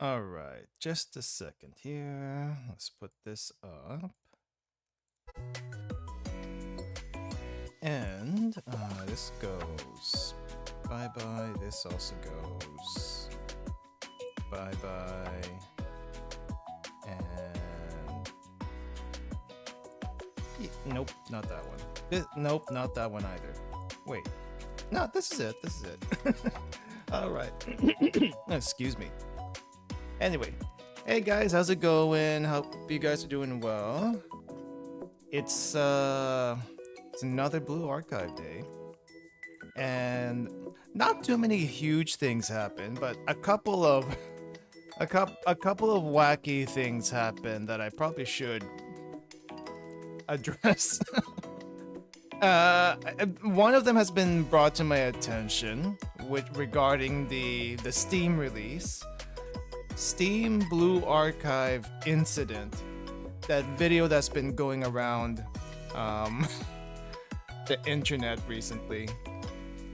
All right, just a second here. Let's put this up. And this goes bye-bye. This also goes bye-bye. And nope, not that one. Nope, not that one either. Wait. No, this is it. This is it. All right. Excuse me. Anyway, hey guys, how's it going? Hope you guys are doing well. It's another Blue Archive day, and not too many huge things happen, but a couple of wacky things happen that I probably should address. One of them has been brought to my attention regarding the Steam release. Steam Blue Archive incident, that video that's been going around the internet recently.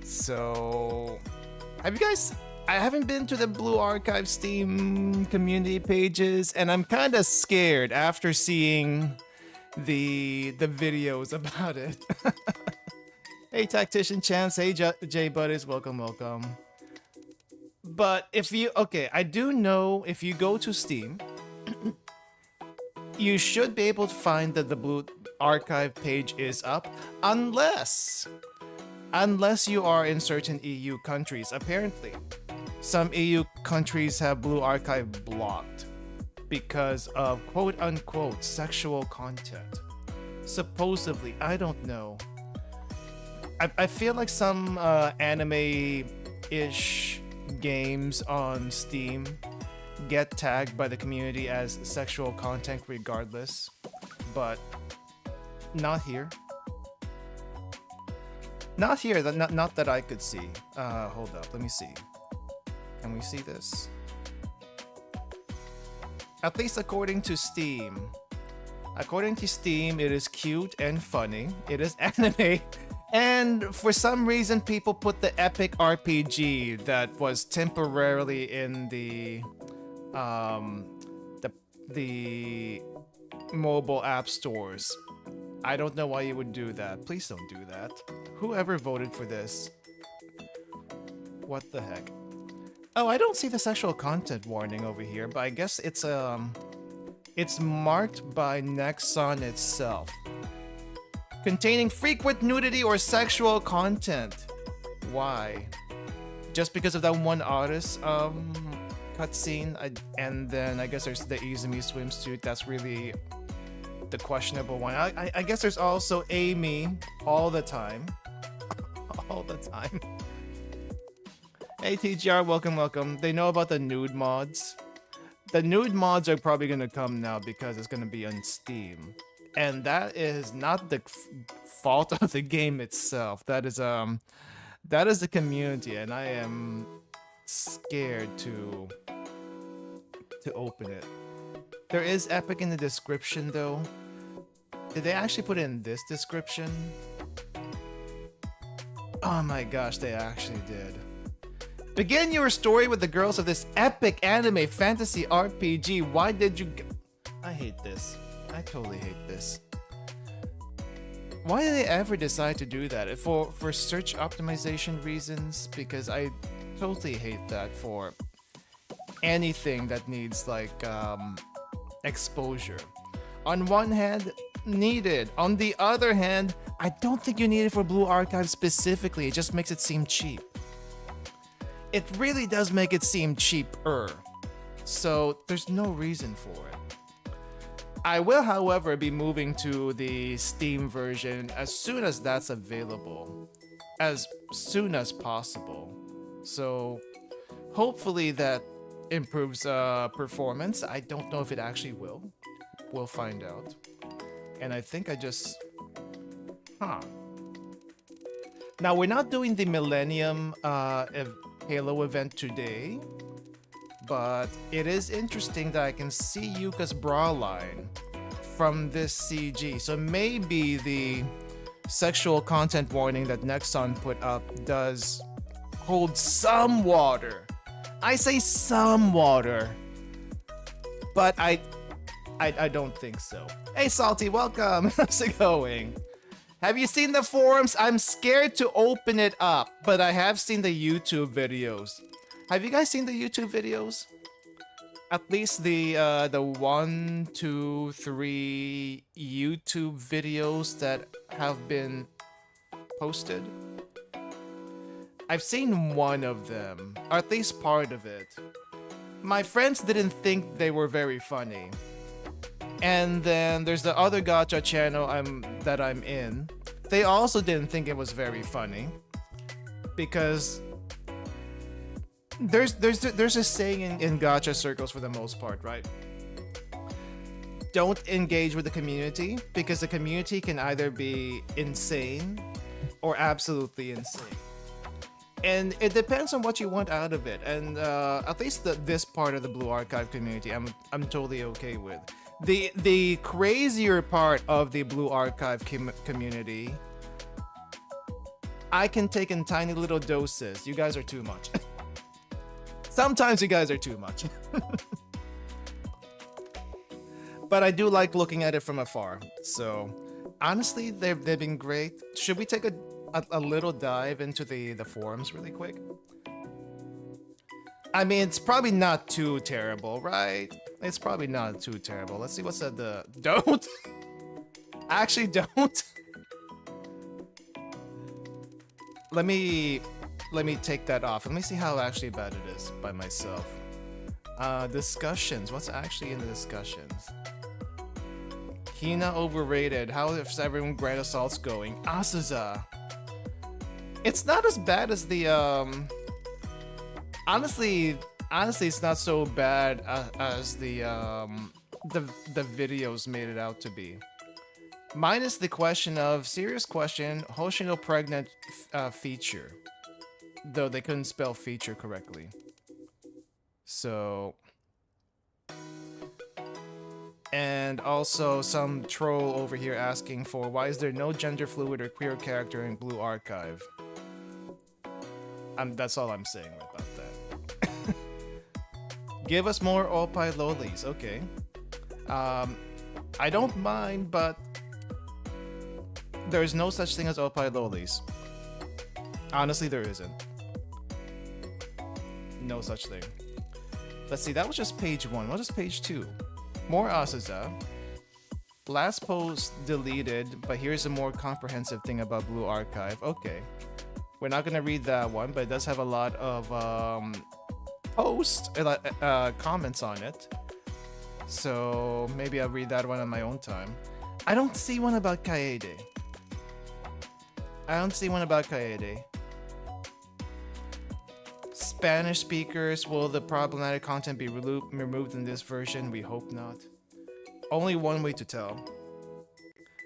So, have you guys? I haven't been to the Blue Archive Steam community pages, and I'm kind of scared after seeing the videos about it. Hey, Tactician Chance. Hey, J Buddies. Welcome. But if you, okay, I do know if you go to Steam, you should be able to find that the Blue Archive page is up, unless you are in certain EU countries. Apparently, some EU countries have Blue Archive blocked because of quote-unquote sexual content. Supposedly, I don't know. I feel like some anime-ish games on Steam get tagged by the community as sexual content regardless, but not here. Not here, not that I could see. Hold up, let me see. Can we see this? At least according to Steam. According to Steam, it is cute and funny. It is anime. And for some reason, people put the epic RPG that was temporarily in the mobile app stores. I don't know why you would do that. Please don't do that. Whoever voted for this? What the heck? Oh, I don't see the sexual content warning over here, but I guess it's marked by Nexon itself. Containing frequent nudity or sexual content. Why? Just because of that one artist cutscene, and then I guess there's the Izumi swimsuit. That's really the questionable one. I guess there's also Amy all the time. All the time. Hey TGR, welcome. They know about the nude mods. The nude mods are probably gonna come now because it's gonna be on Steam. And that is not the fault of the game itself. That is the community, and I am scared to open it. There is epic in the description though. Did they actually put it in this description? Oh my gosh, they actually did. Begin your story with the girls of this epic anime fantasy RPG. Why did you... I hate this. I totally hate this. Why did they ever decide to do that? For search optimization reasons? Because I totally hate that for anything that needs like exposure. On one hand, needed. On the other hand, I don't think you need it for Blue Archive specifically. It just makes it seem cheap. It really does make it seem cheaper. So there's no reason for it. I will, however, be moving to the Steam version as soon as that's available. As soon as possible. So hopefully that improves performance. I don't know if it actually will. We'll find out. And I think I just... Now, we're not doing the Millennium Halo event today, but it is interesting that I can see Yuka's bra line from this CG. So maybe the sexual content warning that Nexon put up does hold some water. I say some water but I don't think so. Hey Salty, welcome. How's it going? Have you seen the forums? I'm scared to open it up, but I have seen the YouTube videos. Have you guys seen the YouTube videos? At least the 1, 2, 3 YouTube videos that have been posted. I've seen one of them, or at least part of it. My friends didn't think they were very funny. And then there's the other gacha channel that I'm in. They also didn't think it was very funny. Because there's a saying in gacha circles for the most part, right? Don't engage with the community, because the community can either be insane or absolutely insane. And it depends on what you want out of it. And at least this part of the Blue Archive community, I'm totally okay with. The crazier part of the Blue Archive community, I can take in tiny little doses. You guys are too much. Sometimes you guys are too much. But I do like looking at it from afar. So honestly, they've been great. Should we take a little dive into the forums really quick? I mean, it's probably not too terrible, right? It's probably not too terrible. Let's see what's at the... Don't! Actually, don't! Let me take that off. Let me see how actually bad it is by myself. Discussions. What's actually in the discussions? Hina overrated. How is everyone Grand Assault's going? Asuza. It's not as bad as the honestly it's not so bad as the videos made it out to be. Minus the question of serious question, Hoshino pregnant feature. Though they couldn't spell feature correctly. So, and also some troll over here asking for why is there no gender fluid or queer character in Blue Archive? That's all I'm saying about that. Give us more oppai lolis, okay. I don't mind, but there's no such thing as oppai lolis. Honestly, there isn't. No such thing. Let's see, that was just page 1. What is page 2? More Asuza. Last post deleted, but here's a more comprehensive thing about Blue Archive. Okay. We're not gonna read that one, but it does have a lot of comments on it. So maybe I'll read that one on my own time. I don't see one about Kaede. Spanish speakers, will the problematic content be removed in this version? We hope not. Only one way to tell.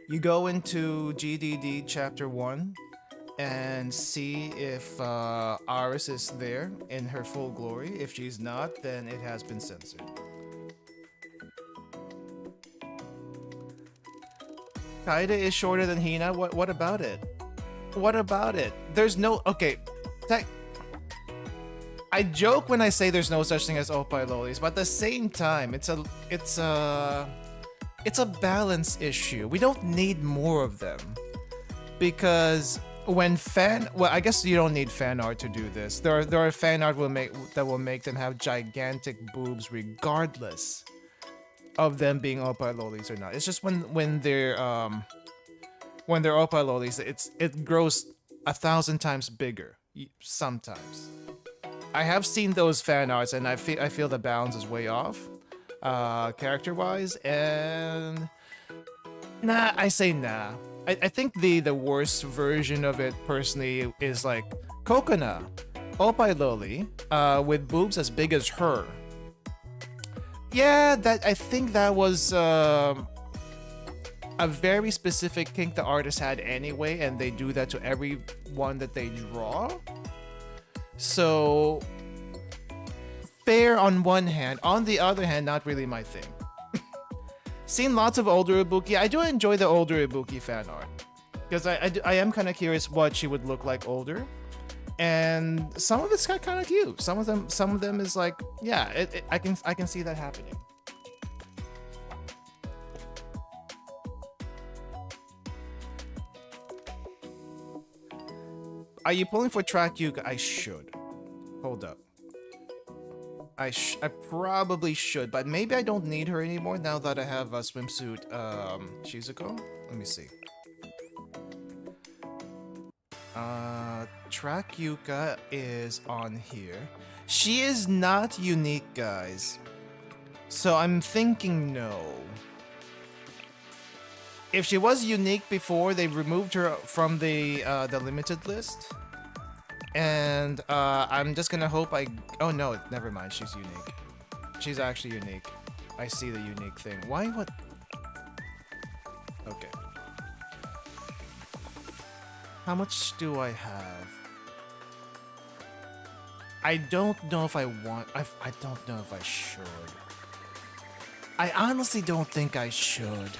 You go into GDD chapter 1 and see if Aris is there in her full glory. If she's not, then it has been censored. Kaede is shorter than Hina. What about it? What about it? There's no... Okay. I joke when I say there's no such thing as oppai lolis, but at the same time, it's a balance issue. We don't need more of them. Because when well, I guess you don't need fan art to do this. There are fan art that will make them have gigantic boobs regardless of them being oppai lolis or not. It's just when they're oppai lolis, it grows 1,000 times bigger sometimes. I have seen those fan arts and I feel the balance is way off character wise, and nah, I say nah. I think the worst version of it personally is like Kokona, oppai loli, with boobs as big as her. Yeah, I think that was a very specific kink the artist had anyway, and they do that to every one that they draw. So fair on one hand, on the other hand, not really my thing. Seen lots of older Ibuki. I do enjoy the older Ibuki fan art because I am kind of curious what she would look like older, and some of it's kind of cute. Some of them is like, yeah, I can see that happening. Are you pulling for track Yuka? I should. Hold up. I probably should, but maybe I don't need her anymore now that I have a swimsuit Shizuko. Let me see. Track Yuka is on here. She is not unique, guys. So I'm thinking no. If she was unique before, they removed her from the limited list. And I'm just gonna hope oh no, never mind, she's unique. She's actually unique. I see the unique thing. Why what? Okay. How much do I have? I don't know if I want... I don't know if I should. I honestly don't think I should.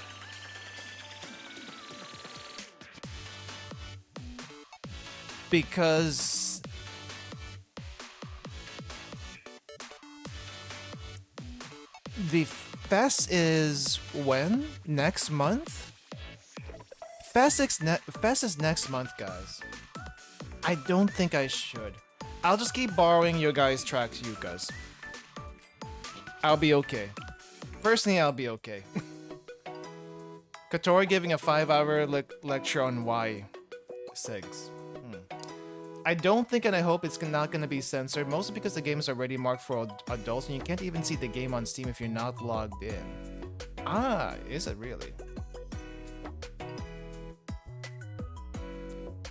Because... the fest is when? Next month? Fest is next month, guys. I don't think I should. I'll just keep borrowing your guys' tracks, you guys. I'll be okay. Personally, I'll be okay. Kotori giving a 5-hour lecture on why. Segs. I don't think and I hope it's not going to be censored, mostly because the game is already marked for adults and you can't even see the game on Steam if you're not logged in. Ah, is it really?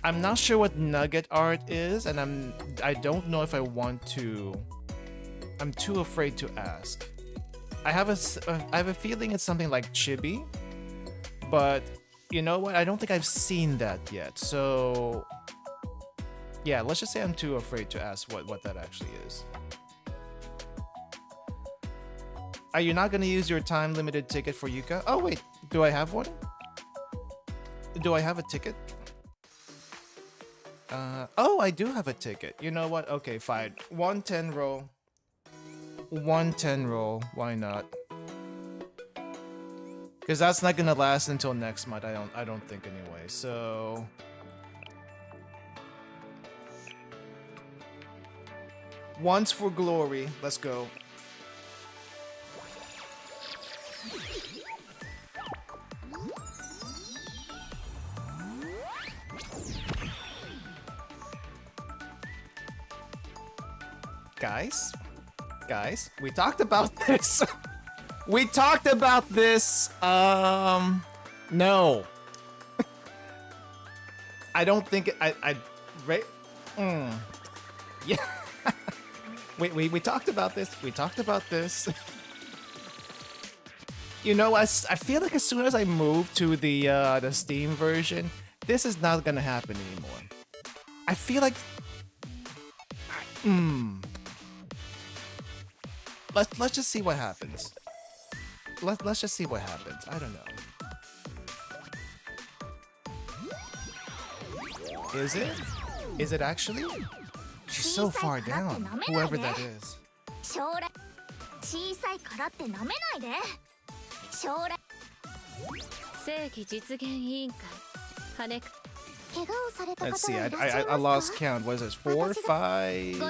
I'm not sure what nugget art is, and I don't know if I want to. I'm too afraid to ask. I have a feeling it's something like chibi, but you know what? I don't think I've seen that yet. So yeah, let's just say I'm too afraid to ask what that actually is. Are you not gonna use your time limited ticket for Yuka? Oh wait, do I have one? Do I have a ticket? Oh, I do have a ticket. You know what? Okay, fine. 110 roll. 110 roll. Why not? Because that's not gonna last until next month. I don't think anyway. So once for glory. Let's go. Guys, we talked about this. We talked about this. No. I don't think right. Yeah. we talked about this. We talked about this. You know, I feel like as soon as I move to the Steam version, this is not gonna happen anymore. I feel like. Let's just see what happens. Let's just see what happens. I don't know. Is it? Is it actually? She's so far down. Whoever that is. Let's see, I lost count. What is this? 4, 5...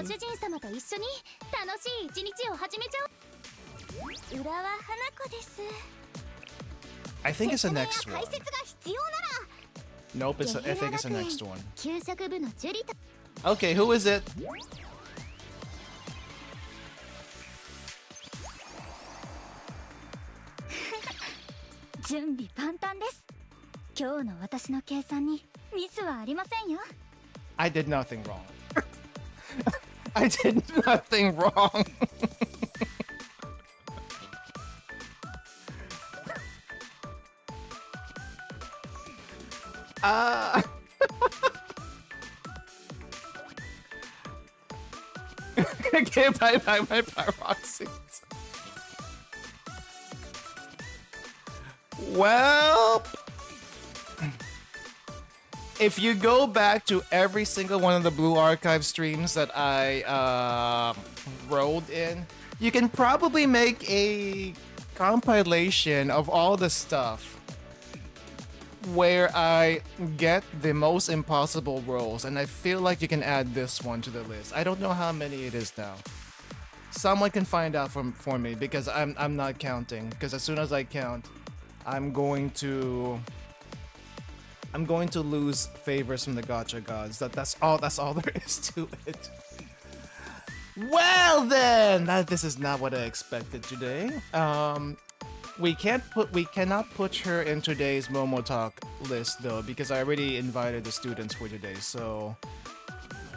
I think it's the next one. Nope, I think it's the next one. Okay, who is it? I did nothing wrong. I did nothing wrong. Okay, bye my pyroxys. Well, if you go back to every single one of the Blue Archive streams that I rolled in, you can probably make a compilation of all the stuff where I get the most impossible roles, and I feel like you can add this one to the list. I don't know how many it is now. Someone can find out for me because I'm not counting. Because as soon as I count, I'm going to lose favors from the gacha gods. That's all there is to it. Well then, this is not what I expected today. We cannot put her in today's MomoTalk list though because I already invited the students for today, so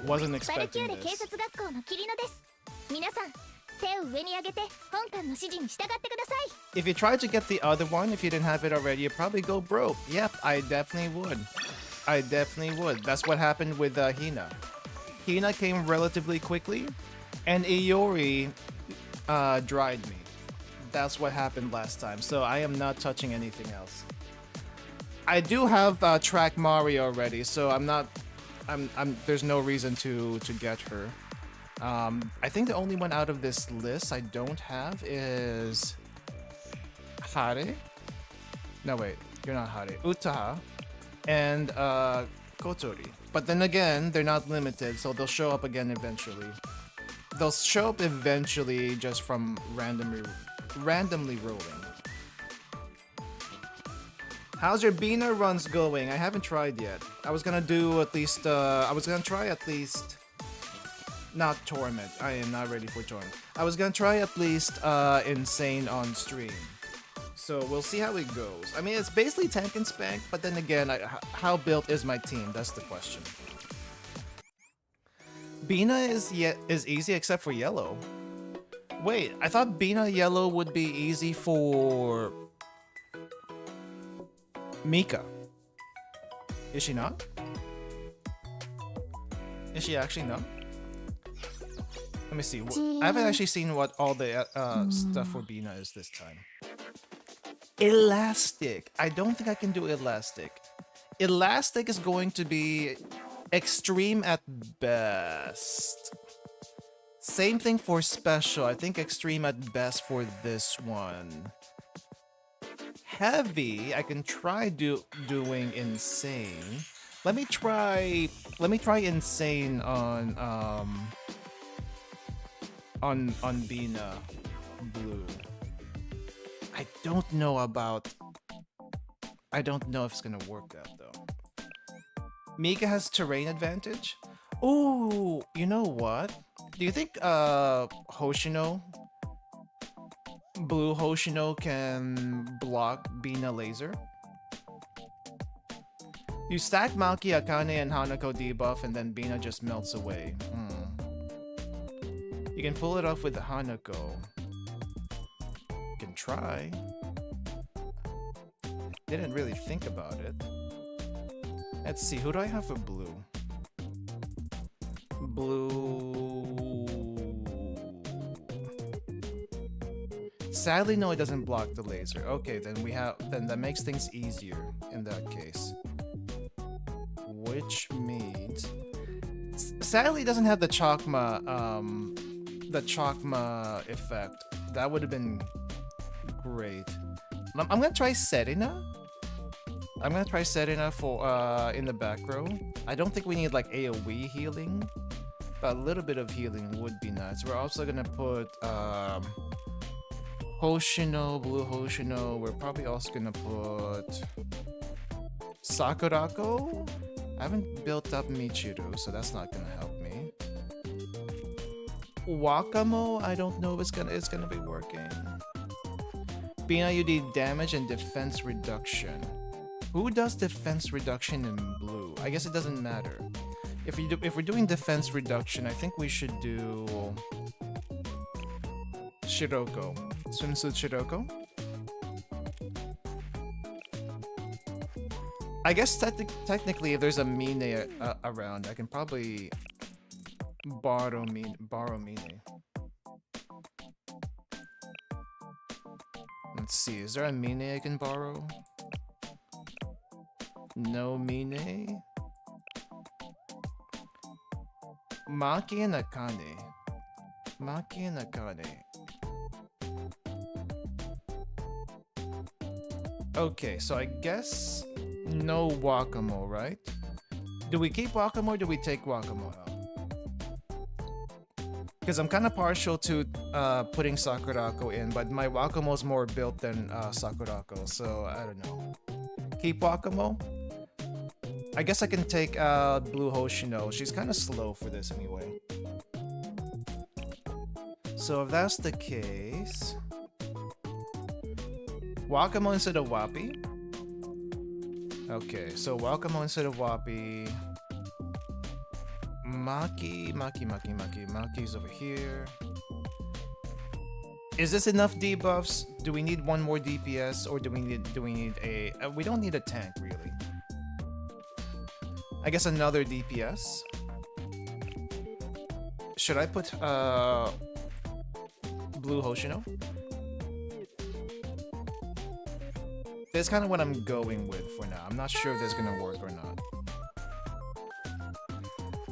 wasn't expecting this. If you tried to get the other one, if you didn't have it already, you'd probably go broke. Yep, I definitely would. I definitely would. That's what happened with Hina. Hina came relatively quickly, and Hiyori dried me. That's what happened last time, so I am not touching anything else. I do have track Mari already, so there's no reason to get her. I think the only one out of this list I don't have is Hare. No wait, you're not Hare. Utaha and Kotori. But then again, they're not limited, so they'll show up again eventually. They'll show up eventually just from randomly rolling. How's your Bina runs going? I haven't tried yet. I was gonna do at least, try at least, not Torment. I am not ready for Torment. I was gonna try at least Insane on stream. So we'll see how it goes. I mean, it's basically tank and spank, but then again, how built is my team? That's the question. Bina is easy except for yellow. Wait, I thought Bina yellow would be easy for Mika. Is she not? Is she actually not? Let me see. I haven't actually seen what all the stuff for Bina is this time. Elastic. I don't think I can do Elastic. Elastic is going to be extreme at best. Same thing for special. I think extreme at best for this one. Heavy, I can try doing insane. Let me try insane on Bina blue. I don't know if it's gonna work out though. Mika has terrain advantage. Ooh, you know what? Do you think Hoshino, blue Hoshino can block Bina laser? You stack Maki, Akane, and Hanako debuff, and then Bina just melts away. You can pull it off with Hanako. You can try. Didn't really think about it. Let's see, who do I have for blue? Sadly, no, it doesn't block the laser. Okay, then that makes things easier in that case. Which means sadly it doesn't have the Chakma effect. That would have been great. I'm gonna try Serena. I'm gonna try Serena for in the back row. I don't think we need like AoE healing, but a little bit of healing would be nice. We're also gonna put Hoshino, blue Hoshino. We're probably also gonna put Sakurako. I haven't built up Michiru, so that's not gonna help me. Wakamo, I don't know if it's gonna be working. Bina, you need damage and defense reduction. Who does defense reduction in blue? I guess it doesn't matter. If we're doing defense reduction, I think we should do Shiroko. Swimsuit Shiroko? I guess technically if there's a Mine around, I can probably borrow Mine. Let's see, is there a Mine I can borrow? No Mine? Maki and Akane. Maki and Akane. Okay, so I guess No Wakamo, right? Do we keep Wakamo or do we take Wakamo out? Because I'm kind of partial to putting Sakurako in, but my Wakamo is more built than Sakurako, so I don't know. Keep Wakamo? I guess I can take Blue Hoshino. She's kind of slow for this anyway. So if that's the case... Wakamo instead of YUruHYPE? Okay, so Wakamo instead of YUruHYPE. Maki's over here. Is this enough debuffs? Do we need one more DPS or do we need a we don't need a tank really. I guess another DPS. Should I put Blue Hoshino? That's kind of what I'm going with for now. I'm not sure if that's gonna work or not.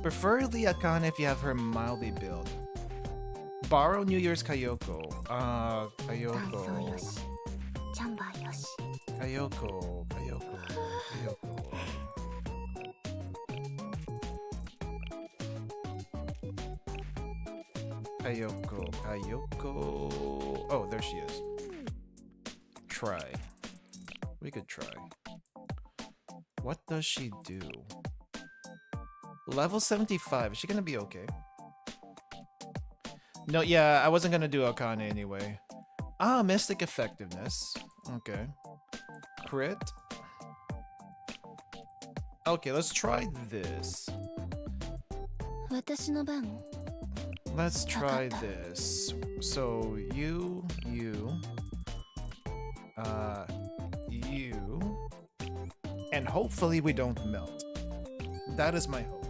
Preferably Akane if you have her mildly build. Borrow New Year's Kayoko. Kayoko. Oh, there she is. Try. We could try. What does she do? Level 75. Is she gonna be okay? No, yeah, I wasn't gonna do Akane anyway. Ah, Mystic Effectiveness. Okay. Crit. Okay, let's try this. Let's try this. So, you, and hopefully we don't melt. That is my hope.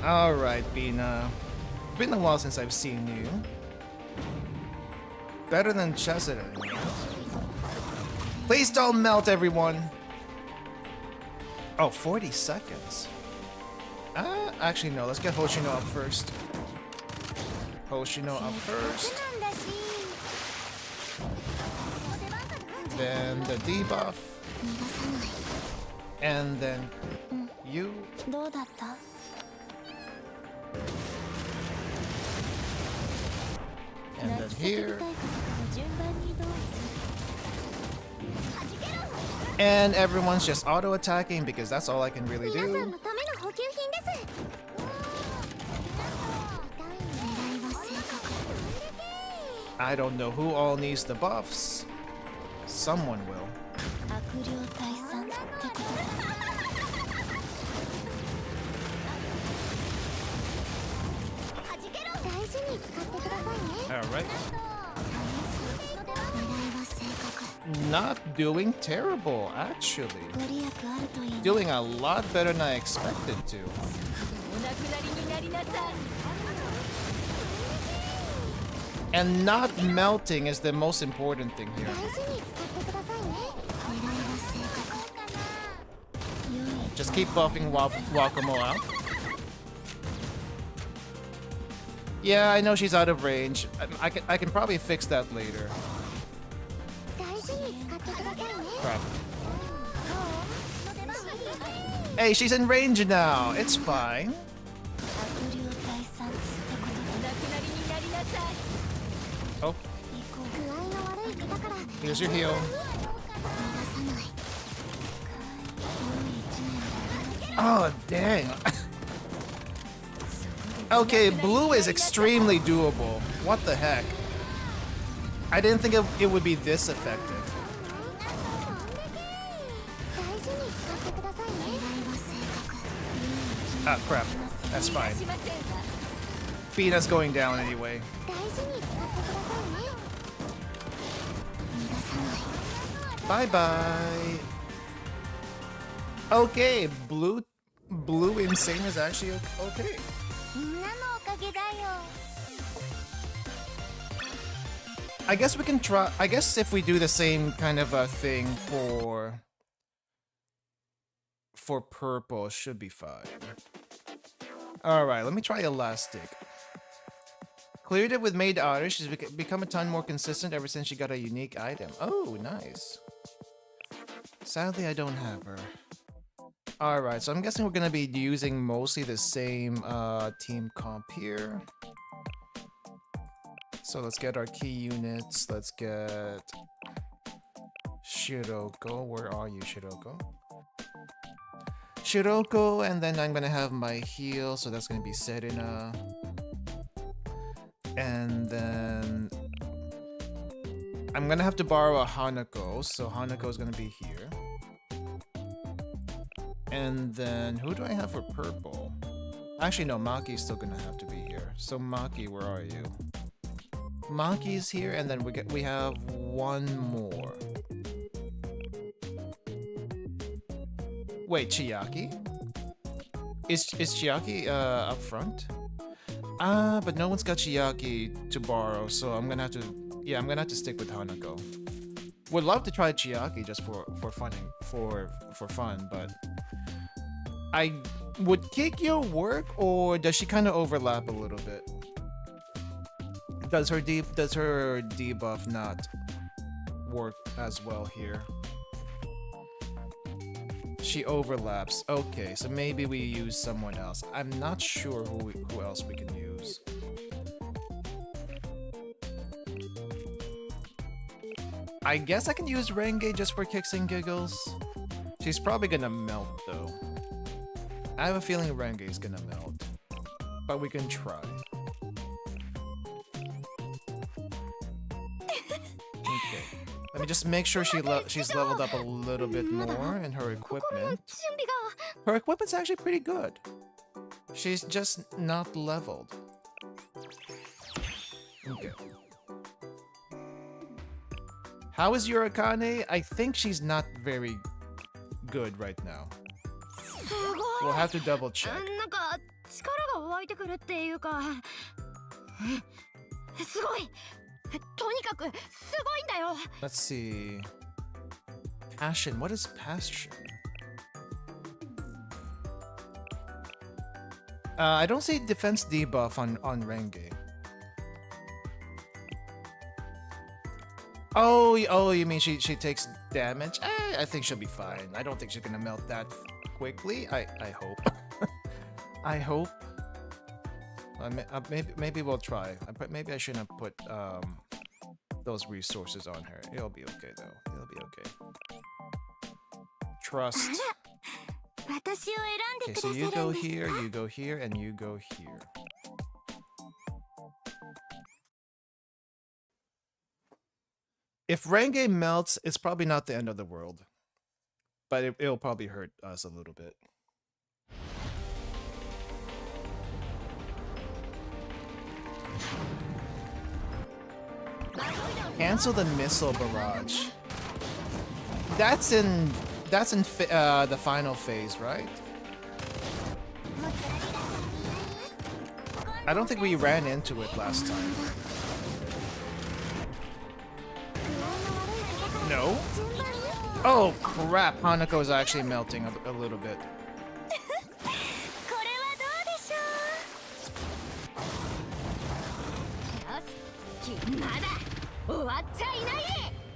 Alright, Bina. It's been a while since I've seen you. Better than Chesed. Please don't melt, everyone! Oh, 40 seconds. Actually no, let's get Hoshino up first. Hoshino up first. Then the debuff. And then you. And then here. And everyone's just auto-attacking because that's all I can really do. I don't know who all needs the buffs. Someone will. Alright. Not doing terrible, actually. Doing a lot better than I expected to. And not melting is the most important thing here. Just keep buffing Wakamo out. Yeah, I know she's out of range. I can probably fix that later. Crap. Hey, she's in range now. It's fine. Oh. Here's your heal. Oh, dang. Okay, blue is extremely doable. What the heck? I didn't think it would be this effective. Ah, crap. That's fine. Bina's going down anyway. Bye-bye. Okay, blue insane is actually okay. I guess we can try. I guess if we do the same kind of a thing for purple, should be fine. All right, let me try elastic. Cleared it with Maid Otter. She's become a ton more consistent ever since she got a unique item. Oh, nice. Sadly, I don't have her. Alright, so I'm guessing we're gonna be using mostly the same team comp here. So let's get our key units. Let's get Shiroko. Where are you, Shiroko? Shiroko, and then I'm gonna have my heal, so that's gonna be Serena. And then I'm gonna have to borrow a Hanako, so Hanako's gonna be here. And then who do I have for purple? Actually, no, Maki's still gonna have to be here. So Maki, where are you? Maki's here, and then we have one more. Wait, Chiaki? Is Chiaki up front? But no one's got Chiaki to borrow, so I'm gonna have to. Yeah, I'm gonna have to stick with Hanako. Would love to try Chiaki just for fun, but would Kikyo work, or does she kind of overlap a little bit? Does her debuff not work as well here? She overlaps. Okay, so maybe we use someone else. I'm not sure who else we can use. I guess I can use Renge just for kicks and giggles. She's probably gonna melt though. I have a feeling Renge is gonna melt, but we can try. Okay, let me just make sure she's leveled up a little bit more in her equipment. Her equipment's actually pretty good. She's just not leveled. Okay. How is Yurikane? I think she's not very good right now. We'll have to double check. Let's see. Passion. What is passion? I don't see defense debuff on Renge. Oh, you mean she takes damage? I think she'll be fine. I don't think she's gonna melt that quickly. I hope. I hope. Maybe we'll try. Maybe I shouldn't have put those resources on her. It'll be okay though. It'll be okay. Trust. Okay, so you go here, and you go here. If Renge melts, it's probably not the end of the world. But it'll probably hurt us a little bit. Cancel the missile barrage. That's in the final phase, right? I don't think we ran into it last time. No? Oh crap, Hanako is actually melting a little bit.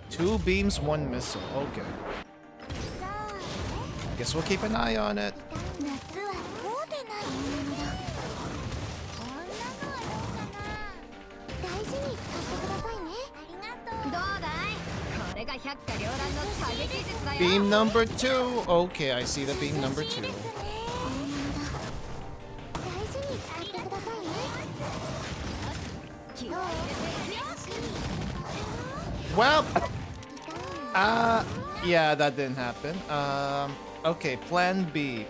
Two beams, one missile. Okay. Guess we'll keep an eye on it. Beam number 2. Okay, I see the beam number 2. Well, yeah, that didn't happen. Okay, plan B.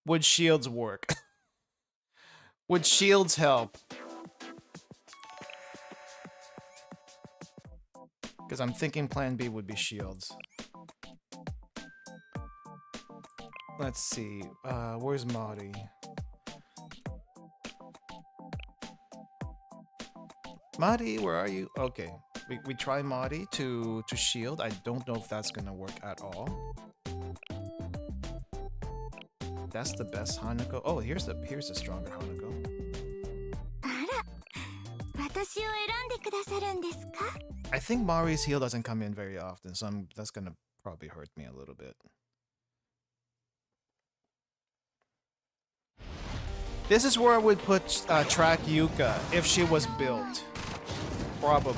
Would shields work? Would shields help? Because I'm thinking plan B would be shields. Let's see. Where's Mari? Mari, where are you? Okay, we try Mari to shield. I don't know if that's gonna work at all. That's the best Hanako. Oh, here's a stronger Hanako. I think Mari's heal doesn't come in very often, so that's gonna probably hurt me a little bit. This is where I would put track Yuka if she was built. Probably.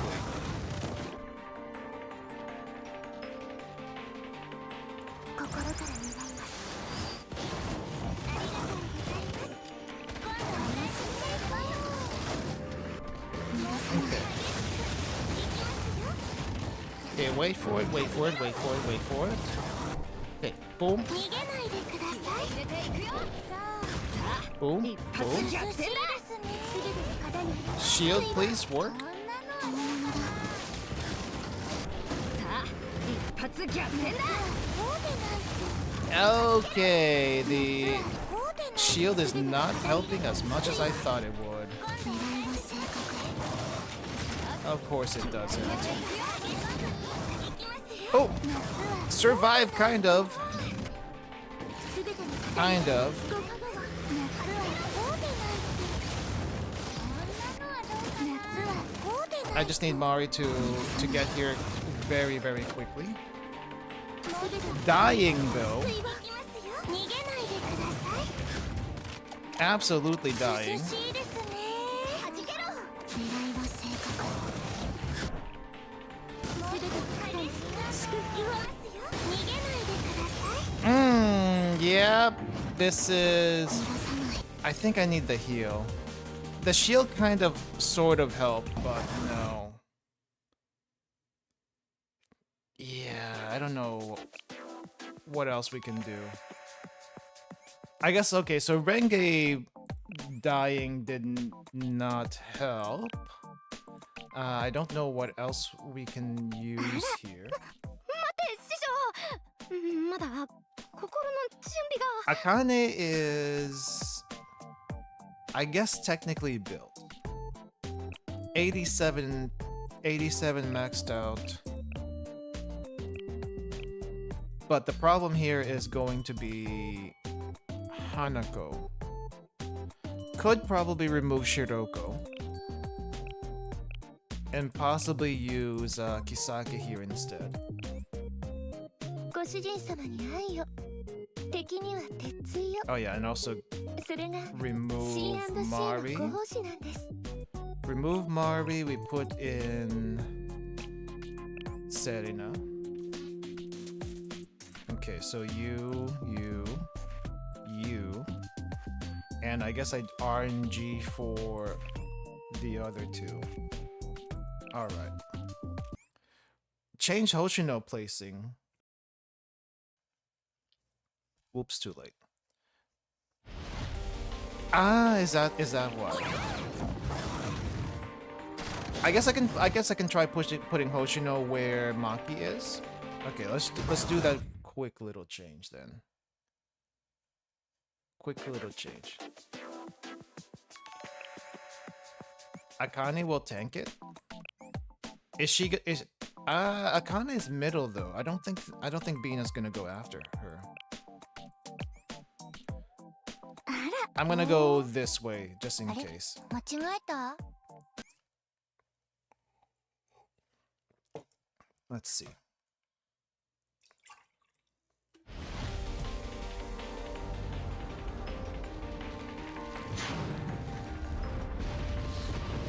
Okay, wait for it, wait for it, wait for it, wait for it. Okay, boom. Boom, boom. Shield, please, work. Okay, the shield is not helping as much as I thought it would. Of course it doesn't. Oh! Survive, kind of. Kind of. I just need Mari to get here very, very quickly. Dying, though. Absolutely dying. Yep. This is... I think I need the heal. The shield kind of, sort of helped, but no. Yeah, I don't know what else we can do. I guess, okay, so Renge dying did not help. I don't know what else we can use here. Akane is... I guess technically built. 87 maxed out. But the problem here is going to be Hanako. Could probably remove Shiroko. And possibly use Kisake here instead. Oh yeah, and also remove Mari. Remove Mari, we put in Serena. Okay, so you, and I guess I'd RNG for the other two. Alright. Change Hoshino placing. Whoops, too late. Ah, is that why? I guess I can try putting Hoshino where Maki is. Okay, let's do that quick little change then. Quick little change. Akane will tank it. Akane is middle though. I don't think Bina's gonna go after her. I'm gonna go this way, just in case. Let's see.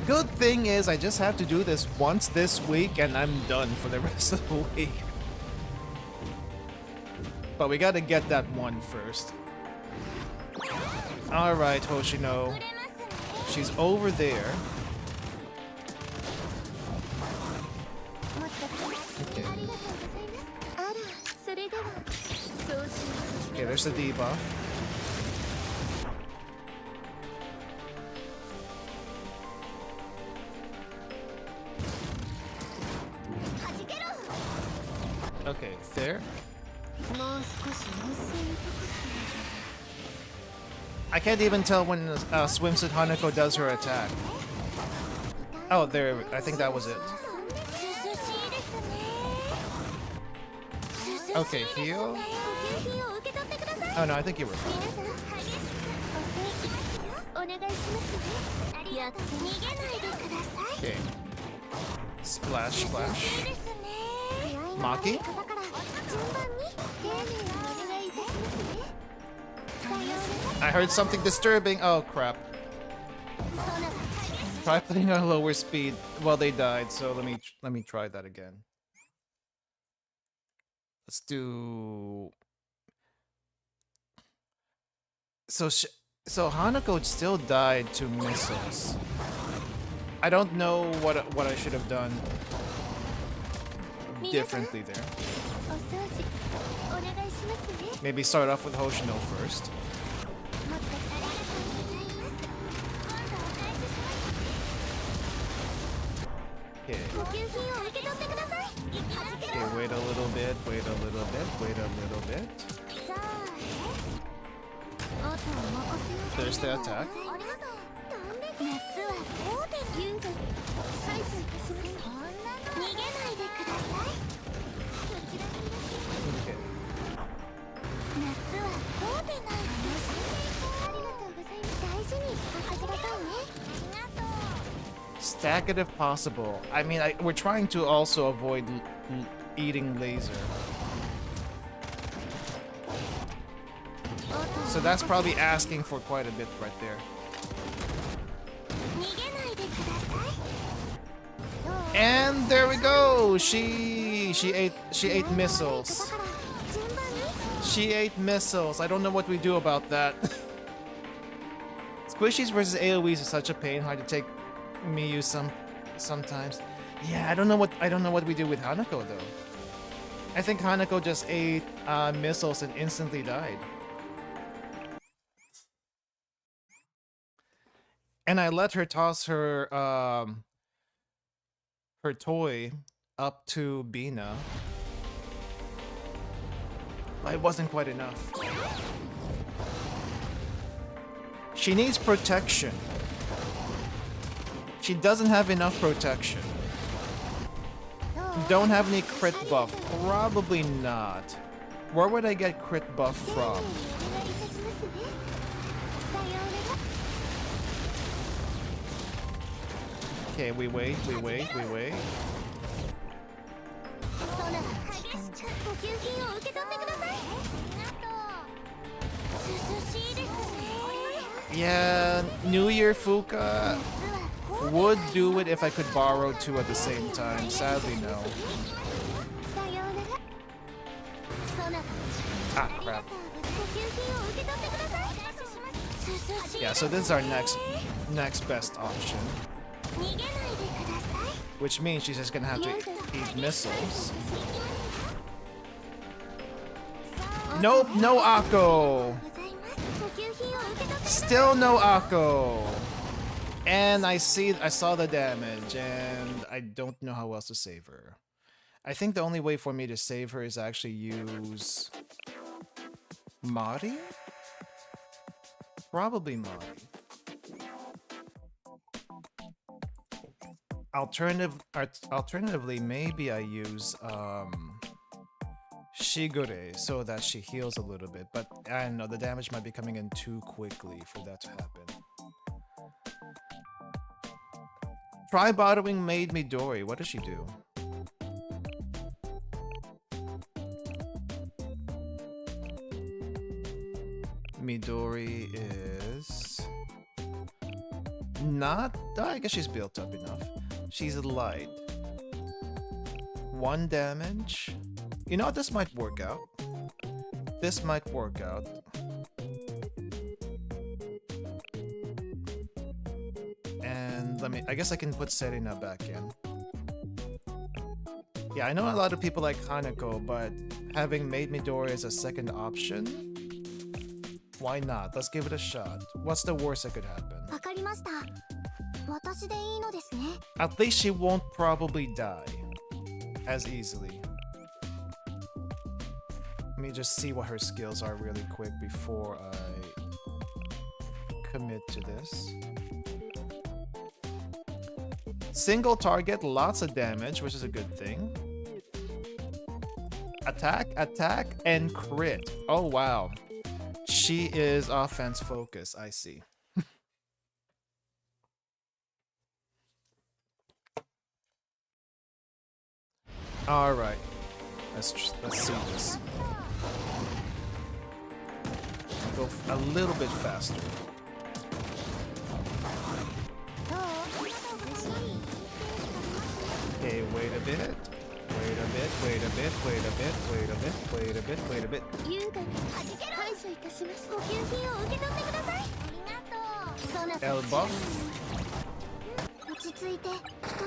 Good thing is I just have to do this once this week and I'm done for the rest of the week. But we gotta get that one first. Alright, Hoshino. She's over there. Okay. Okay, there's the debuff. Okay, there. I can't even tell when swimsuit Hanako does her attack. Oh, there. I think that was it. Okay, heal. Oh no, I think you were fine. Okay. Splash, splash. Maki? I heard something disturbing. Oh crap. Try playing on a lower speed. Well, they died, so let me try that again. Let's do. So Hanako still died to missiles. I don't know what I should have done differently there. Maybe start off with Hoshino first. Okay. Okay, wait a little bit, wait a little bit, wait a little bit. There's the attack. Okay. Stack it if possible. I mean, we're trying to also avoid eating laser. So that's probably asking for quite a bit right there. And there we go. She ate missiles. She ate missiles. I don't know what we do about that. Squishies versus AoEs is such a pain. Hard to take Miyu sometimes. Yeah, I don't know what we do with Hanako though. I think Hanako just ate missiles and instantly died. And I let her toss her her toy up to Bina. But it wasn't quite enough. She needs protection. She doesn't have enough protection. Don't have any crit buff. Probably not. Where would I get crit buff from? Okay, we wait, we wait, we wait. Yeah, New Year Fuka would do it if I could borrow two at the same time. Sadly, no. Ah, crap. Yeah, so this is our next best option. Which means she's just gonna have to eat missiles. Nope, no Akko! Still no Akko! And I saw the damage, and I don't know how else to save her. I think the only way for me to save her is actually use Mari? Probably Mari. Alternatively, maybe I use Shigure so that she heals a little bit, but I don't know, the damage might be coming in too quickly for that to happen. Try bottling Maid Midori. What does she do? Midori is not. I guess she's built up enough. She's light. 1 damage. You know what? This might work out. This might work out. And I guess I can put Serena back in. Yeah, I know a lot of people like Hanako, but having Maid Midori as a second option, why not? Let's give it a shot. What's the worst that could happen? At least she won't probably die as easily. Let me just see what her skills are really quick before I commit to this. Single target, lots of damage, which is a good thing. Attack, attack, and crit. Oh, wow. She is offense focused, I see. All right. Let's see this. Go a little bit faster. Okay, wait a bit. Wait a bit, wait a bit, wait a bit, wait a bit, wait a bit, wait a bit. L buff.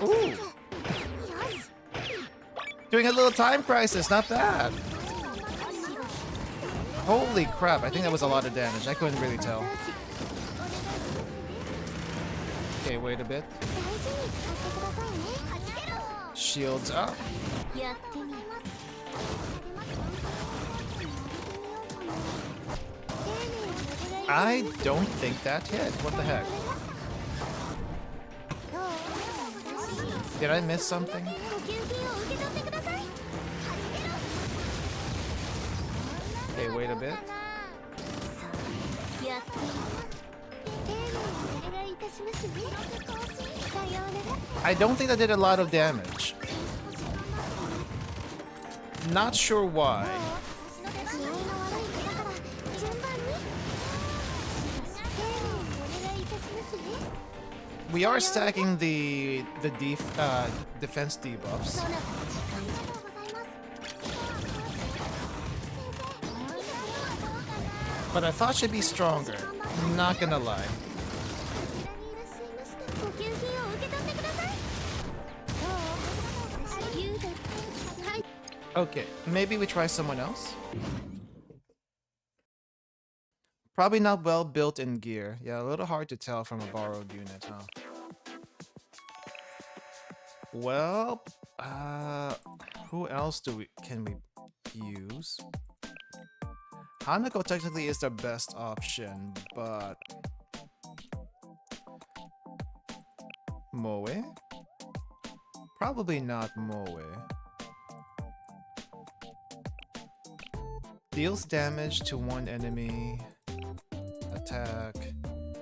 Ooh. Doing a little time crisis, not bad. Holy crap, I think that was a lot of damage. I couldn't really tell. Okay, wait a bit. Shields up. I don't think that hit. What the heck? Did I miss something? Okay, wait a bit. I don't think that did a lot of damage. Not sure why. We are stacking the defense debuffs. But I thought she'd be stronger. Not gonna lie. Okay, maybe we try someone else? Probably not well built in gear. Yeah, a little hard to tell from a borrowed unit, huh? Well, who else can we use? Hanako technically is the best option, but Moe? Probably not Moe. Deals damage to one enemy. Attack.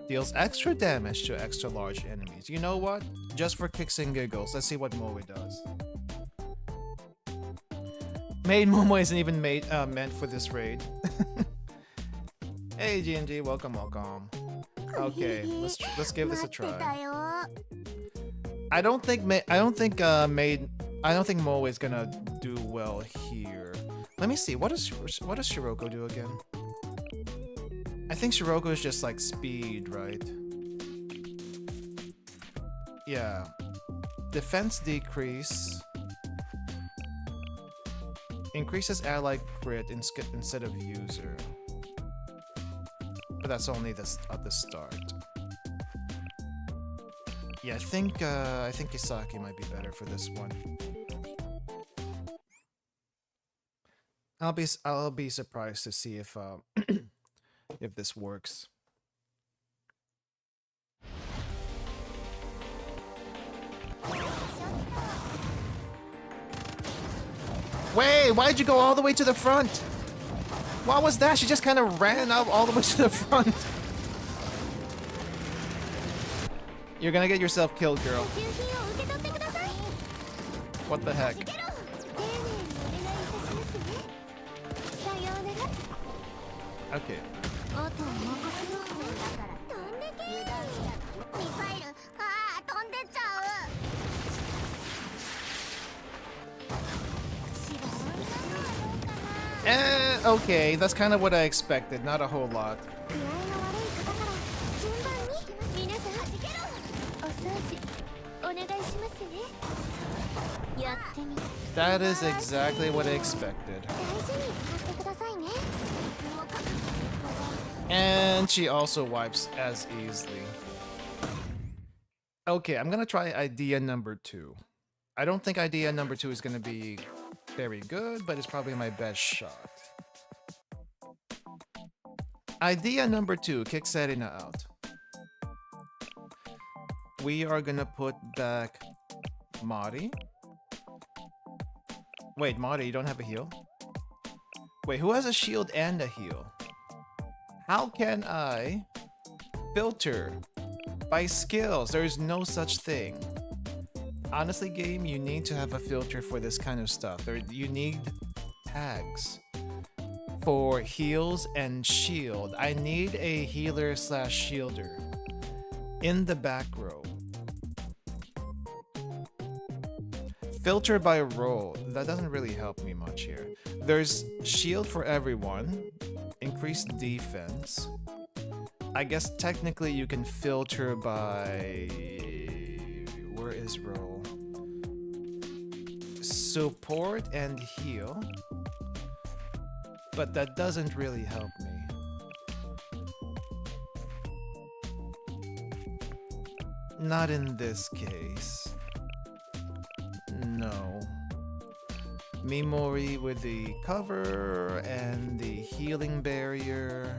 Deals extra damage to extra large enemies. You know what? Just for kicks and giggles, let's see what Moe does. Maid Momo isn't even meant for this raid. Hey GNG, welcome, welcome. Okay, let's give this a try. I don't think Moe is gonna do well here. Let me see. What does Shiroko do again? I think Shiroko is just like speed, right? Yeah. Defense decrease. Increases ally crit instead of user. But that's only at the start. Yeah, I think Kisaki might be better for this one. I'll be surprised to see if if this works. Wait, why'd you go all the way to the front? What was that? She just kind of ran up all the way to the front. You're gonna get yourself killed, girl. What the heck? Okay. Okay, that's kind of what I expected, not a whole lot. That is exactly what I expected. And she also wipes as easily. Okay, I'm gonna try idea number 2. I don't think idea number 2 is gonna be very good, but it's probably my best shot. Idea number 2, kick Serena out. We are gonna put back Mari? Wait, Mari, you don't have a heal? Wait, who has a shield and a heal? How can I filter by skills? There is no such thing. Honestly, game, you need to have a filter for this kind of stuff. You need tags for heals and shield. I need a healer slash shielder in the back row. Filter by role. That doesn't really help me much here. There's shield for everyone. Increased defense. I guess technically you can filter by... Where is role? Support and heal. But that doesn't really help me. Not in this case. No. Mimori with the cover and the healing barrier.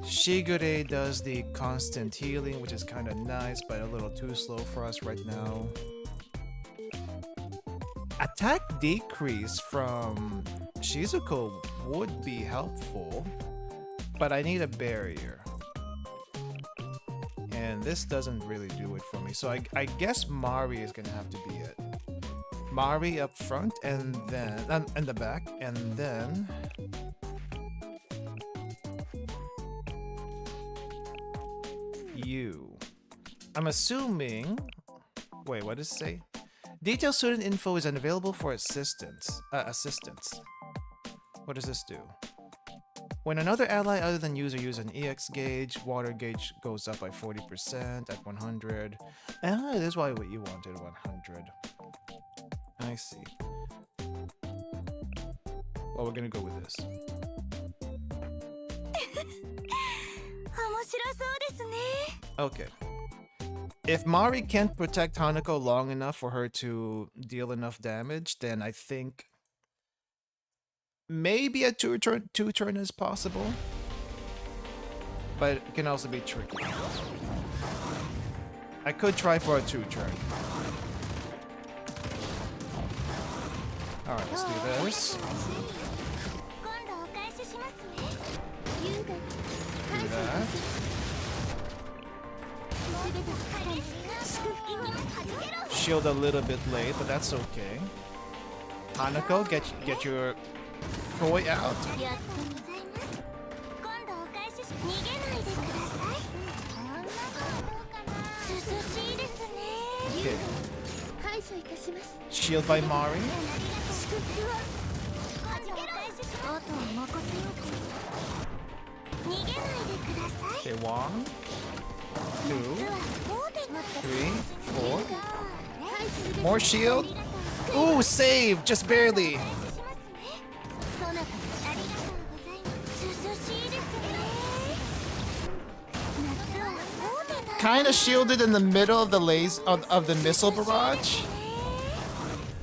Shigure does the constant healing, which is kind of nice, but a little too slow for us right now. Attack decrease from Shizuko would be helpful, but I need a barrier. And this doesn't really do it for me, so I guess Mari is gonna have to be it. Mari up front, and then in the back, and then you. I'm assuming. Wait, what does it say? Detailed student info is unavailable for assistance. What does this do? When another ally other than user uses an EX gauge, water gauge goes up by 40% at 100. Ah, this is why what you wanted 100. I see. Well, we're gonna go with this. Okay. If Mari can't protect Hanako long enough for her to deal enough damage, then I think maybe a two-turn is possible. But it can also be tricky. I could try for a 2-turn. Alright, let's do this. Do that. Shield a little bit late, but that's okay. Hanako, get your toy out. Okay. Shield by Mari. Okay, 1, 2, 3, 4. More shield. Ooh, save! Just barely. Kinda shielded in the middle of the of the missile barrage.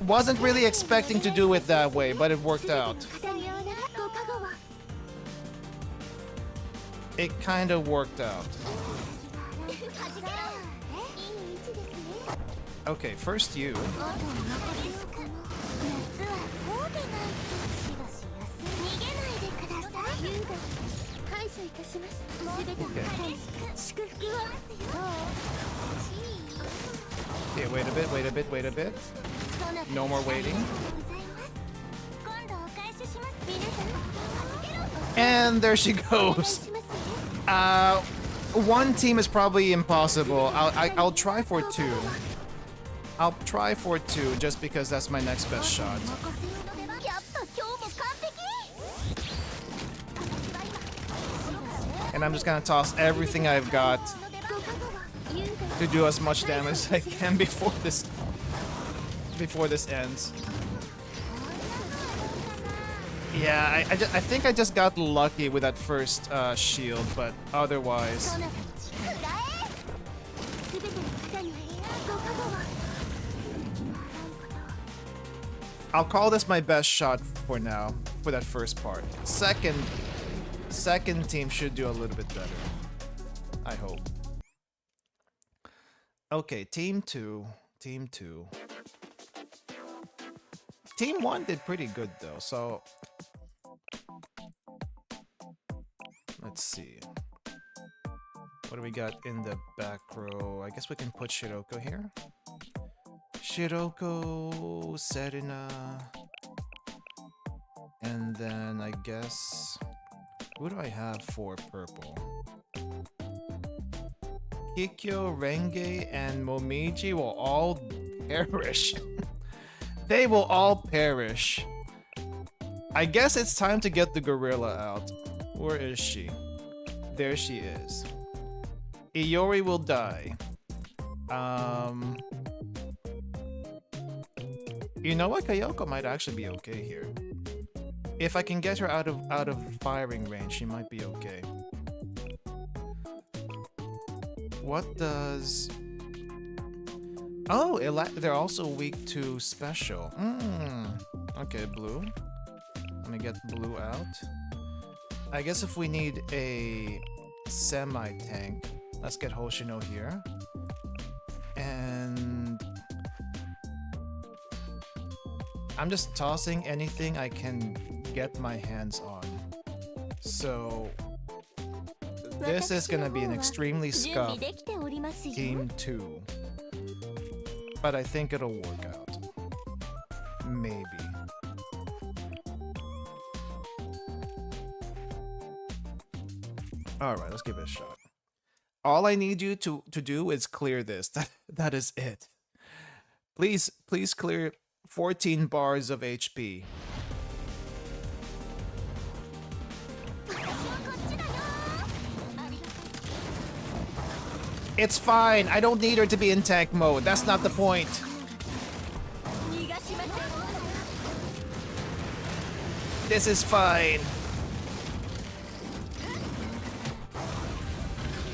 Wasn't really expecting to do it that way, but it worked out. It kinda worked out. Okay, first you. Okay, wait a bit. No more waiting. And there she goes. One team is probably impossible. I'll try for 2. I'll try for 2 just because that's my next best shot. And I'm just gonna toss everything I've got to do as much damage as I can before this ends. Yeah, I think I just got lucky with that first shield, but otherwise... I'll call this my best shot for now, for that first part. Second team should do a little bit better. I hope. Okay, team 2. Team 2. Team 1 did pretty good though, so let's see. What do we got in the back row? I guess we can put Shiroko here. Shiroko, Serena. And then I guess... Who do I have for purple? Kikyo, Renge, and Momiji will all perish. They will all perish. I guess it's time to get the gorilla out. Where is she? There she is. Hiyori will die. You know what? Kayoko might actually be okay here. If I can get her out of firing range, she might be okay. What does... Oh, they're also weak to special. Okay, blue. Let me get blue out. I guess if we need a semi-tank, let's get Hoshino here. And... I'm just tossing anything I can get my hands on. So... This is gonna be an extremely scuffed Team 2. But I think it'll work out. Maybe. Alright, let's give it a shot. All I need you to do is clear this. That is it. Please clear 14 bars of HP. It's fine. I don't need her to be in tank mode. That's not the point. This is fine.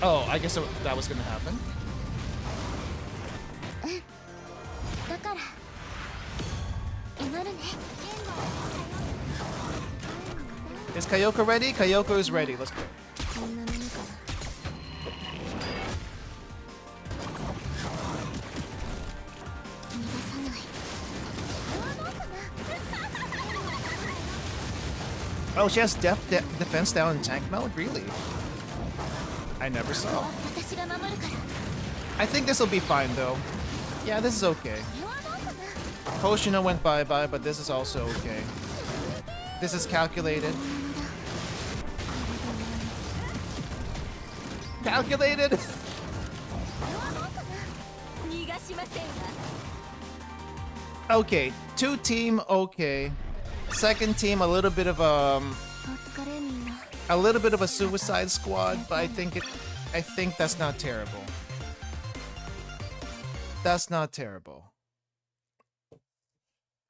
Oh, I guess that was gonna happen. Is Kayoko ready? Kayoko is ready. Let's go. Oh, she has defense down in tank mode? Really? I never saw. I think this will be fine, though. Yeah, this is okay. Hoshino went bye-bye, but this is also okay. This is calculated. Calculated? Okay, 2 team, okay. Second team, a little bit of a Suicide Squad, but I think that's not terrible. That's not terrible.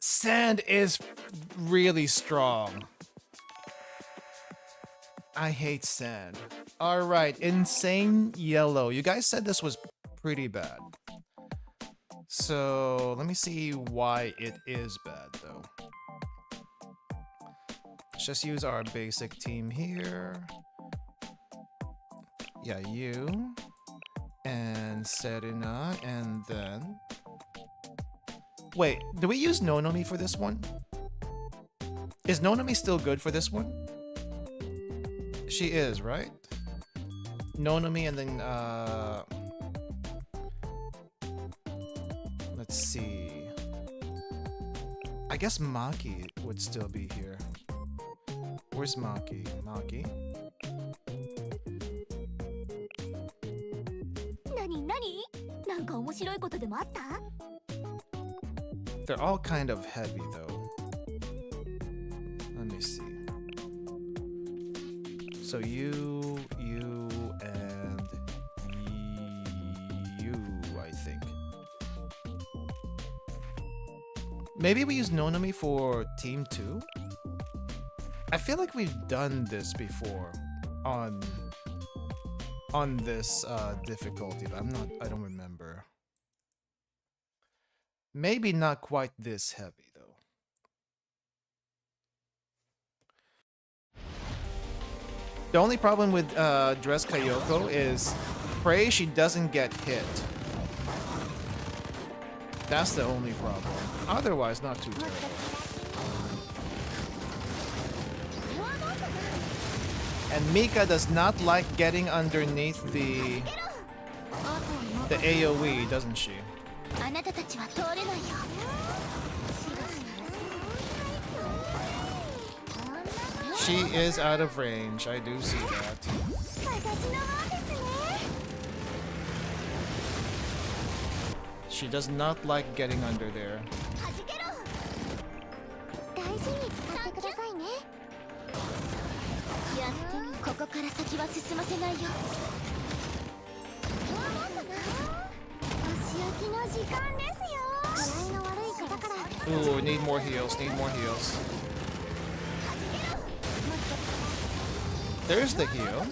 Sand is really strong. I hate sand. Alright, Insane Yellow. You guys said this was pretty bad. So, let me see why it is bad, though. Let's just use our basic team here. Yeah, you. And Serena, and then... Wait, do we use Nonomi for this one? Is Nonomi still good for this one? She is, right? Nonomi and then, let's see. I guess Maki would still be here. Where's Maki? Maki? They're all kind of heavy though. Let me see. So you, and you, I think. Maybe we use Nonomi for Team 2? I feel like we've done this before on this difficulty, but I don't remember. Maybe not quite this heavy though. The only problem with Dress Kayoko is pray she doesn't get hit. That's the only problem. Otherwise, not too terrible. And Mika does not like getting underneath the AoE, doesn't she? She is out of range, I do see that. She does not like getting under there. Ooh, need more heals, need more heals. There's the heal.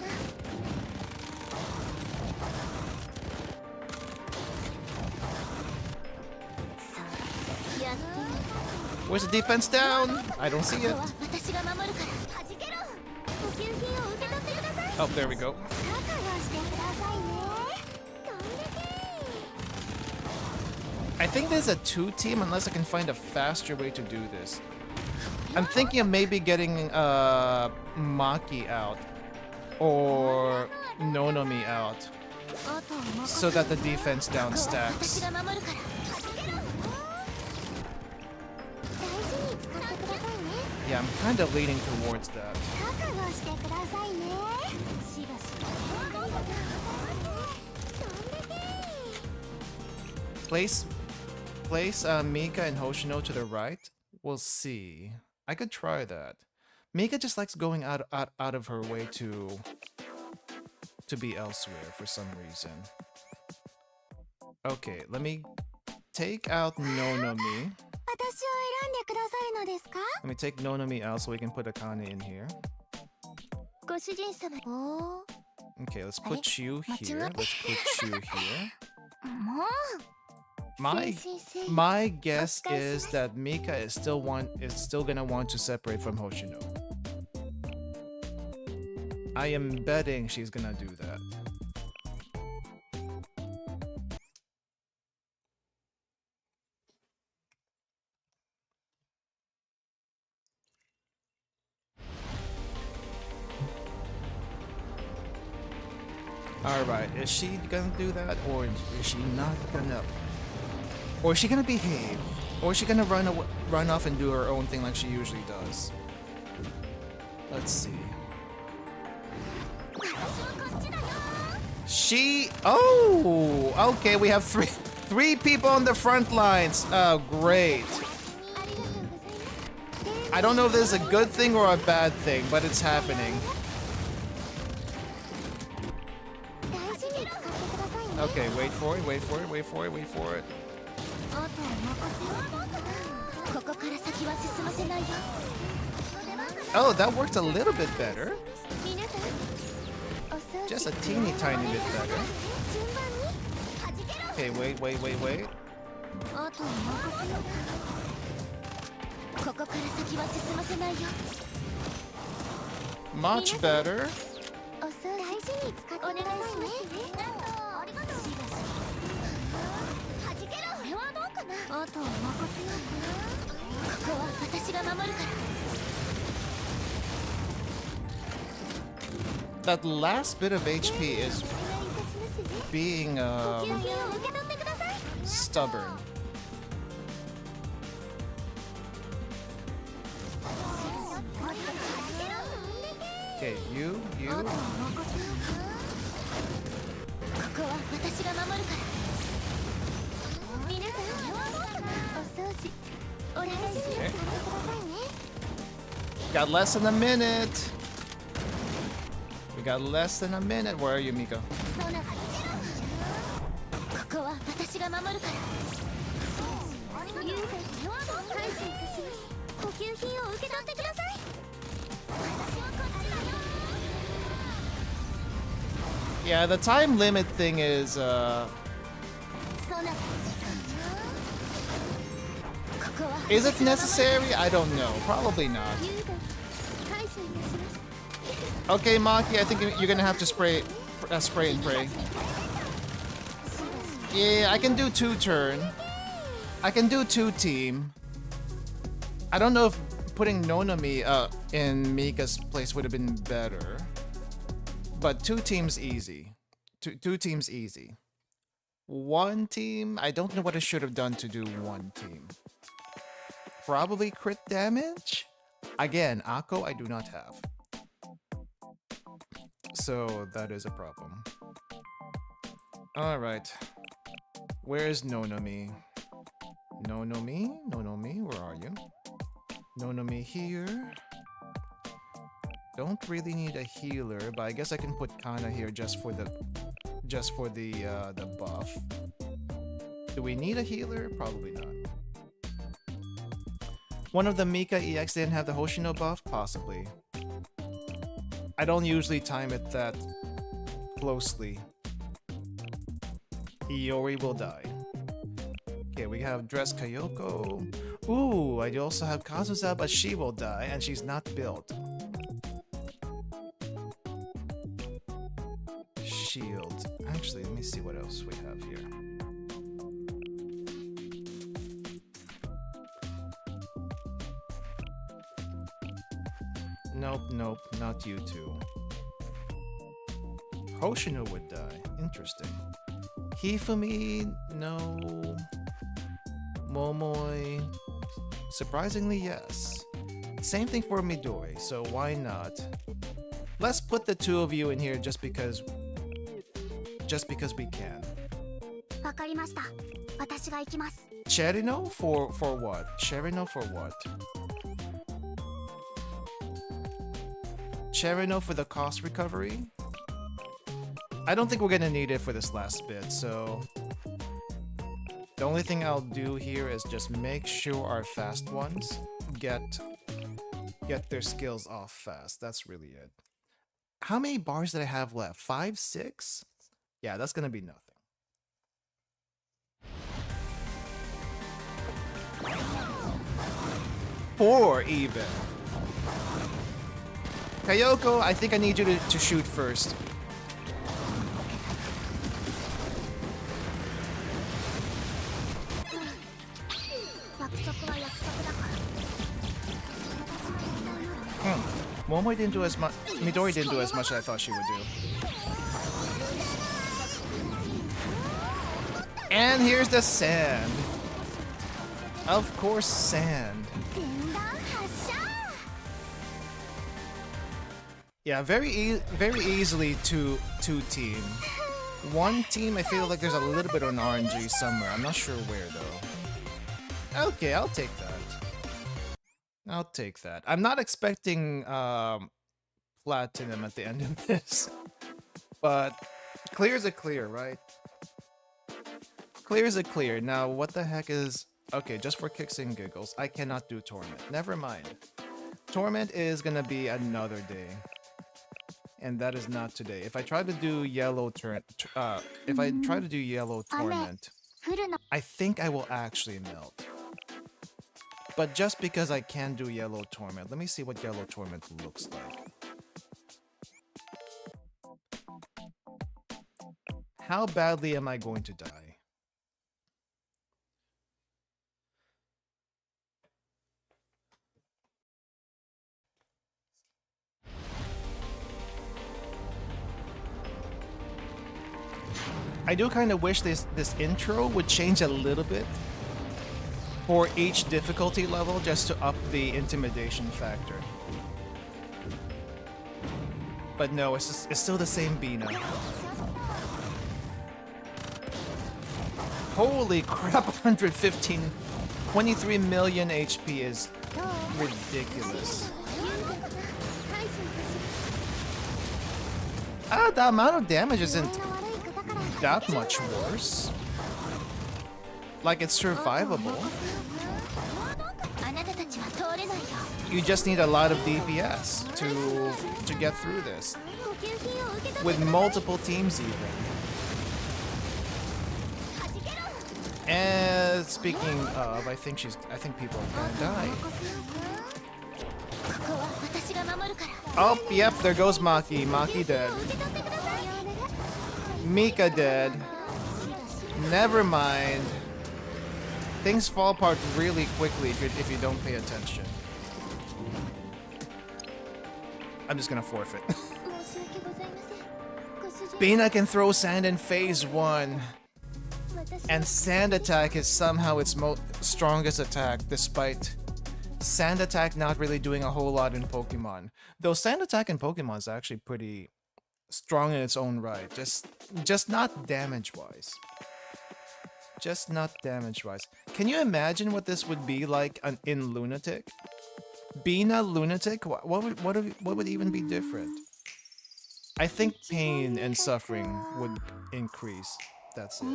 Where's the defense down? I don't see it. Oh, there we go. I think there's a 2-team unless I can find a faster way to do this. I'm thinking of maybe getting Maki out or Nonomi out so that the defense down stacks. Yeah, I'm kind of leaning towards that. Place Mika and Hoshino to the right. We'll see. I could try that. Mika just likes going out of her way to be elsewhere for some reason. Okay, let me take out Nonomi. Let me take Nonomi out so we can put Akane in here. Okay, let's put you here. Let's put you here. My guess is that Mika is still gonna want to separate from Hoshino. I am betting she's gonna do that. Alright, is she gonna do that, or is she not gonna? Or is she gonna behave? Or is she gonna run off and do her own thing like she usually does? Let's see. Oh! Okay, we have three people on the front lines. Oh, great. I don't know if this is a good thing or a bad thing, but it's happening. Okay, wait for it, wait for it, wait for it, wait for it. Oh, that worked a little bit better. Just a teeny tiny bit better. Okay, wait. Much better. That last bit of HP is being stubborn. Okay, you. Okay. Got less than a minute. We got less than a minute. Where are you, Mika? Yeah, the time limit thing is it necessary? I don't know. Probably not. Okay, Maki, I think you're gonna have to spray and pray. Yeah, I can do 2 turn. I can do 2-team. I don't know if putting Nonomi in Mika's place would have been better. But 2 teams easy. Two teams easy. 1 team, I don't know what I should have done to do 1 team. Probably crit damage? Again, Akko I do not have. So that is a problem. Alright. Where's Nonomi? Nonomi? Nonomi, where are you? Nonomi here. Don't really need a healer, but I guess I can put Kana here just for the buff. Do we need a healer? Probably not. One of the Mika EX didn't have the Hoshino buff? Possibly. I don't usually time it that closely. Hiyori will die. Okay, we have Dress Kayoko. Ooh, I also have Kazusa, but she will die, and she's not built. Shield. Actually, let me see what else we have here. Nope, nope, not you two. Hoshino would die. Interesting. Hifumi, no. Momoi. Surprisingly, yes. Same thing for Midori, so why not? Let's put the 2 of you in here just because we can. Cherino for what? Cherino for what? Cherino for the cost recovery? I don't think we're gonna need it for this last bit, so the only thing I'll do here is just make sure our fast ones get their skills off fast. That's really it. How many bars did I have left? 5, 6? Yeah, that's gonna be nothing. Four even. Kayoko, I think I need you to shoot first. Momoi didn't do as much. Midori didn't do as much as I thought she would do. And here's the sand. Of course, sand. Yeah, very easily two team. 1 team, I feel like there's a little bit of an RNG somewhere. I'm not sure where though. Okay, I'll take that. I'll take that. I'm not expecting platinum at the end of this, but clear's a clear, right? Clear's a clear. Now, what the heck is... Okay, just for kicks and giggles, I cannot do Torment. Never mind. Torment is gonna be another day. And that is not today. If I try to do yellow Torment, I think I will actually melt. But just because I can do yellow Torment, let me see what yellow Torment looks like. How badly am I going to die? I do kind of wish this intro would change a little bit for each difficulty level just to up the intimidation factor. But no, it's still the same Bina. Holy crap, 115, 23 million HP is ridiculous. The amount of damage isn't that much worse. Like, it's survivable. You just need a lot of DPS to get through this. With multiple teams even. And speaking of, I think people are gonna die. Oh, yep, there goes Maki. Maki dead. Mika dead. Never mind. Things fall apart really quickly if you don't pay attention. I'm just gonna forfeit. Bina can throw sand in phase 1. And sand attack is somehow its strongest attack, despite sand attack not really doing a whole lot in Pokemon. Though sand attack in Pokemon is actually pretty strong in its own right, just not damage-wise. Just not damage-wise. Can you imagine what this would be like in Lunatic? Bina Lunatic? What would even be different? I think pain and suffering would increase. That's it.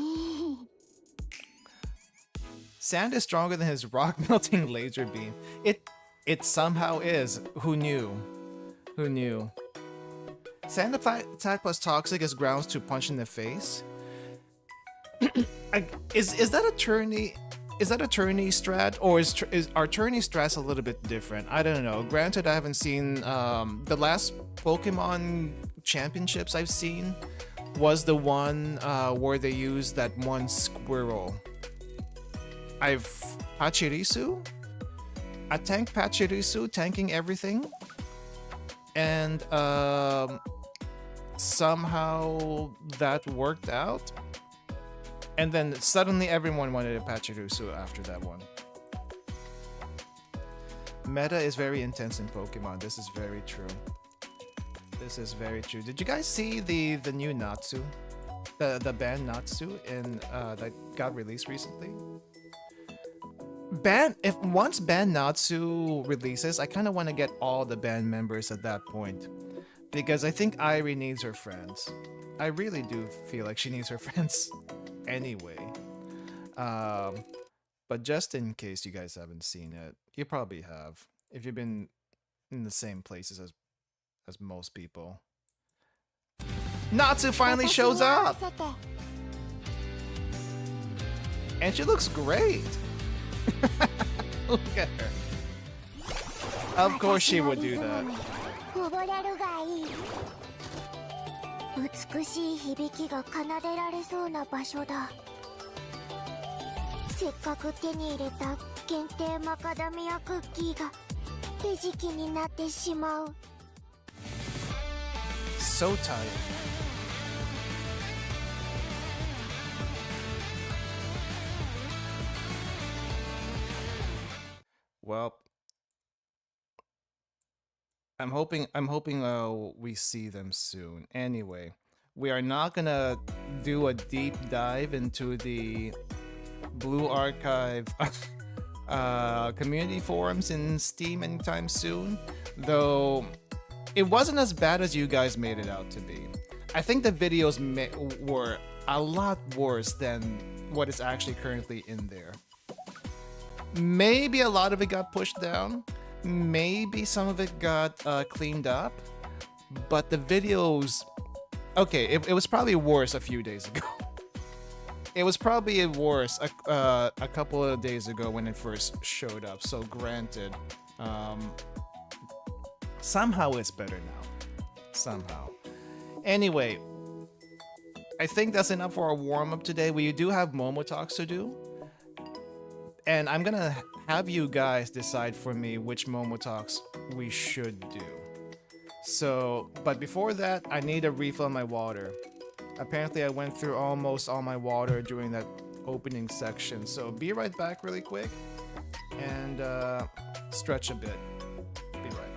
Sand is stronger than his rock-melting laser beam. It somehow is. Who knew? Who knew? Sand attack plus toxic is grounds to punch in the face. Is that a tourney? Is that a tourney strat, or is our tourney strats a little bit different? I don't know. Granted, I haven't seen the last Pokemon championships I've seen was the one where they used that one squirrel. Pachirisu? I tank Pachirisu, tanking everything. And somehow that worked out. And then suddenly everyone wanted a Pachirisu after that one. Meta is very intense in Pokemon. This is very true. This is very true. Did you guys see the new Natsu? The band Natsu that got released recently? Once band Natsu releases, I kind of want to get all the band members at that point, because I think Irie needs her friends. I really do feel like she needs her friends anyway. But just in case you guys haven't seen it, you probably have if you've been in the same places as most people. Natsu finally shows up! And she looks great! Look at her. Of course she would do that. 美しい響きが奏でられそうな場所だ。せっかく手に入れた限定マカダミアクッキーが手敷きになってしまう。So tired. Well, I'm hoping we see them soon. Anyway, we are not gonna do a deep dive into the Blue Archive community forums in Steam anytime soon, though it wasn't as bad as you guys made it out to be. I think the videos were a lot worse than what is actually currently in there. Maybe a lot of it got pushed down. Maybe some of it got cleaned up. But the videos... Okay, it was probably worse a few days ago. It was probably worse a couple of days ago when it first showed up. So granted, somehow it's better now. Somehow. Anyway, I think that's enough for our warm-up today. We do have MomoTalks to do. And I'm gonna have you guys decide for me which MomoTalks we should do. So, but before that, I need a refill on my water. Apparently I went through almost all my water during that opening section. So be right back really quick and stretch a bit. Be right back.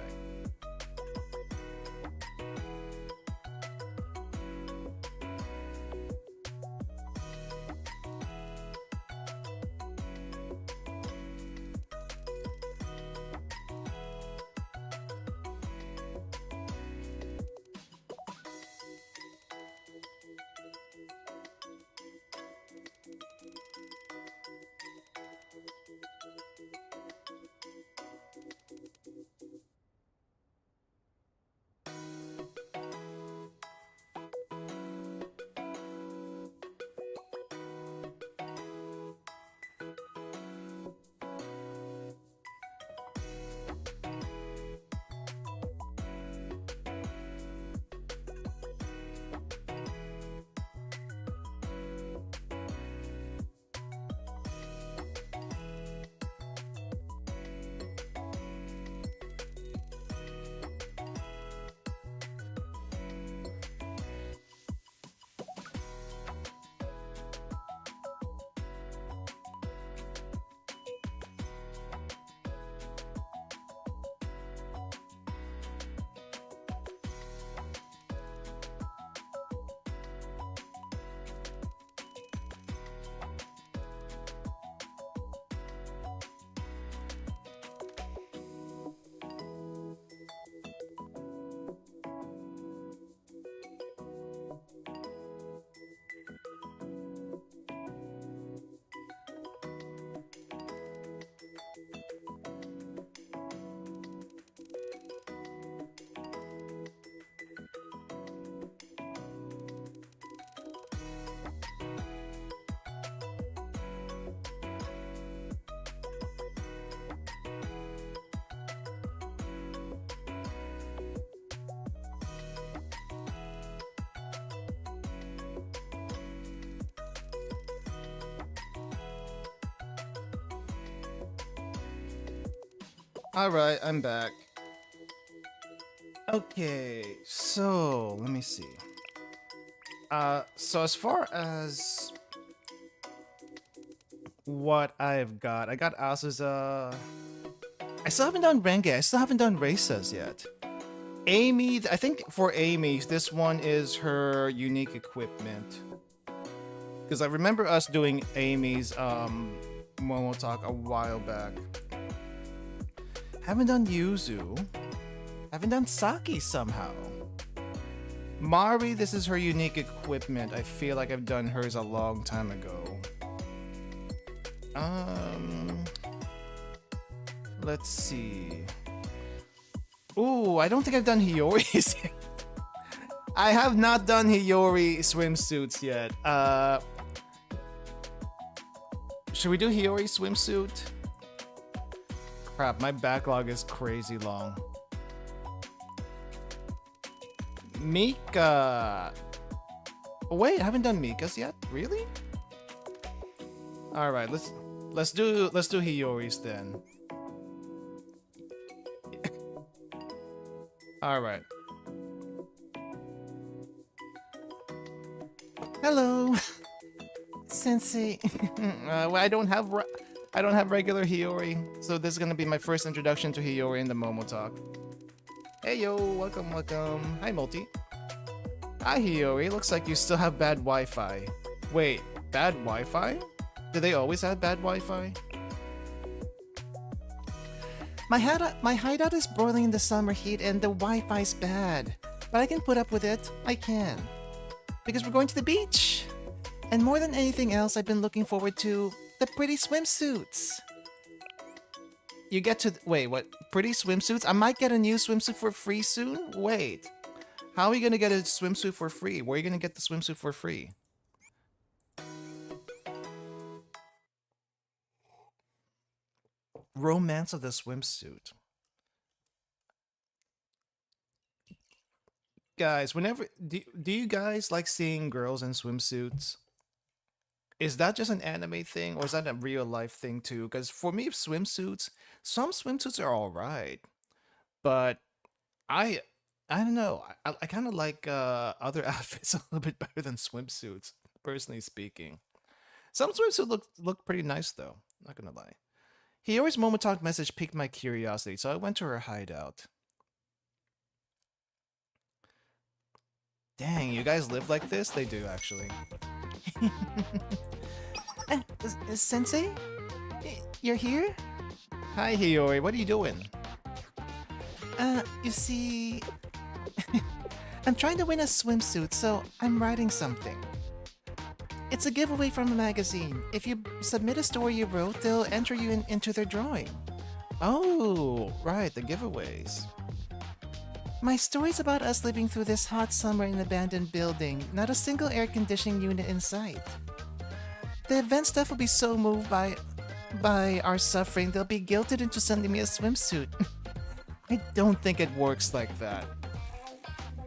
Alright, I'm back. Okay, so let me see. So as far as what I got Azusa. I still haven't done Renge, I still haven't done races yet. Amy, I think for Amy, this one is her unique equipment. Because I remember us doing Amy's MomoTalk a while back. Haven't done Yuzu. Haven't done Saki somehow. Mari, this is her unique equipment. I feel like I've done hers a long time ago. Let's see. Ooh, I don't think I've done Hiyori's yet. I have not done Hiyori swimsuits yet. Should we do Hiyori swimsuit? Crap, my backlog is crazy long. Mika. Wait, I haven't done Mika's yet? Really? All right, let's do Hiyori's then. All right. Hello, Sensei. Well, I don't have regular Hiyori, so this is gonna be my first introduction to Hiyori in the MomoTalk. Hey yo, welcome. Hi Multi. Hi Hiyori, looks like you still have bad Wi-Fi. Wait, bad Wi-Fi? Do they always have bad Wi-Fi? My hideout is broiling in the summer heat and the Wi-Fi's bad. But I can put up with it. I can. Because we're going to the beach. And more than anything else, I've been looking forward to the pretty swimsuits. You get to... Wait, what? Pretty swimsuits? I might get a new swimsuit for free soon? Wait. How are you going to get a swimsuit for free? Where are you going to get the swimsuit for free? Romance of the swimsuit. Guys, whenever... Do you guys like seeing girls in swimsuits? Is that just an anime thing, or is that a real life thing too? Because for me, swimsuits, some swimsuits are all right, but I don't know. I kind of like other outfits a little bit better than swimsuits, personally speaking. Some swimsuits look pretty nice though. Not gonna lie. Hiyori's MomoTalk message piqued my curiosity, so I went to her hideout. Dang, you guys live like this? They do, actually. Sensei? You're here? Hi, Hiyori. What are you doing? You see... I'm trying to win a swimsuit, so I'm writing something. It's a giveaway from a magazine. If you submit a story you wrote, they'll enter you into their drawing. Oh, right, the giveaways. My story's about us living through this hot summer in an abandoned building, not a single air conditioning unit in sight. The event staff will be so moved by our suffering, they'll be guilted into sending me a swimsuit. I don't think it works like that.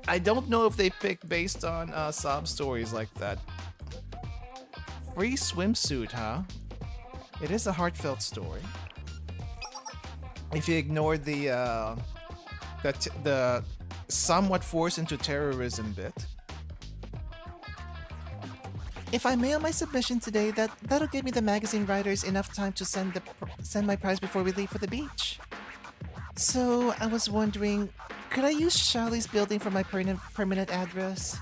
I don't know if they pick based on sob stories like that. Free swimsuit, huh? It is a heartfelt story. If you ignore the somewhat forced into terrorism bit. If I mail my submission today, that'll give me the magazine writers enough time to send my prize before we leave for the beach. So I was wondering, could I use Charlie's building for my permanent address?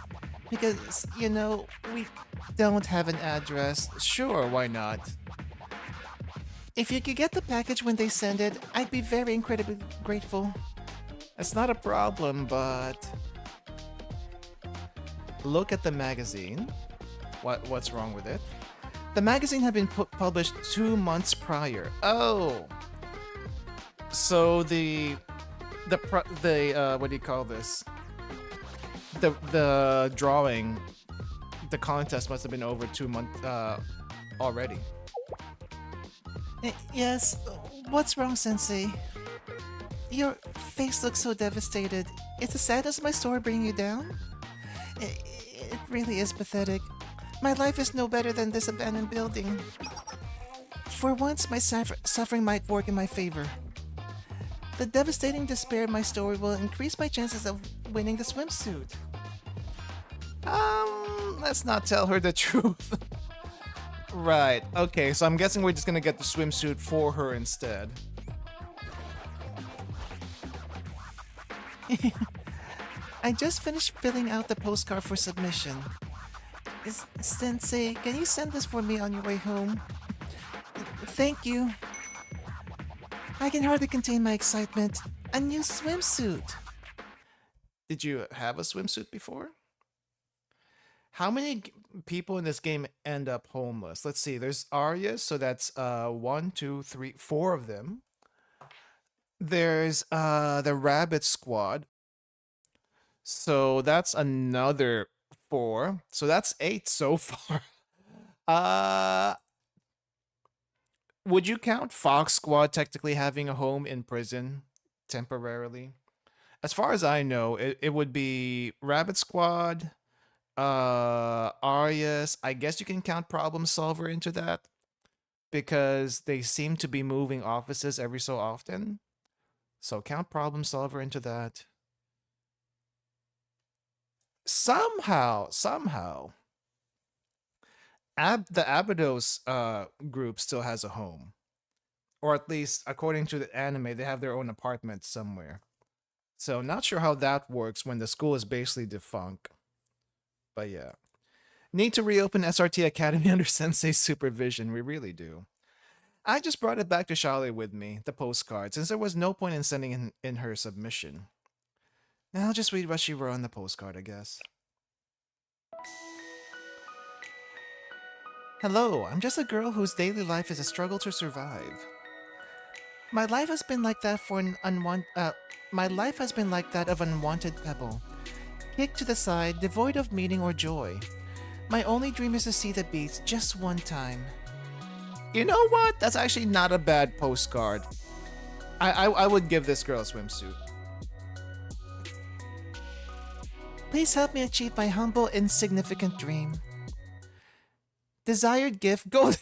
Because, you know, we don't have an address. Sure, why not? If you could get the package when they send it, I'd be very incredibly grateful. It's not a problem, but... Look at the magazine. What's wrong with it? The magazine had been published 2 months prior. Oh! So the what do you call this? The drawing, the contest must have been over 2 months already. Yes, what's wrong, Sensei? Your face looks so devastated. Is the sadness of my story bringing you down? It really is pathetic. My life is no better than this abandoned building. For once, my suffering might work in my favor. The devastating despair in my story will increase my chances of winning the swimsuit. Let's not tell her the truth. Right, okay, so I'm guessing we're just gonna get the swimsuit for her instead. I just finished filling out the postcard for submission. Sensei, can you send this for me on your way home? Thank you. I can hardly contain my excitement. A new swimsuit. Did you have a swimsuit before? How many people in this game end up homeless? Let's see. There's Arya, so that's 1, 2, 3, 4 of them. There's the Rabbit Squad. So that's another 4. So that's 8 so far. Would you count Fox Squad technically having a home in prison temporarily? As far as I know, it would be Rabbit Squad, Arias. I guess you can count Problem Solver into that because they seem to be moving offices every so often. So count Problem Solver into that. Somehow, the Abydos group still has a home. Or at least, according to the anime, they have their own apartment somewhere. So not sure how that works when the school is basically defunct. But yeah. Need to reopen SRT Academy under Sensei's supervision. We really do. I just brought it back to Charlotte with me, the postcard, since there was no point in sending in her submission. Now I'll just read what she wrote on the postcard, I guess. Hello, I'm just a girl whose daily life is a struggle to survive. My life has been like that of unwanted pebble, kicked to the side, devoid of meaning or joy. My only dream is to see the beach just one time. You know what? That's actually not a bad postcard. I would give this girl a swimsuit. Please help me achieve my humble, insignificant dream. Desired gift, go.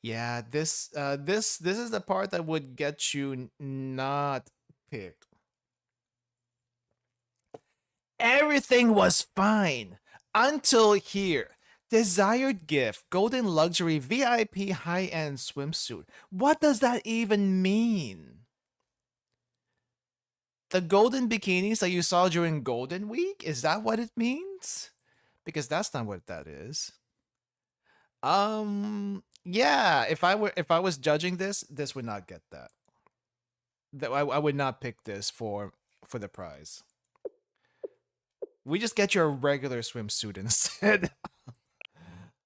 Yeah, this is the part that would get you not picked. Everything was fine until here. Desired gift, golden luxury VIP high-end swimsuit. What does that even mean? The golden bikinis that you saw during Golden Week? Is that what it means? Because that's not what that is. Yeah, if I was judging this would not get that. I would not pick this for the prize. We just get your regular swimsuit instead.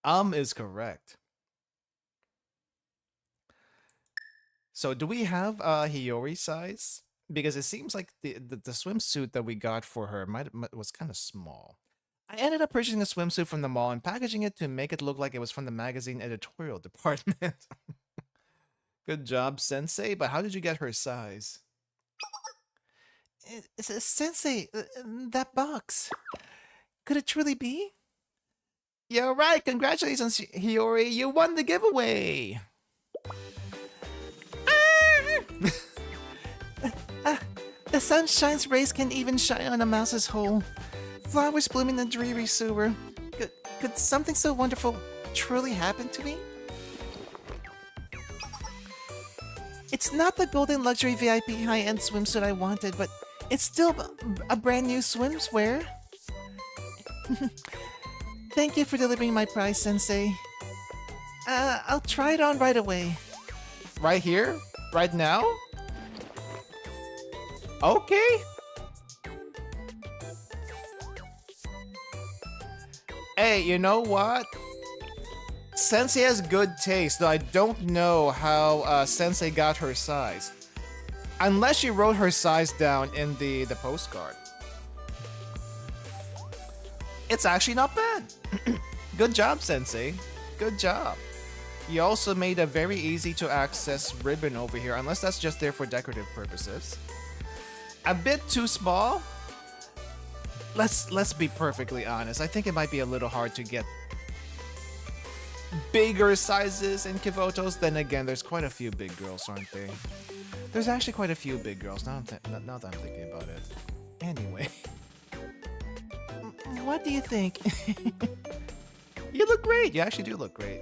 Is correct. So do we have Hiyori size? Because it seems like the swimsuit that we got for her was kind of small. I ended up purchasing a swimsuit from the mall and packaging it to make it look like it was from the magazine editorial department. Good job, Sensei, but how did you get her size? Sensei, that box. Could it truly be? You're right, congratulations, Hiyori, you won the giveaway! The sunshine's rays can even shine on a mouse's hole. Flowers bloom in the dreary sewer. Could something so wonderful truly happen to me? It's not the golden luxury VIP high-end swimsuit I wanted, but it's still a brand new swimwear. Thank you for delivering my prize, Sensei. I'll try it on right away. Right here? Right now? Okay. Hey, you know what? Sensei has good taste, though I don't know how Sensei got her size. Unless she wrote her size down in the postcard. It's actually not bad. Good job, Sensei. Good job. You also made a very easy to access ribbon over here, unless that's just there for decorative purposes. A bit too small? Let's be perfectly honest. I think it might be a little hard to get. bigger sizes in Kivotos. Then again, there's quite a few big girls, aren't there? There's actually quite a few big girls, now that I'm thinking about it. Anyway. What do you think? You look great. You actually do look great.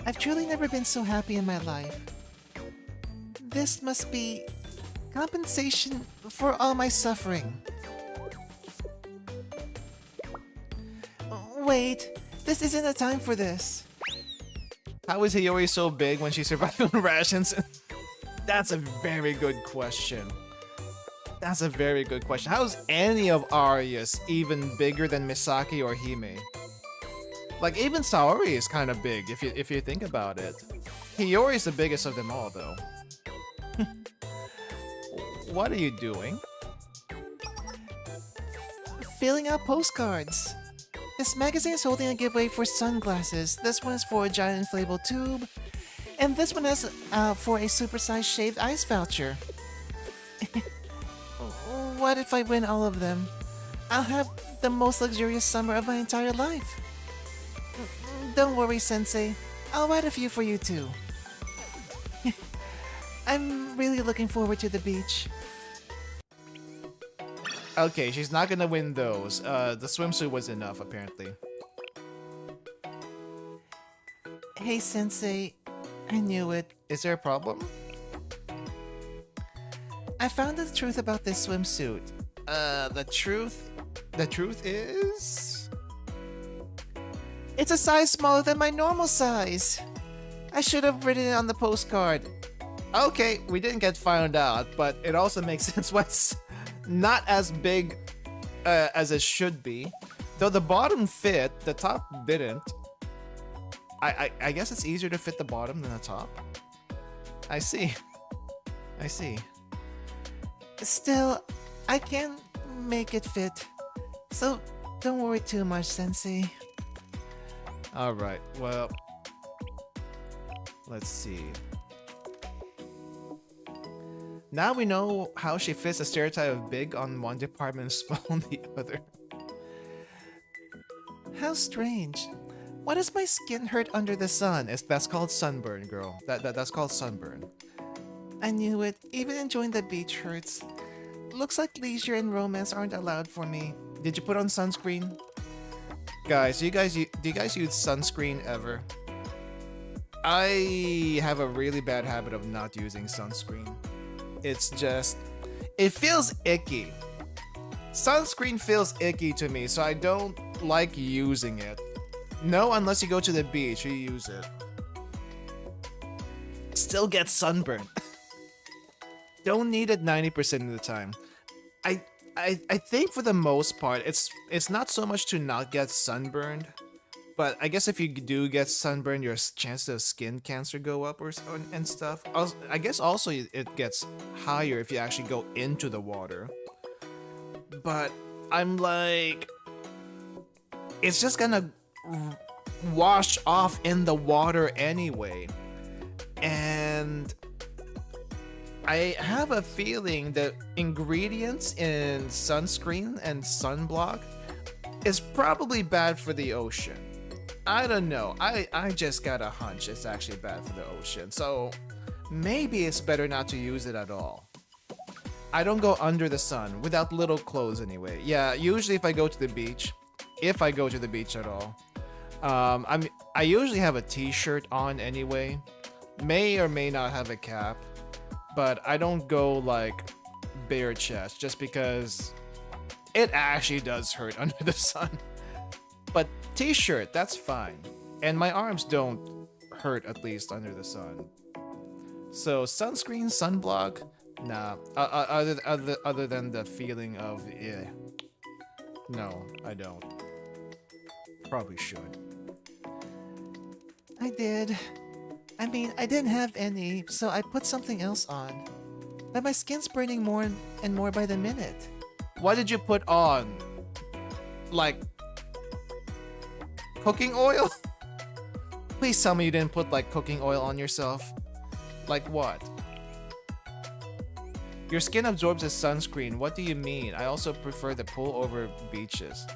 I've truly never been so happy in my life. This must be compensation for all my suffering. Wait, this isn't a time for this. How is Hiyori so big when she survived on rations? That's a very good question. That's a very good question. How is any of Arias even bigger than Misaki or Hime? Like, even Saori is kind of big if you think about it. Hiyori is the biggest of them all, though. What are you doing? Filling out postcards. This magazine is holding a giveaway for sunglasses. This one is for a giant inflatable tube. And this one is for a supersized shaved ice voucher. What if I win all of them? I'll have the most luxurious summer of my entire life. Don't worry, Sensei. I'll write a few for you too. I'm really looking forward to the beach. Okay, she's not gonna win those. The swimsuit was enough, apparently. Hey, Sensei. I knew it. Is there a problem? I found the truth about this swimsuit. The truth? The truth is... It's a size smaller than my normal size. I should have written it on the postcard. Okay, we didn't get found out, but it also makes sense why it's not as big as it should be. Though the bottom fit, the top didn't. I guess it's easier to fit the bottom than the top. I see. I see. Still, I can make it fit. So don't worry too much, Sensei. Alright, well... Let's see. Now we know how she fits the stereotype of big on one department and small on the other. How strange. Why does my skin hurt under the sun? That's called sunburn, girl. That's called sunburn. I knew it. Even enjoying the beach hurts. Looks like leisure and romance aren't allowed for me. Did you put on sunscreen? Guys, do you guys use sunscreen ever? I have a really bad habit of not using sunscreen. It's just... It feels icky. Sunscreen feels icky to me, so I don't like using it. No, unless you go to the beach, you use it. Still get sunburned. Don't need it 90% of the time. I think for the most part, it's not so much to not get sunburned, but I guess if you do get sunburned, your chances of skin cancer go up and stuff. I guess also it gets higher if you actually go into the water. But I'm like, it's just gonna wash off in the water anyway. And I have a feeling that ingredients in sunscreen and sunblock is probably bad for the ocean. I don't know. I just got a hunch it's actually bad for the ocean. So maybe it's better not to use it at all. I don't go under the sun without little clothes anyway. Yeah, usually if I go to the beach at all, I usually have a t-shirt on anyway. May or may not have a cap. But I don't go like bare chest just because it actually does hurt under the sun. But t-shirt, that's fine. And my arms don't hurt, at least under the sun. So sunscreen, sunblock, nah. Other than the feeling of no, I don't. Probably should. I did. I mean, I didn't have any, so I put something else on. But my skin's burning more and more by the minute. What did you put on? Like... cooking oil? Please tell me you didn't put, like, cooking oil on yourself. Like what? Your skin absorbs the sunscreen. What do you mean? I also prefer the pool over beaches.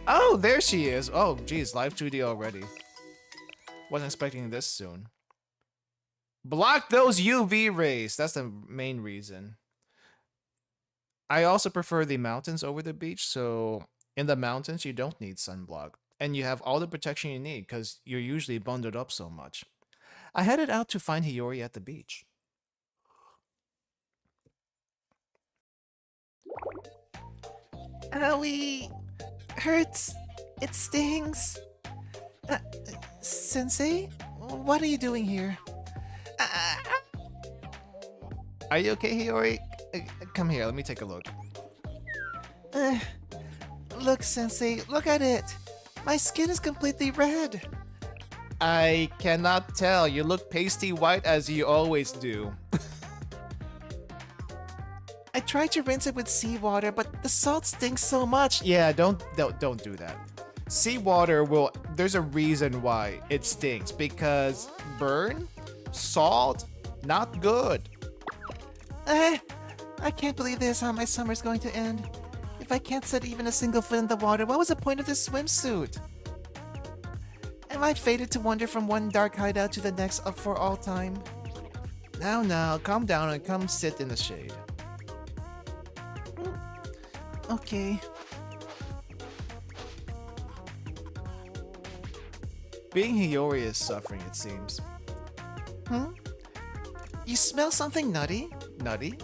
Oh, there she is. Oh, geez, live 2D already. Wasn't expecting this soon. Block those UV rays. That's the main reason. I also prefer the mountains over the beach. So in the mountains, you don't need sunblock. And you have all the protection you need because you're usually bundled up so much. I headed out to find Hiyori at the beach. Owie! Hurts! It stings! Sensei? What are you doing here? Are you okay, Hiyori? Come here, let me take a look. Look, Sensei, look at it! My skin is completely red! I cannot tell. You look pasty white as you always do. I tried to rinse it with seawater, but the salt stinks so much. Yeah, don't do that. Seawater will. There's a reason why it stinks because burn, salt, not good. I can't believe this. How my summer's going to end. If I can't set even a single foot in the water, what was the point of this swimsuit? Am I fated to wander from one dark hideout to the next for all time? Now, calm down and come sit in the shade. Okay. Being Hiyori is suffering, it seems. You smell something nutty? Nutty?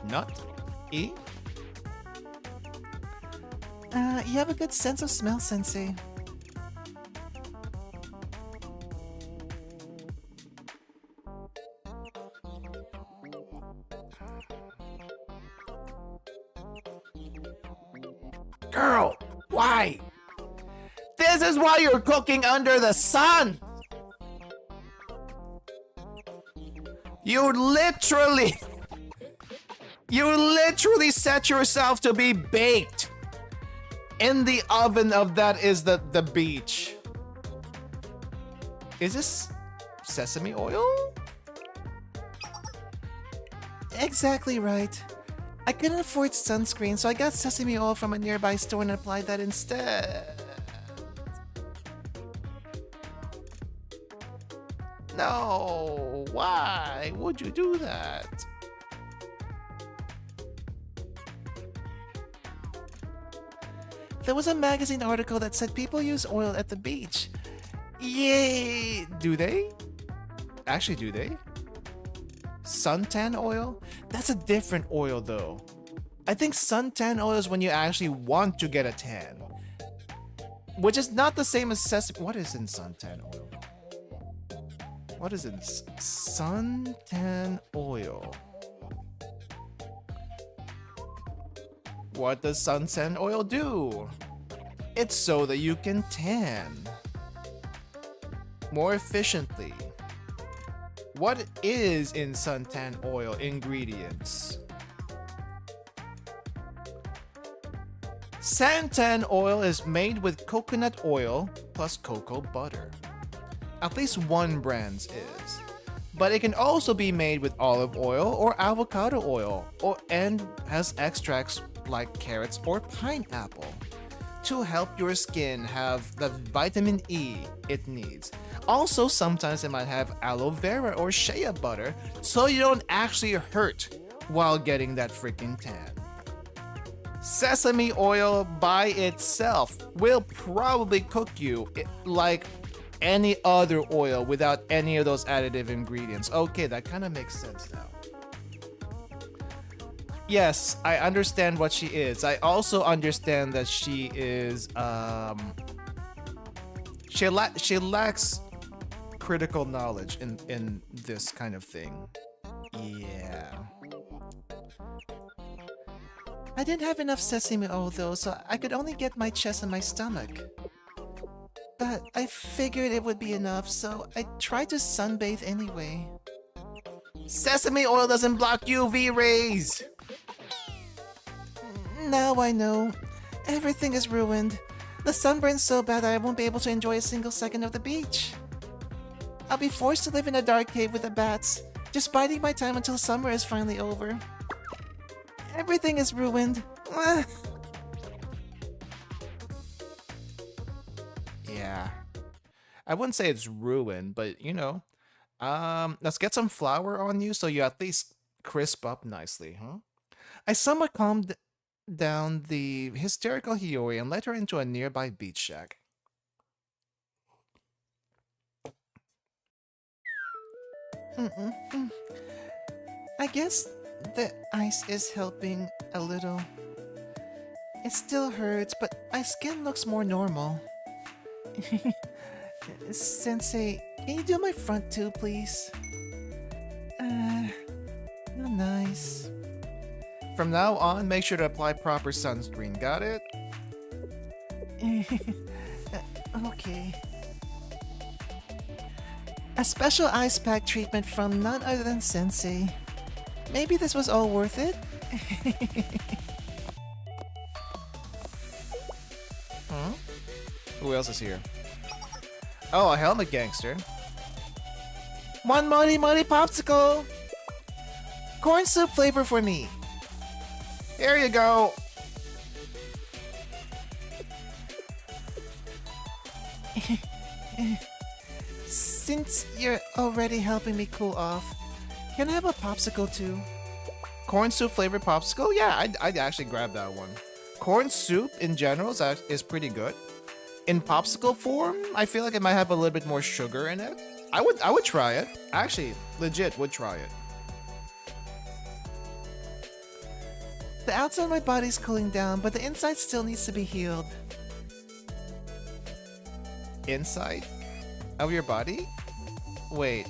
Nut? E? You have a good sense of smell, Sensei. Girl, why? This is why you're cooking under the sun! You literally set yourself to be baked. In the oven of that is the beach. Is this sesame oil? Exactly right. I couldn't afford sunscreen, so I got sesame oil from a nearby store and applied that instead. No, why would you do that? There was a magazine article that said people use oil at the beach. Yay! Do they? Actually, do they? Suntan oil? That's a different oil though. I think suntan oil is when you actually want to get a tan. Which is not the same as sesame. What is in suntan oil? What is in suntan oil? What does suntan oil do? It's so that you can tan more efficiently. What is in suntan oil ingredients? Santan oil is made with coconut oil plus cocoa butter. At least one brand is. But it can also be made with olive oil or avocado oil and has extracts like carrots or pineapple to help your skin have the vitamin E it needs. Also, sometimes it might have aloe vera or shea butter so you don't actually hurt while getting that freaking tan. Sesame oil by itself will probably cook you like any other oil without any of those additive ingredients. Okay, that kind of makes sense now. Yes, I understand what she is. I also understand that she is she lacks critical knowledge in this kind of thing. Yeah. I didn't have enough sesame oil though, so I could only get my chest and my stomach. But I figured it would be enough, so I tried to sunbathe anyway. Sesame oil doesn't block UV rays! Now I know. Everything is ruined. The sunburn's so bad that I won't be able to enjoy a single second of the beach. I'll be forced to live in a dark cave with the bats, just biding my time until summer is finally over. Everything is ruined. Yeah. I wouldn't say it's ruined, but you know. Let's get some flour on you so you at least crisp up nicely, huh? I somewhat calmed down the hysterical Hiyori and led her into a nearby beach shack. I guess the ice is helping a little. It still hurts, but my skin looks more normal. Sensei, can you do my front too, please? Nice. From now on, make sure to apply proper sunscreen, got it? Okay. A special ice pack treatment from none other than Sensei. Maybe this was all worth it? Huh? Who else is here? Oh, a helmet gangster. One Muddy Popsicle! Corn soup flavor for me. Here you go. Since you're already helping me cool off, can I have a popsicle too? Corn soup flavored popsicle? Yeah, I'd actually grab that one. Corn soup in general is pretty good. In popsicle form, I feel like it might have a little bit more sugar in it. I would try it. Actually, legit would try it. The outside of my body's cooling down, but the inside still needs to be healed. Inside? Of your body? Wait.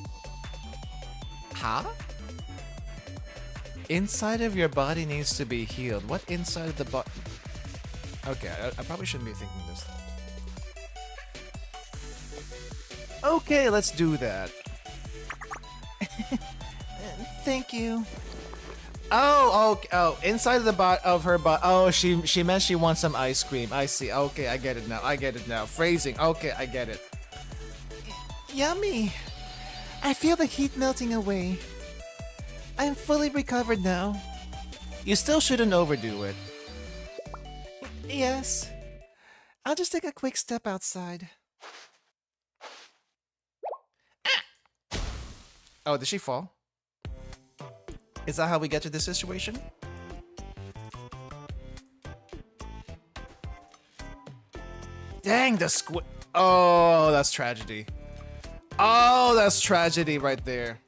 Huh? Inside of your body needs to be healed. What inside of the body? Okay, I probably shouldn't be thinking this. Okay, let's do that. Thank you. Oh, inside of the her butt. Oh, she meant she wants some ice cream. I see. Okay, I get it now. Phrasing. Okay, I get it. Yummy. I feel the heat melting away. I'm fully recovered now. You still shouldn't overdo it. Yes. I'll just take a quick step outside. Ah! Oh, did she fall? Is that how we get to this situation? Dang, the squid. Oh, that's tragedy. Oh, that's tragedy right there.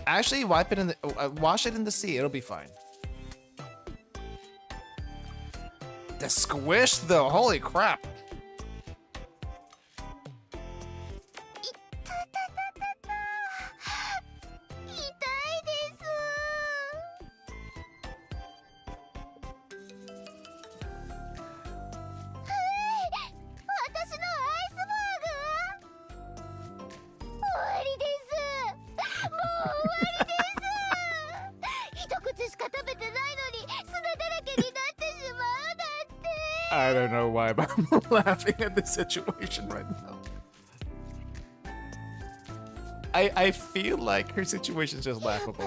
Actually, wipe it in the wash it in the sea. It'll be fine. The squish, though. Holy crap. I don't know why, but I'm laughing at this situation right now. I feel like her situation is just laughable.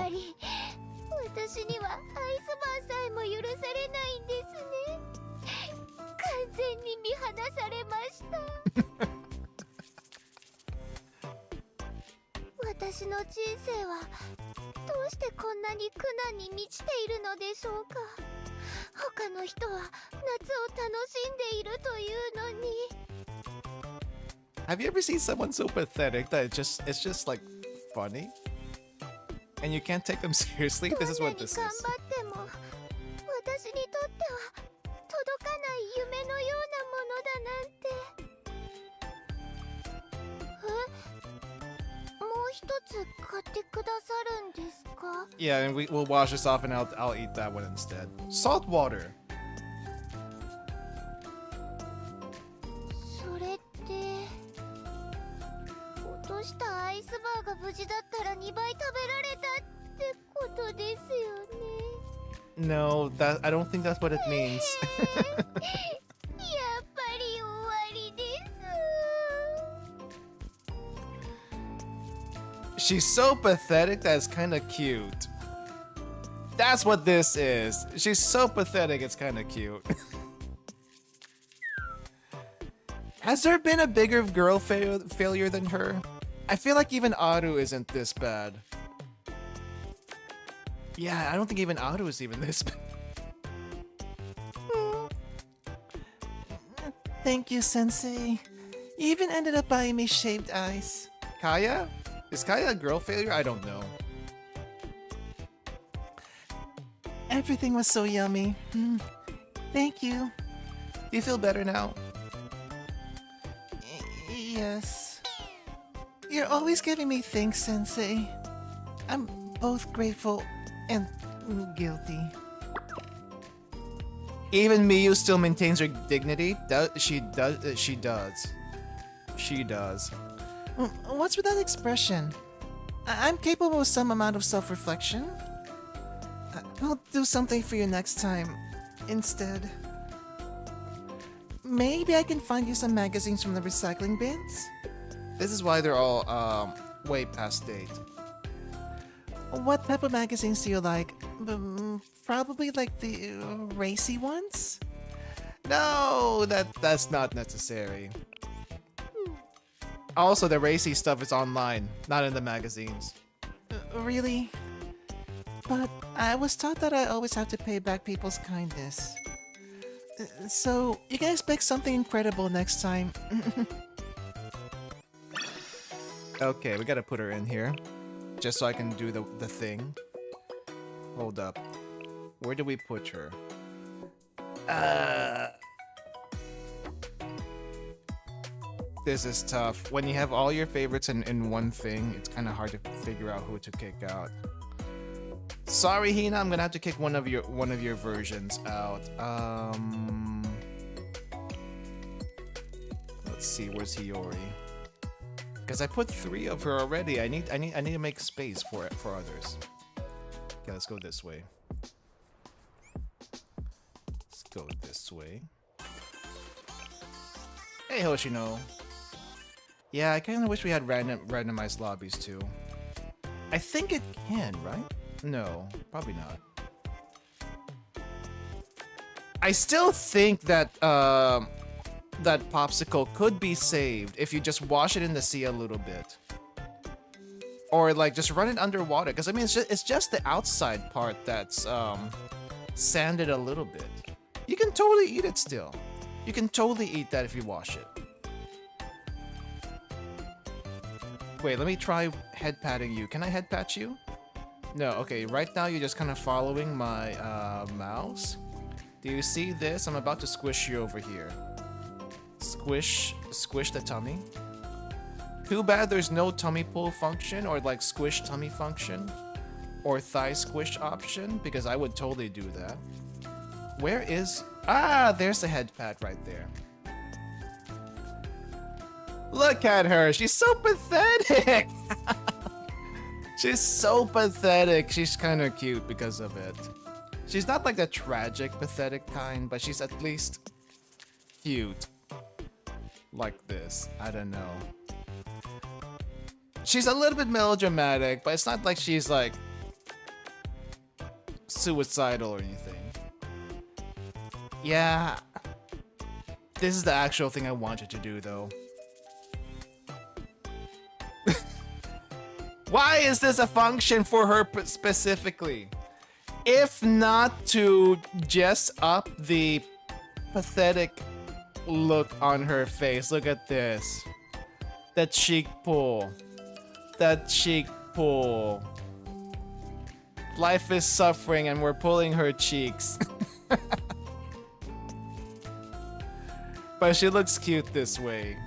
Have you ever seen someone so pathetic that it's just like funny? And you can't take them seriously? This is what this is. Yeah, and we'll wash this off and I'll eat that one instead. Salt water. No, I don't think that's what it means. She's so pathetic that it's kind of cute. That's what this is. She's so pathetic it's kind of cute. Has there been a bigger girl failure than her? I feel like even Aru isn't this bad. Yeah, I don't think even Aru is even this bad. Thank you, Sensei. You even ended up buying me shaved ice. Kaya? Is Kaya a girl failure? I don't know. Everything was so yummy. Thank you. Do you feel better now? Yes. You're always giving me things, Sensei. I'm both grateful and guilty. Even Miyu still maintains her dignity. She does. What's with that expression? I'm capable of some amount of self-reflection. I'll do something for you next time. Instead. Maybe I can find you some magazines from the recycling bins? This is why they're all, way past date. What type of magazines do you like? Probably like the racy ones? No, that's not necessary. Also, the racy stuff is online, not in the magazines. Really? But I was taught that I always have to pay back people's kindness. So, you can expect something incredible next time. Okay, we gotta put her in here. Just so I can do the thing. Hold up. Where do we put her? This is tough. When you have all your favorites in one thing, it's kind of hard to figure out who to kick out. Sorry, Hina, I'm gonna have to kick one of your versions out. Let's see, where's Hiyori? Because I put 3 of her already. I need to make space for others. Okay, let's go this way. Let's go this way. Hey, Hoshino. Yeah, I kind of wish we had randomized lobbies too. I think it can, right? No, probably not. I still think that that popsicle could be saved if you just wash it in the sea a little bit, or like just run it underwater. Because I mean, it's just the outside part that's sanded a little bit. You can totally eat it still. You can totally eat that if you wash it. Wait, let me try head patting you. Can I head pat you? No, okay, right now you're just kind of following my mouse. Do you see this? I'm about to squish you over here. Squish the tummy. Too bad there's no tummy pull function or like squish tummy function or thigh squish option, because I would totally do that. Where is... Ah, there's the head pat right there. Look at her, she's so pathetic. She's so pathetic. She's kind of cute because of it. She's not like the tragic, pathetic kind, but she's at least cute. Like this. I don't know. She's a little bit melodramatic, but it's not like she's like suicidal or anything. Yeah. This is the actual thing I wanted to do, though. Why is this a function for her specifically? If not to just up the pathetic look on her face. Look at this. That cheek pull. That cheek pull. Life is suffering and we're pulling her cheeks. But she looks cute this way.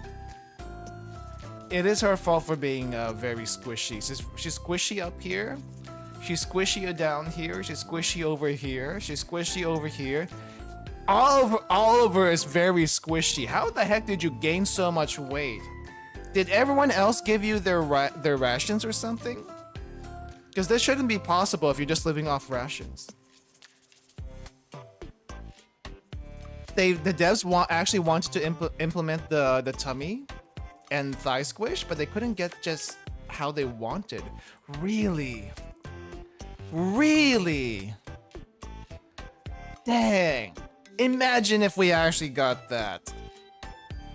It is her fault for being very squishy. She's squishy up here. She's squishy down here. She's squishy over here. She's squishy over here. All of her is very squishy. How the heck did you gain so much weight? Did everyone else give you their rations or something? Because this shouldn't be possible if you're just living off rations. The devs actually wanted to implement the tummy and thigh squish, but they couldn't get just how they wanted. Really? Really? Dang. Imagine if we actually got that.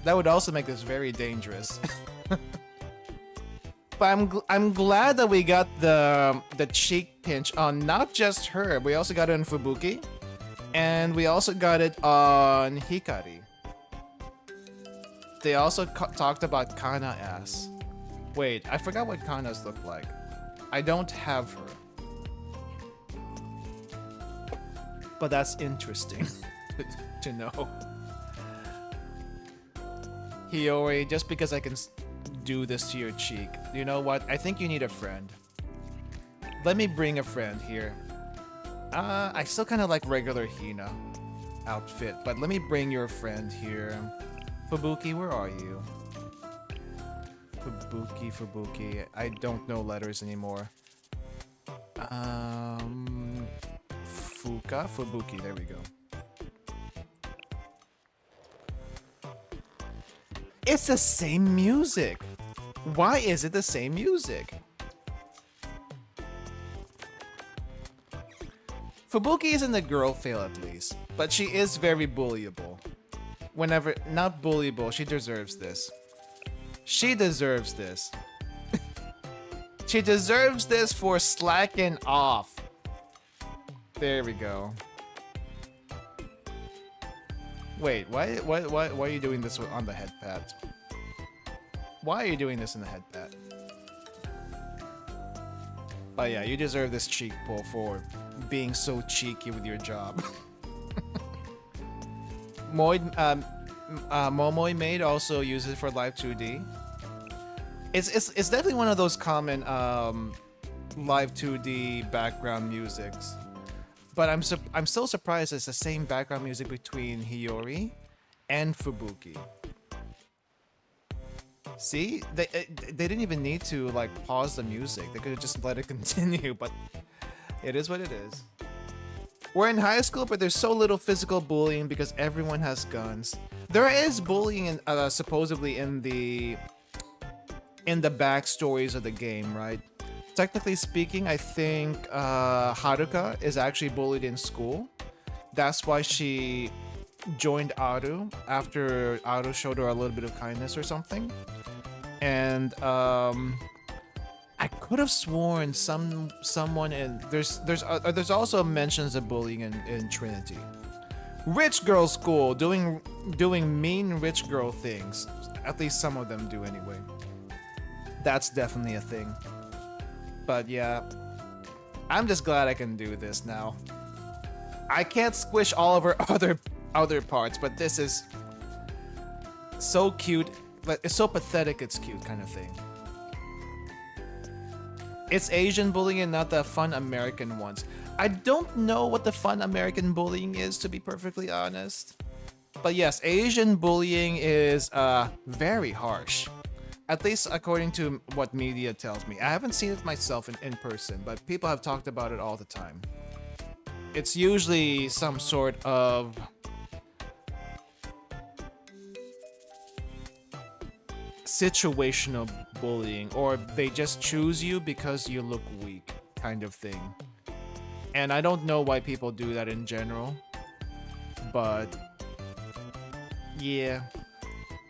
That would also make this very dangerous. But I'm glad that we got the cheek pinch on not just her. We also got it on Fubuki, and we also got it on Hikari. They also talked about Kana ass. Wait, I forgot what Kana's look like. I don't have her. But that's interesting to know. Hiyori, just because I can do this to your cheek, you know what? I think you need a friend. Let me bring a friend here. I still kind of like regular Hina outfit, but let me bring your friend here. Fubuki, where are you? Fubuki. I don't know letters anymore. Fubuki, there we go. It's the same music. Why is it the same music? Fubuki isn't a girl fail at least, but she is very bullyable. Whenever, not bullyable, she deserves this. She deserves this. She deserves this for slacking off. There we go. Wait, why are you doing this on the head pat? Why are you doing this in the head pat? But yeah, you deserve this cheek pull for being so cheeky with your job. Momoi Maid also uses it for live 2D. It's definitely one of those common live 2D background musics. But I'm still surprised it's the same background music between Hiyori and Fubuki. See? They didn't even need to like pause the music. They could have just let it continue, but it is what it is. We're in high school, but there's so little physical bullying because everyone has guns. There is bullying supposedly in the backstories of the game, right? Technically speaking, I think Haruka is actually bullied in school. That's why she joined Aru after Aru showed her a little bit of kindness or something. And I could have sworn someone in there's also mentions of bullying in Trinity. Rich girl school doing mean rich girl things. At least some of them do anyway. That's definitely a thing. But yeah, I'm just glad I can do this now. I can't squish all of her other parts, but this is so cute. But it's so pathetic it's cute kind of thing. It's Asian bullying and not the fun American ones. I don't know what the fun American bullying is, to be perfectly honest. But yes, Asian bullying is very harsh. At least according to what media tells me. I haven't seen it myself in person, but people have talked about it all the time. It's usually some sort of situational bullying, or they just choose you because you look weak kind of thing. And I don't know why people do that in general, but yeah.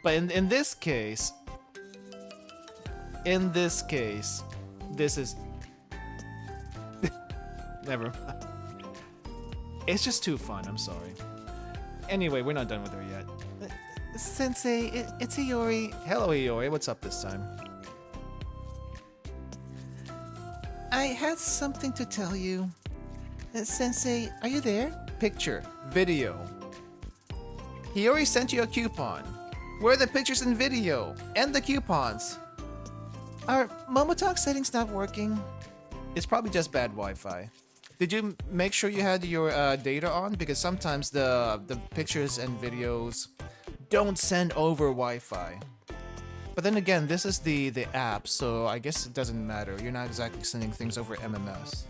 But in this case, this is never mind. It's just too fun, I'm sorry. Anyway, we're not done with her yet. Sensei, it's Hiyori. Hello Hiyori, what's up this time? I had something to tell you. Sensei, are you there? Picture, video. Hiyori sent you a coupon. Where are the pictures and video? And the coupons? Our MomoTalk settings not working. It's probably just bad Wi-Fi. Did you make sure you had your data on? Because sometimes the pictures and videos don't send over Wi-Fi. But then again, this is the app, so I guess it doesn't matter. You're not exactly sending things over MMS.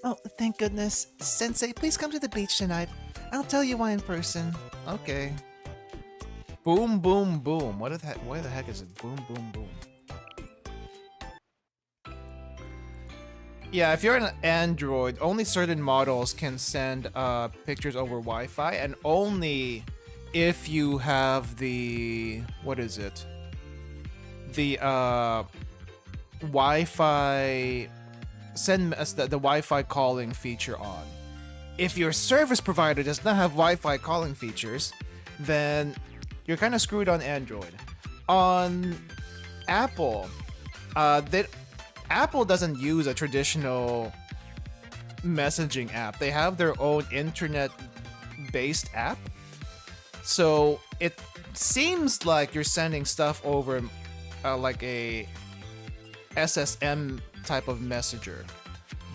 Oh, thank goodness. Sensei, please come to the beach tonight. I'll tell you why in person. Okay. Boom, boom, boom. What the heck is it? Boom, boom, boom. Yeah, if you're an Android, only certain models can send pictures over Wi-Fi, and only if you have the what is it? The Wi-Fi send us the Wi-Fi calling feature on. If your service provider does not have Wi-Fi calling features, then you're kind of screwed on Android. On Apple, Apple doesn't use a traditional messaging app. They have their own internet-based app. So it seems like you're sending stuff over like a SSM type of messenger,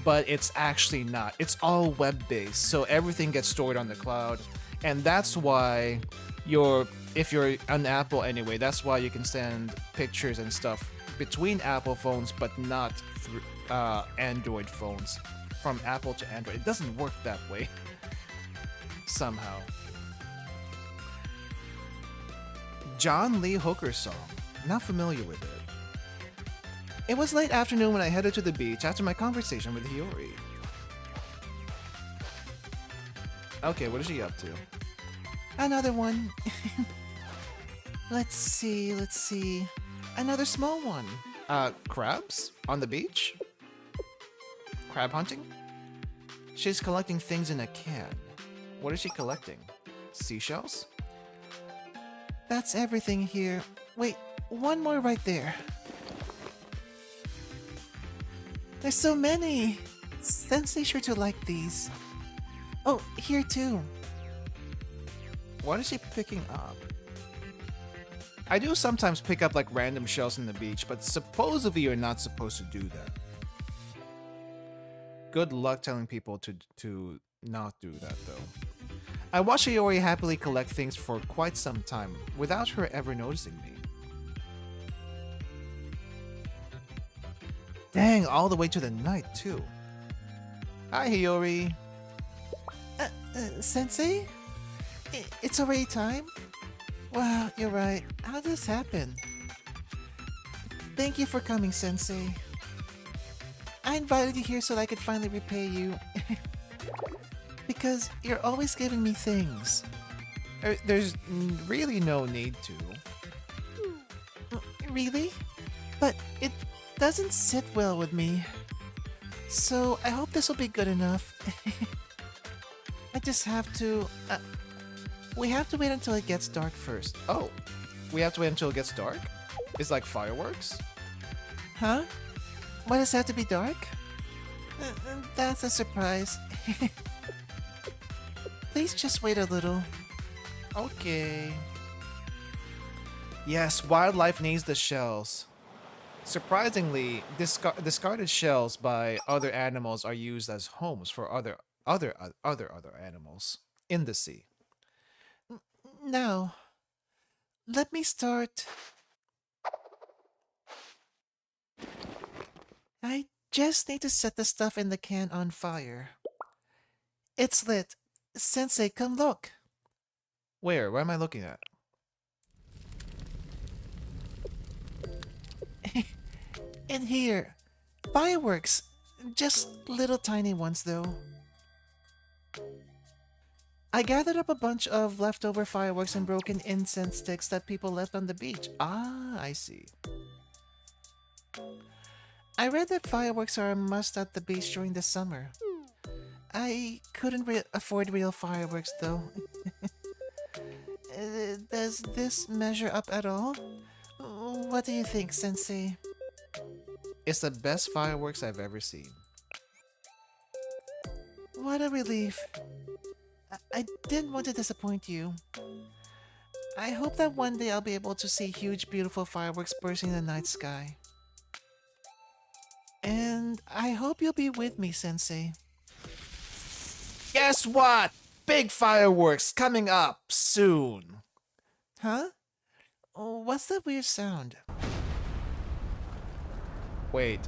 but it's actually not. It's all web-based, so everything gets stored on the cloud, and that's why if you're on Apple anyway, that's why you can send pictures and stuff between Apple phones, but not through Android phones. From Apple to Android, it doesn't work that way. Somehow. John Lee Hooker song. Not familiar with it. It was late afternoon when I headed to the beach after my conversation with Hiyori. Okay, what is she up to? Another one. Let's see. Another small one. Crabs? On the beach? Crab hunting? She's collecting things in a can. What is she collecting? Seashells? That's everything here. Wait, one more right there. There's so many. Sensei sure to like these. Oh, here too. What is she picking up? I do sometimes pick up like random shells in the beach, but supposedly you're not supposed to do that. Good luck telling people to not do that though. I watched Hiyori happily collect things for quite some time without her ever noticing me. Dang, all the way to the night too. Hi Hiyori. Sensei? It's already time? Wow, you're right. How did this happen? Thank you for coming, Sensei. I invited you here so that I could finally repay you. Because you're always giving me things. There's really no need to. Really? But it doesn't sit well with me. So I hope this will be good enough. I just have to... we have to wait until it gets dark first. Oh, we have to wait until it gets dark? It's like fireworks? Huh? Why does it have to be dark? That's a surprise. Please just wait a little. Okay. Yes, wildlife needs the shells. Surprisingly, discarded shells by other animals are used as homes for other animals in the sea. Now, let me start. I just need to set the stuff in the can on fire. It's lit. Sensei, come look. Where? What am I looking at? In here. Fireworks. Just little tiny ones though. I gathered up a bunch of leftover fireworks and broken incense sticks that people left on the beach. Ah, I see. I read that fireworks are a must at the beach during the summer. I couldn't afford real fireworks though. Does this measure up at all? What do you think, Sensei? It's the best fireworks I've ever seen. What a relief. I didn't want to disappoint you. I hope that one day I'll be able to see huge, beautiful fireworks bursting in the night sky. And I hope you'll be with me, Sensei. Guess what? Big fireworks coming up soon. Huh? What's that weird sound? Wait.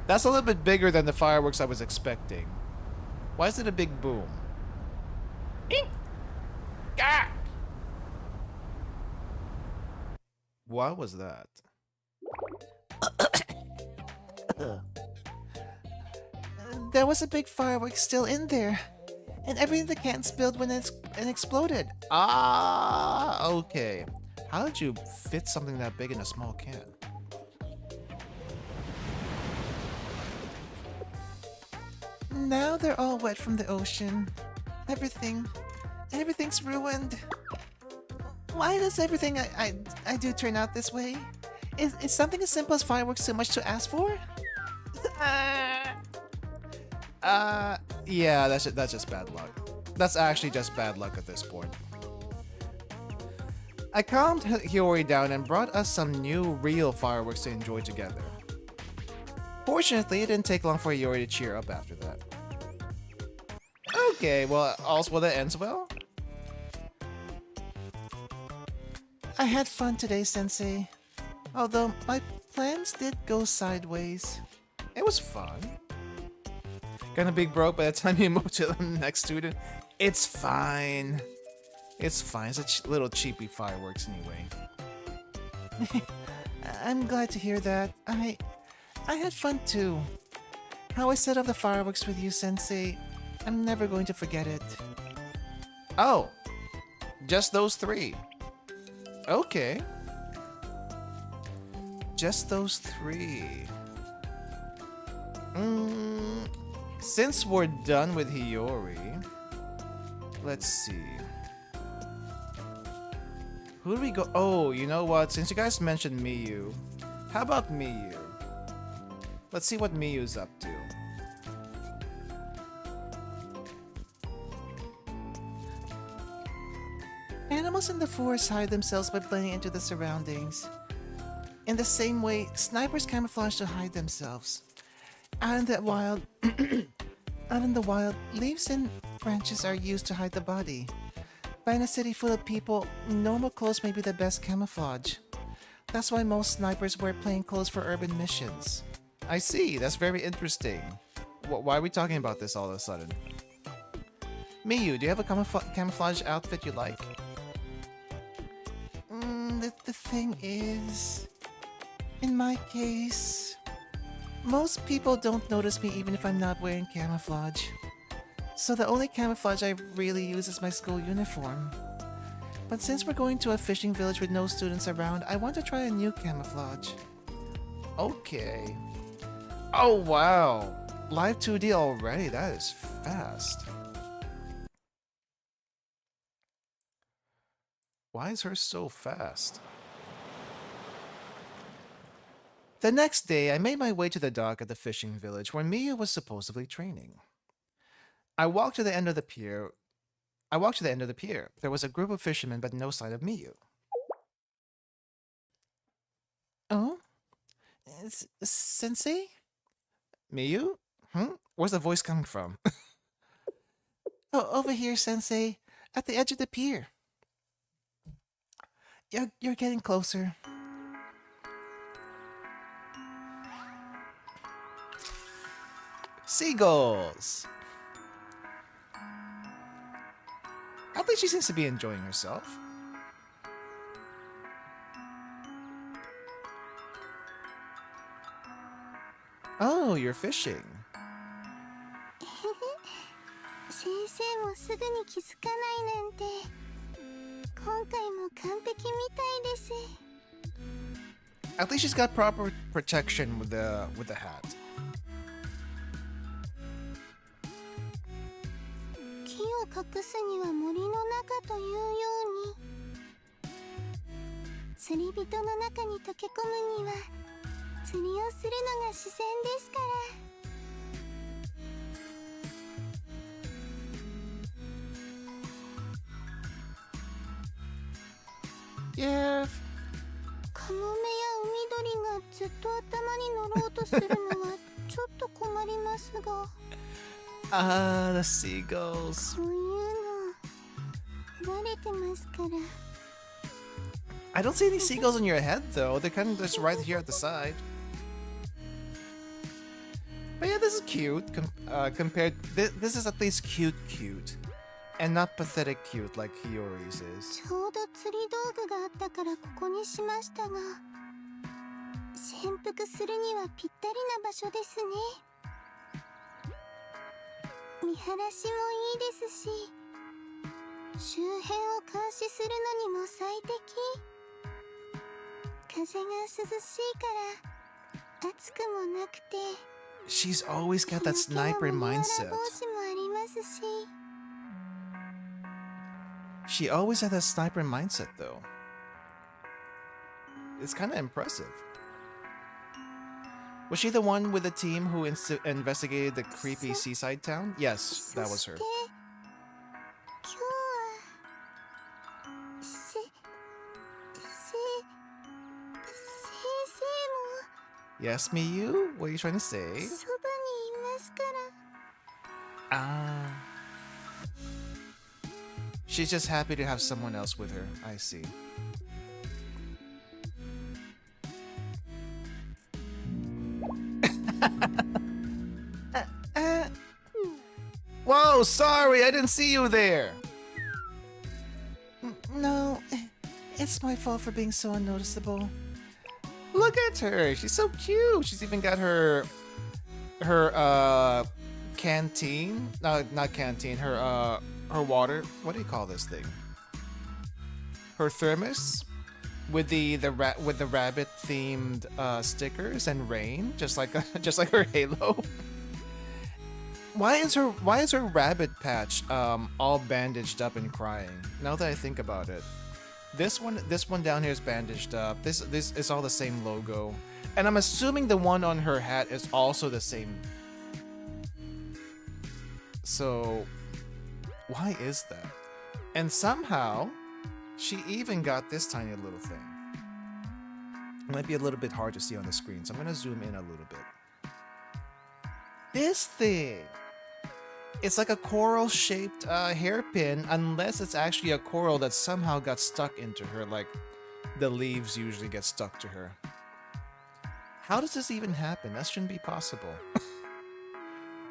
That's a little bit bigger than the fireworks I was expecting. Why is it a big boom? Eek! Gah! What was that? There was a big firework still in there. And everything in the can spilled when it exploded. Ah, okay. How did you fit something that big in a small can? Now they're all wet from the ocean. Everything's ruined. Why does everything I do turn out this way? Is something as simple as fireworks too much to ask for? Yeah, that's just bad luck. That's actually just bad luck at this point. I calmed Hiyori down and brought us some new real fireworks to enjoy together. Fortunately, it didn't take long for Hiyori to cheer up after that. Okay, well, all's well that ends well. I had fun today, Sensei. Although my plans did go sideways. It was fun. Gonna be broke by the time you move to the next student. It's fine. It's fine. It's a little cheapy fireworks anyway. I'm glad to hear that. I had fun too. How I set off the fireworks with you, Sensei. I'm never going to forget it. Oh, just those 3. Okay. Just those 3. Since we're done with Hiyori, let's see. Who do we go? Oh, you know what? Since you guys mentioned Miyu, how about Miyu? Let's see what Miyu's up to. Animals in the forest hide themselves by blending into the surroundings. In the same way, snipers camouflage to hide themselves. Out in the wild, leaves and branches are used to hide the body. But in a city full of people, normal clothes may be the best camouflage. That's why most snipers wear plain clothes for urban missions. I see, that's very interesting. Why are we talking about this all of a sudden? Miyu, do you have a camouflage outfit you like? The thing is, in my case, most people don't notice me even if I'm not wearing camouflage. So the only camouflage I really use is my school uniform. But since we're going to a fishing village with no students around, I want to try a new camouflage. Okay. Oh wow! Live 2D already, that is fast. Why is hers so fast? The next day, I made my way to the dock at the fishing village where Miyu was supposedly training. I walked to the end of the pier. There was a group of fishermen, but no sign of Miyu. Oh? Sensei? Miyu? Where's the voice coming from? Oh, over here, Sensei. At the edge of the pier. You're getting closer. Seagulls! At least she seems to be enjoying herself. Oh, you're fishing. 先生もすぐに気づかないなんて。今回も完璧みたいです。 At least she's got proper protection with the hat. 木を隠すには森の中というように、釣り人の中に溶け込むには釣りをするのが自然ですから。 Yeah. カモメや海鳥がずっと頭に乗ろうとするのはちょっと困りますが。Ah, the seagulls. そういうの慣れてますから。 I don't see any seagulls on your head though. They're kind of just right here at the side. But yeah, this is cute. This is at least cute, and not pathetic cute like Hiyori's is. ちょうど釣り道具があったからここにしましたが、潜伏するにはぴったりな場所ですね。見晴らしもいいですし、周辺を監視するのにも最適。風が涼しいから暑くもなくて、 She's always got that sniper mindset. 帽子もありますし。 She always had that sniper mindset, though. It's kind of impressive. Was she the one with the team who investigated the creepy seaside town? Yes, that was her. 今日は先生も Yes, Miyu? What are you trying to say? そばにいますから。 Ah. She's just happy to have someone else with her. I see. Whoa, sorry, I didn't see you there. No, it's my fault for being so unnoticeable. Look at her, she's so cute. She's even got her canteen. No, not canteen. Her water. What do you call this thing? Her thermos with the rabbit themed stickers and rain, just like her halo. Why is her rabbit patch all bandaged up and crying? Now that I think about it, this one down here is bandaged up. This is all the same logo, and I'm assuming the one on her hat is also the same. So why is that? And somehow she even got this tiny little thing. It might be a little bit hard to see on the screen, so I'm gonna zoom in a little bit. This thing! It's like a coral-shaped hairpin, unless it's actually a coral that somehow got stuck into her, like the leaves usually get stuck to her. How does this even happen? That shouldn't be possible.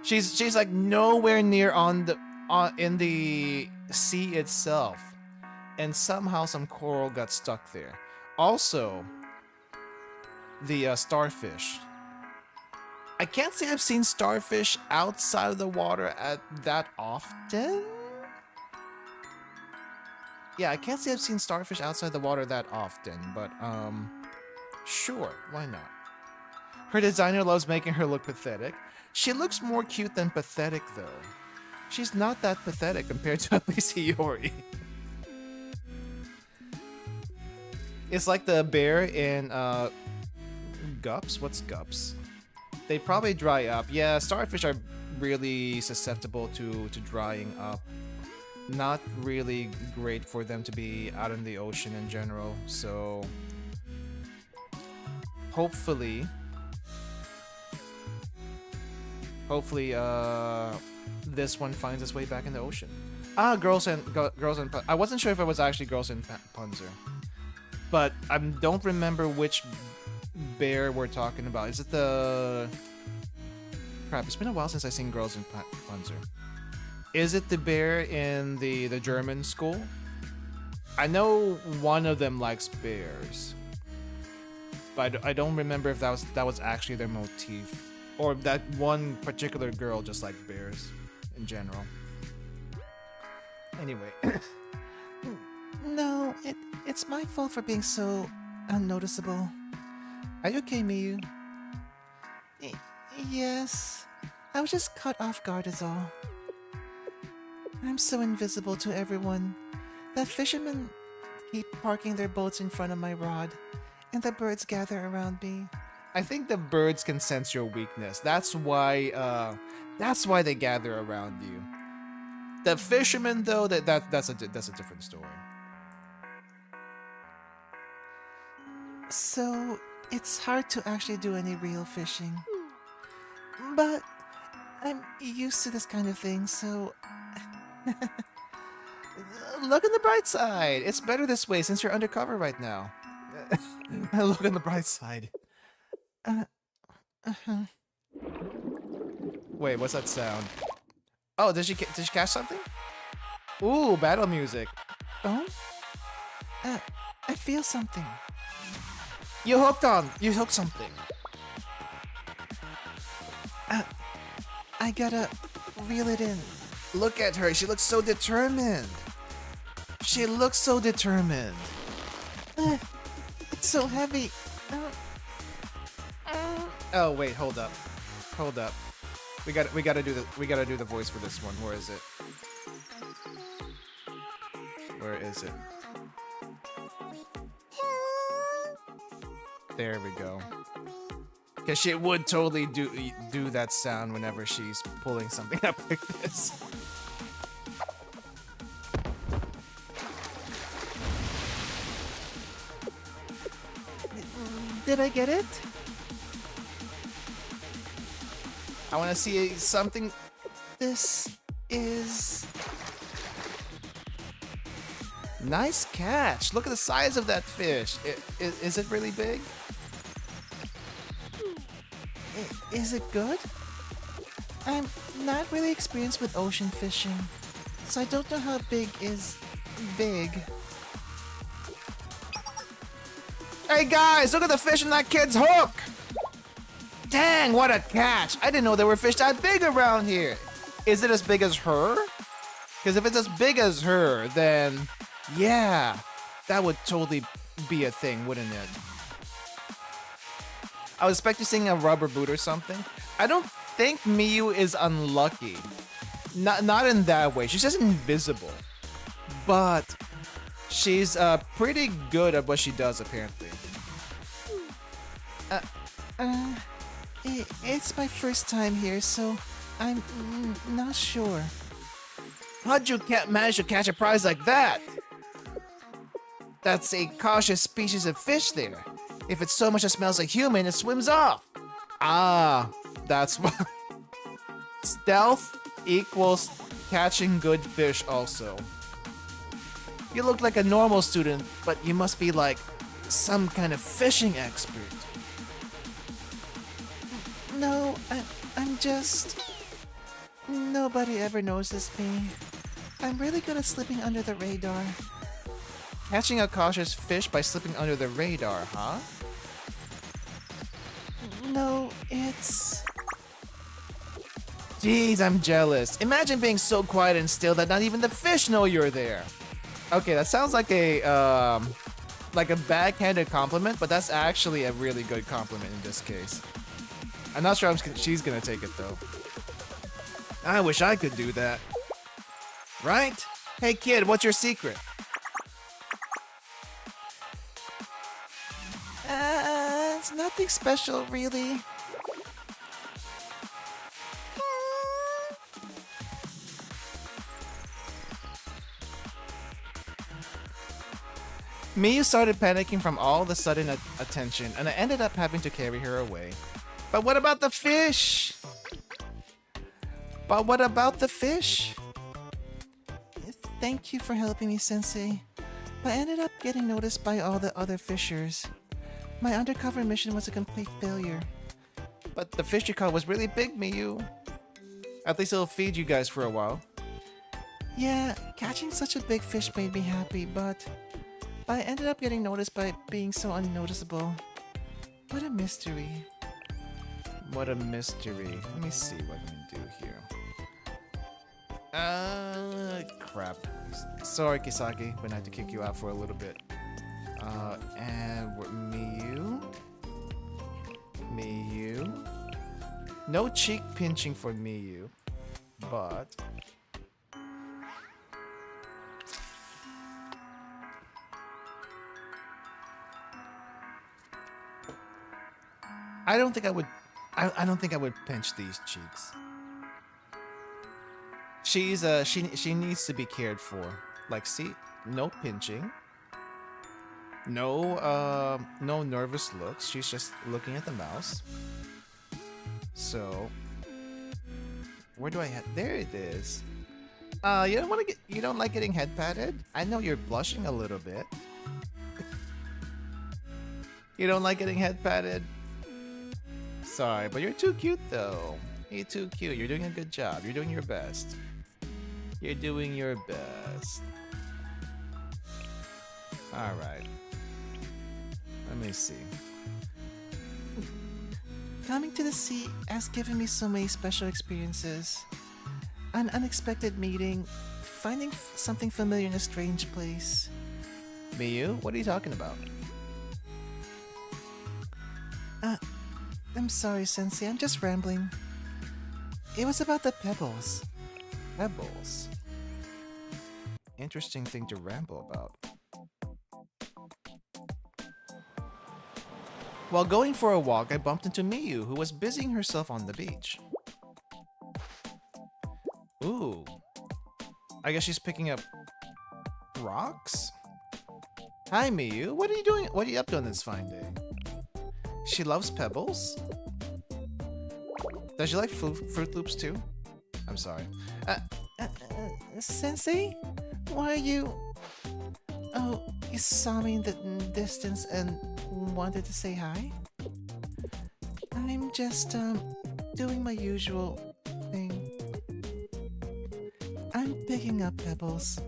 She's like nowhere near in the sea itself, and somehow some coral got stuck there. Also, the starfish. I can't say I've seen starfish outside of the water that often. Yeah, I can't say I've seen starfish outside the water that often, but sure, why not? Her designer loves making her look pathetic. She looks more cute than pathetic, though. She's not that pathetic compared to at least Hiyori. It's like the bear in Gups? What's Gups? They probably dry up. Yeah, starfish are really susceptible to drying up. Not really great for them to be out in the ocean in general, so hopefully this one finds its way back in the ocean. Ah, girls and I wasn't sure if it was actually girls in Panzer, but I don't remember which bear we're talking about. Is it the... Crap, it's been a while since I've seen girls in Panzer. Is it the bear in the German school? I know one of them likes bears, but I don't remember if that was actually their motif, or that one particular girl just liked bears in general. Anyway. No, it's my fault for being so unnoticeable. Are you okay, Miyu? Yes. I was just caught off guard is all. I'm so invisible to everyone. The fishermen keep parking their boats in front of my rod, and the birds gather around me. I think the birds can sense your weakness. That's why they gather around you. The fishermen, though, that's a different story. So it's hard to actually do any real fishing, but I'm used to this kind of thing, so look on the bright side. It's better this way since you're undercover right now. Look on the bright side. Wait, what's that sound? Oh, did she catch something? Ooh, battle music. Oh? I feel something. You hooked something. I got a reel it in. Look at her. She looks so determined. She looks so determined. It's so heavy. Oh wait, hold up. Hold up. We gotta do the voice for this one. Where is it? Where is it? There we go. Cause she would totally do that sound whenever she's pulling something up like this. Did I get it? I want to see something. This is... Nice catch. Look at the size of that fish. Is it really big? Is it good? I'm not really experienced with ocean fishing, so I don't know how big is big. Hey guys, look at the fish in that kid's hook! Dang, what a catch! I didn't know there were fish that big around here. Is it as big as her? Because if it's as big as her, then yeah, that would totally be a thing, wouldn't it? I was expecting a rubber boot or something. I don't think Miyu is unlucky. Not in that way. She's just invisible. But she's pretty good at what she does, apparently. It's my first time here, so I'm not sure. How'd you manage to catch a prize like that? That's a cautious species of fish there. If it so much as smells like human, it swims off. Ah, that's why. Stealth equals catching good fish also. You look like a normal student, but you must be like some kind of fishing expert. No, I'm just... Nobody ever noticed me. I'm really good at slipping under the radar. Catching a cautious fish by slipping under the radar, huh? No, it's... Jeez, I'm jealous. Imagine being so quiet and still that not even the fish know you're there. Okay, that sounds like a backhanded compliment, but that's actually a really good compliment in this case. I'm not sure she's gonna take it though. I wish I could do that. Right? Hey kid, what's your secret? It's nothing special, really. Miyu started panicking from all the sudden attention, and I ended up having to carry her away. But what about the fish? But what about the fish? Thank you for helping me, Sensei. I ended up getting noticed by all the other fishers. My undercover mission was a complete failure. But the fish you caught was really big, Miyu. At least it'll feed you guys for a while. Yeah, catching such a big fish made me happy, but I ended up getting noticed by being so unnoticeable. What a mystery. What a mystery. Let me see what I can do here. Crap. Sorry, Kisaki, but I have to kick you out for a little bit. And Miyu. Miyu. No cheek pinching for Miyu, but I don't think I would. I don't think I would pinch these cheeks. She's she needs to be cared for. Like, see, no pinching. No no nervous looks. She's just looking at the mouse. So where do I have? There it is. You don't want to get. You don't like getting head patted? I know you're blushing a little bit. You don't like getting head patted? Sorry, but you're too cute though. You're too cute. You're doing a good job. You're doing your best. You're doing your best. Alright. Let me see. Coming to the sea has given me so many special experiences. An unexpected meeting, finding something familiar in a strange place. Miyu, what are you talking about? I'm sorry, Sensei, I'm just rambling. It was about the pebbles. Pebbles? Interesting thing to ramble about. While going for a walk, I bumped into Miyu, who was busying herself on the beach. Ooh. I guess she's picking up rocks? Hi, Miyu. What are you doing? What are you up to on this fine day? She loves pebbles? Does she like Fruit Loops too? I'm sorry. Sensei? Why are you... Oh, you saw me in the distance and wanted to say hi? I'm just, doing my usual thing. I'm picking up pebbles.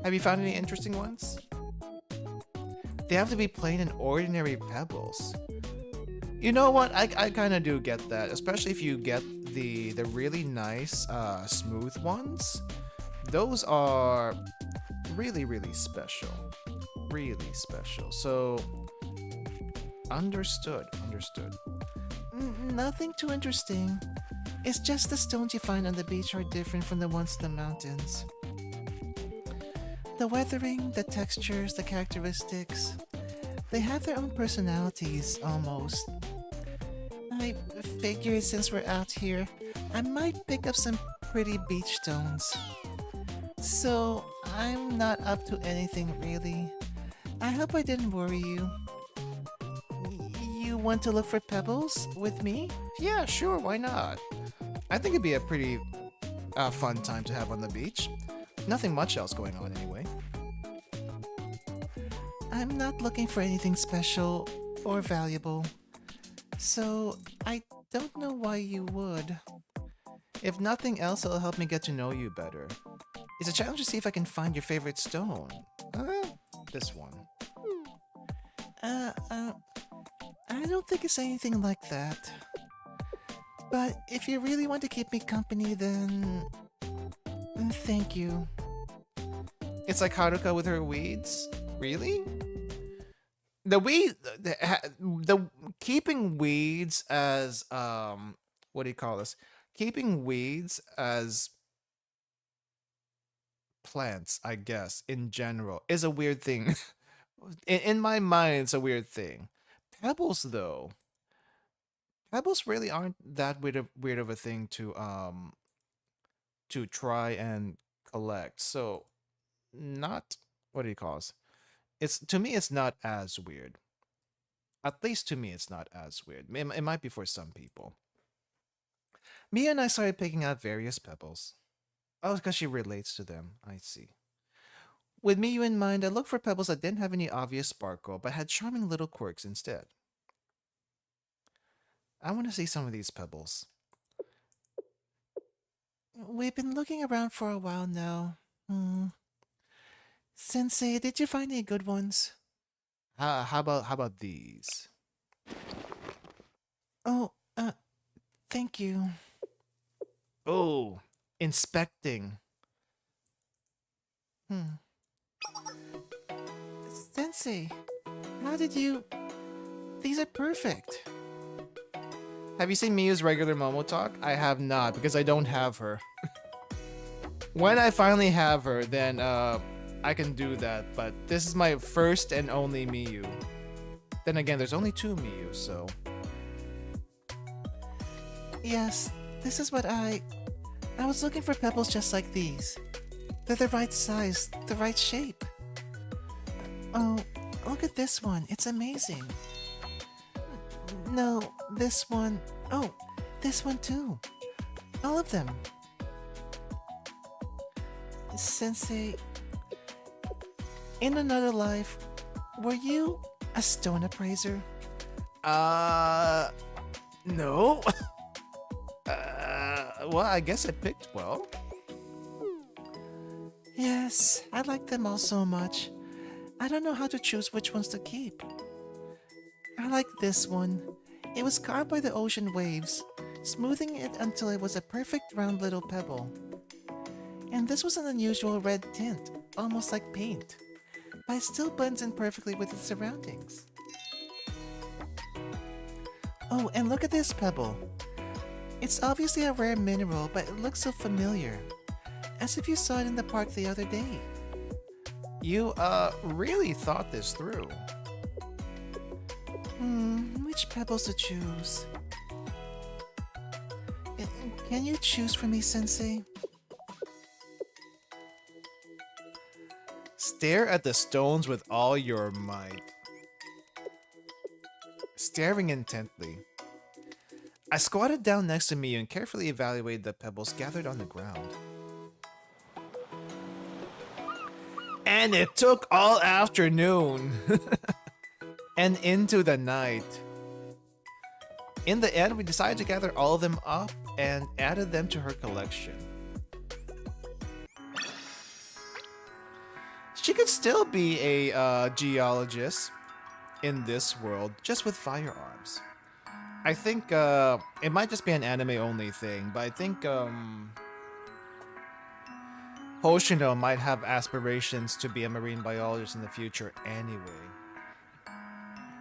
Have you found any interesting ones? They have to be plain and ordinary pebbles. You know what? I kind of do get that, especially if you get the really nice smooth ones. Those are really special. Really special. So understood. Nothing too interesting. It's just the stones you find on the beach are different from the ones in the mountains. The weathering, the textures, the characteristics, they have their own personalities, almost. I figured since we're out here, I might pick up some pretty beach stones. So, I'm not up to anything really. I hope I didn't worry you. You want to look for pebbles with me? Yeah, sure, why not? I think it'd be a pretty fun time to have on the beach. Nothing much else going on anyway. I'm not looking for anything special or valuable, so I don't know why you would. If nothing else, it'll help me get to know you better. It's a challenge to see if I can find your favorite stone. This one. I don't think it's anything like that. But if you really want to keep me company, then... thank you. It's like Haruka with her weeds? Really? The keeping weeds as, what do you call this? Keeping weeds as plants, I guess, in general, is a weird thing. in my mind, it's a weird thing. Pebbles, though. Pebbles really aren't that weird of a thing to try and collect. So, not, what do you call this? It's, to me, it's not as weird. At least to me, it's not as weird. It might be for some people. Mia and I started picking out various pebbles. Oh, because she relates to them. I see. With Miyu in mind, I looked for pebbles that didn't have any obvious sparkle, but had charming little quirks instead. I want to see some of these pebbles. We've been looking around for a while now. Sensei, did you find any good ones? How about these? Oh, thank you. Oh, inspecting. Sensei, how did you... These are perfect. Have you seen Miyu's regular MomoTalk? I have not, because I don't have her. When I finally have her, then I can do that, but this is my first and only Miyu. Then again, there's only 2 Miyu, so... Yes, this is what I was looking for pebbles just like these. They're the right size, the right shape. Oh, look at this one. It's amazing. No, this one. Oh, this one too. All of them. Sensei, in another life, were you a stone appraiser? No. Well, I guess I picked well. Yes, I like them all so much. I don't know how to choose which ones to keep. I like this one. It was carved by the ocean waves, smoothing it until it was a perfect round little pebble. And this was an unusual red tint, almost like paint, but it still blends in perfectly with its surroundings. Oh, and look at this pebble. It's obviously a rare mineral, but it looks so familiar, as if you saw it in the park the other day. You, really thought this through. Which pebbles to choose? Can you choose for me, Sensei? Stare at the stones with all your might. Staring intently. I squatted down next to Miyu and carefully evaluated the pebbles gathered on the ground. And it took all afternoon and into the night. In the end, we decided to gather all of them up and added them to her collection. She could still be a geologist in this world, just with firearms. I think it might just be an anime-only thing, but I think Hoshino might have aspirations to be a marine biologist in the future anyway.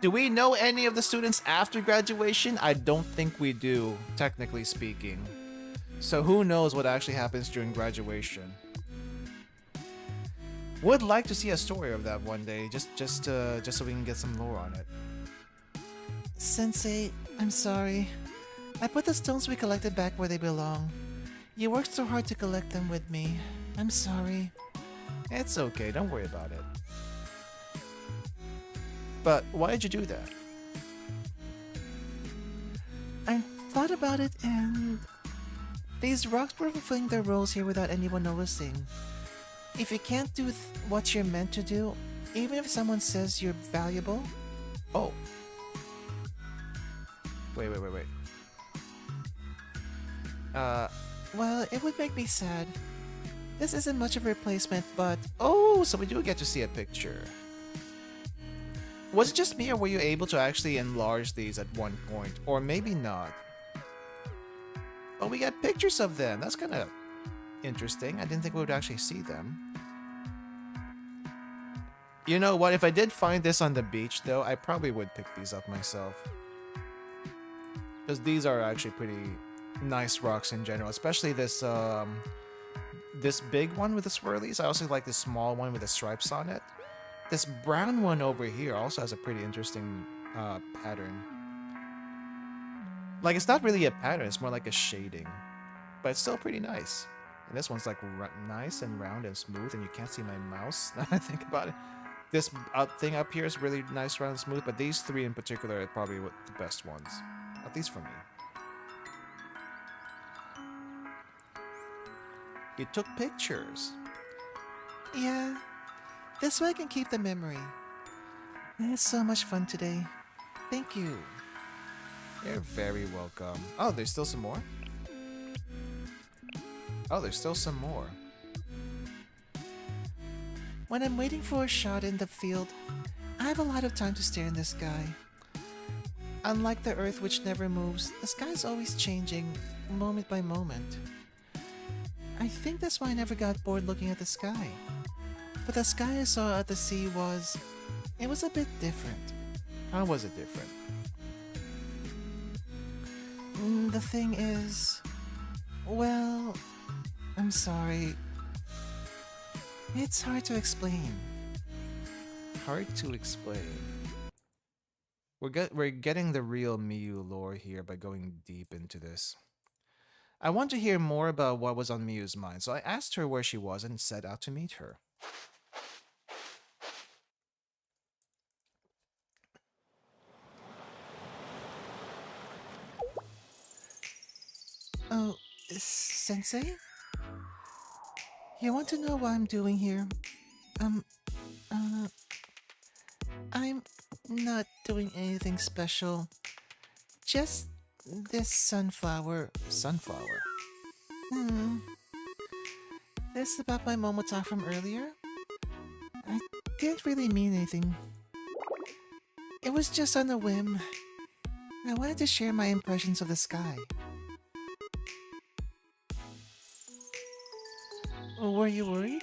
Do we know any of the students after graduation? I don't think we do, technically speaking. So who knows what actually happens during graduation. Would like to see a story of that one day, just so we can get some lore on it. Sensei, I'm sorry. I put the stones we collected back where they belong. You worked so hard to collect them with me. I'm sorry. It's okay, don't worry about it. But why did you do that? I thought about it and these rocks were fulfilling their roles here without anyone noticing. If you can't do what you're meant to do, even if someone says you're valuable... Oh. Wait. Well, it would make me sad. This isn't much of a replacement, but... Oh, so we do get to see a picture. Was it just me, or were you able to actually enlarge these at one point? Or maybe not. Oh, we got pictures of them. That's kind of interesting. I didn't think we would actually see them. You know what? If I did find this on the beach, though, I probably would pick these up myself. Because these are actually pretty nice rocks in general. Especially this, this big one with the swirlies. I also like this small one with the stripes on it. This brown one over here also has a pretty interesting pattern. Like, it's not really a pattern, it's more like a shading. But it's still pretty nice. And this one's like nice and round and smooth, and you can't see my mouse now I think about it. This thing up here is really nice, round and smooth, but these three in particular are probably the best ones. At least for me. You took pictures. Yeah. This way I can keep the memory. It's so much fun today. Thank you. You're very welcome. Oh, there's still some more? Oh, there's still some more. When I'm waiting for a shot in the field, I have a lot of time to stare in the sky. Unlike the earth which never moves, the sky is always changing, moment by moment. I think that's why I never got bored looking at the sky. But the sky I saw at the sea was... It was a bit different. How was it different? The thing is... Well... I'm sorry. It's hard to explain. Hard to explain. We're getting the real Miyu lore here by going deep into this. I want to hear more about what was on Miyu's mind, so I asked her where she was and set out to meet her. Oh, Sensei? You want to know what I'm doing here? I'm not doing anything special. Just this sunflower. Sunflower? This about my MomoTalk from earlier? I didn't really mean anything. It was just on a whim. I wanted to share my impressions of the sky. Were you worried?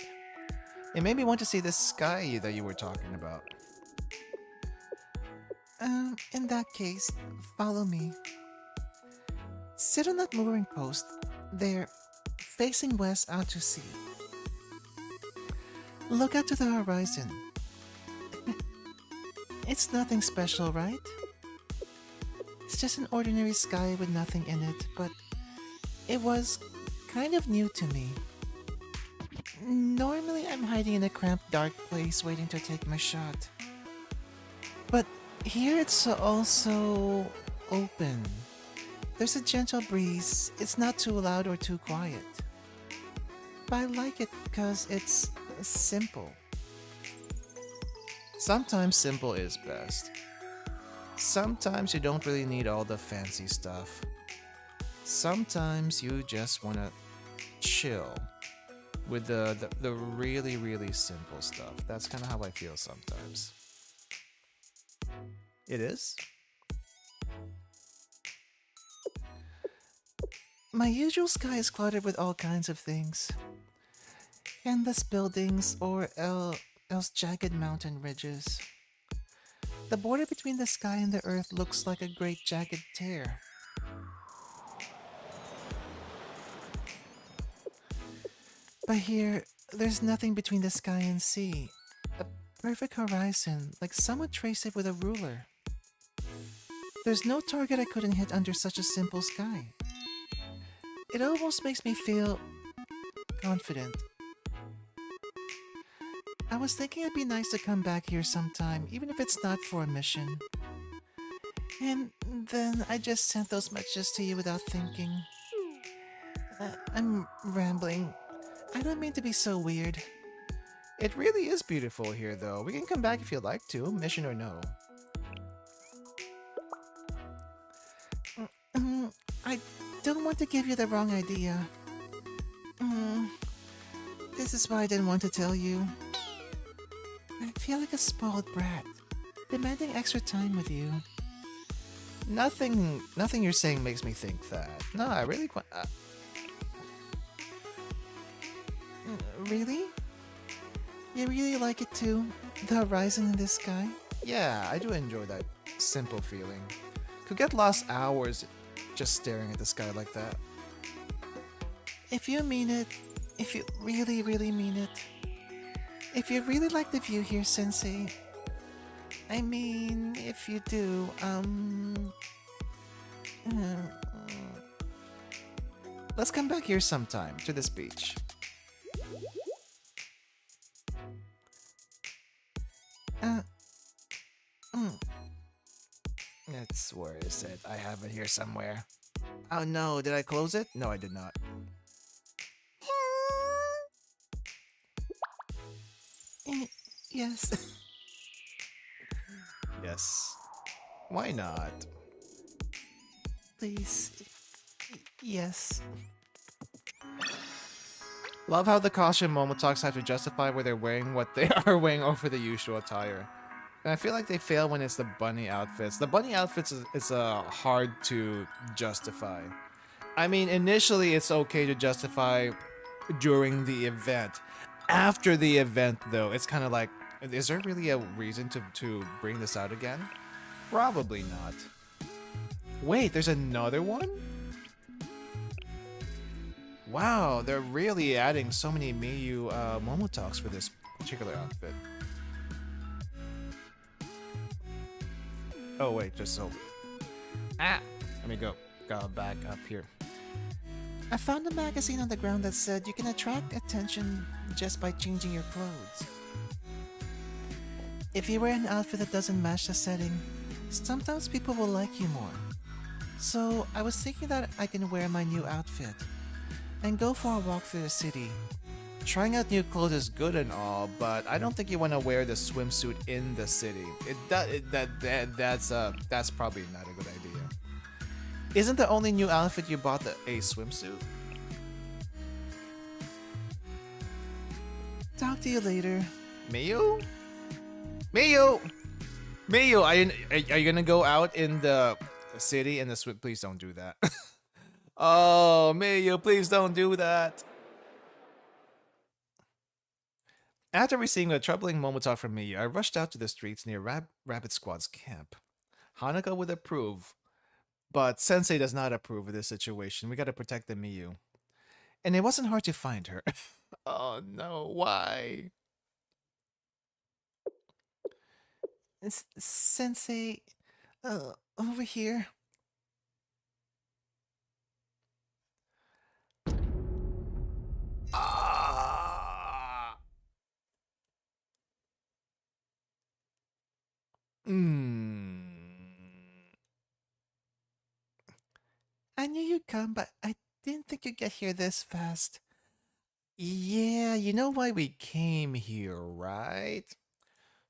It made me want to see the sky that you were talking about. In that case, follow me. Sit on that mooring post, there, facing west out to sea. Look out to the horizon. It's nothing special, right? It's just an ordinary sky with nothing in it, but it was kind of new to me. Normally I'm hiding in a cramped dark place waiting to take my shot. But here it's also open. There's a gentle breeze, it's not too loud or too quiet. But I like it because it's simple. Sometimes simple is best. Sometimes you don't really need all the fancy stuff. Sometimes you just want to chill with the really, really simple stuff. That's kind of how I feel sometimes. It is? My usual sky is cluttered with all kinds of things. Endless buildings or else jagged mountain ridges. The border between the sky and the earth looks like a great jagged tear. But here, there's nothing between the sky and sea. A perfect horizon, like someone traced it with a ruler. There's no target I couldn't hit under such a simple sky. It almost makes me feel confident. I was thinking it'd be nice to come back here sometime, even if it's not for a mission. And then I just sent those messages to you without thinking. I'm rambling. I don't mean to be so weird. It really is beautiful here, though. We can come back if you'd like to, mission or no. I don't want to give you the wrong idea. This is why I didn't want to tell you. I feel like a spoiled brat, demanding extra time with you. Nothing you're saying makes me think that. No, I really quite... Really? You really like it too? The horizon in the sky? Yeah, I do enjoy that simple feeling. Could get lost hours just staring at the sky like that. If you mean it, if you really, really mean it, if you really like the view here, Sensei, I mean, if you do, let's come back here sometime, to this beach. Where is it? I have it here somewhere. Oh no, did I close it? No, I did not. Yes. Yes. Why not? Please. Yes. Love how the costume MomoTalks have to justify where they're wearing what they are wearing over the usual attire. And I feel like they fail when it's the bunny outfits. The bunny outfits is hard to justify. I mean, initially it's okay to justify during the event. After the event, though, it's kind of like, is there really a reason to bring this out again? Probably not. Wait, there's another one? Wow, they're really adding so many Miyu MomoTalks for this particular outfit. Oh wait, just hold it. Let me go back up here. I found a magazine on the ground that said you can attract attention just by changing your clothes. If you wear an outfit that doesn't match the setting, sometimes people will like you more. So I was thinking that I can wear my new outfit and go for a walk through the city. Trying out new clothes is good and all, but I don't think you want to wear the swimsuit in the city. That's probably not a good idea. Isn't the only new outfit you bought a swimsuit? Talk to you later. Miyu? Miyu! Miyu, are you gonna go out in the city in the swim? Please don't do that. Oh, Miyu, please don't do that. After receiving a troubling MomoTalk from Miyu, I rushed out to the streets near Rabbit Squad's camp. Hanako would approve, but Sensei does not approve of this situation. We gotta protect the Miyu. And it wasn't hard to find her. Oh no, why? Sensei, over here. Ah. I knew you'd come, but I didn't think you'd get here this fast. Yeah, you know why we came here, right?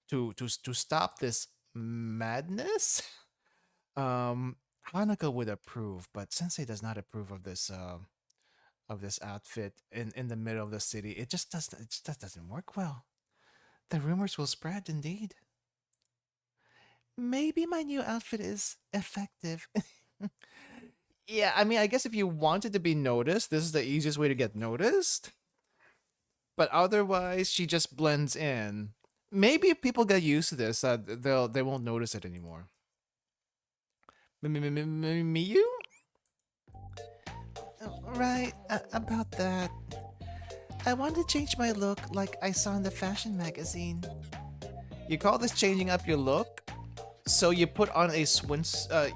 To stop this madness? Hanako would approve, but Sensei does not approve of this outfit in the middle of the city. It just doesn't work well. The rumors will spread indeed. Maybe my new outfit is effective. Yeah, I mean, I guess if you wanted to be noticed, this is the easiest way to get noticed. But otherwise, she just blends in. Maybe if people get used to this, they won't notice it anymore. Miyu? Right, about that. I want to change my look like I saw in the fashion magazine. You call this changing up your look? So you put on a swimsuit?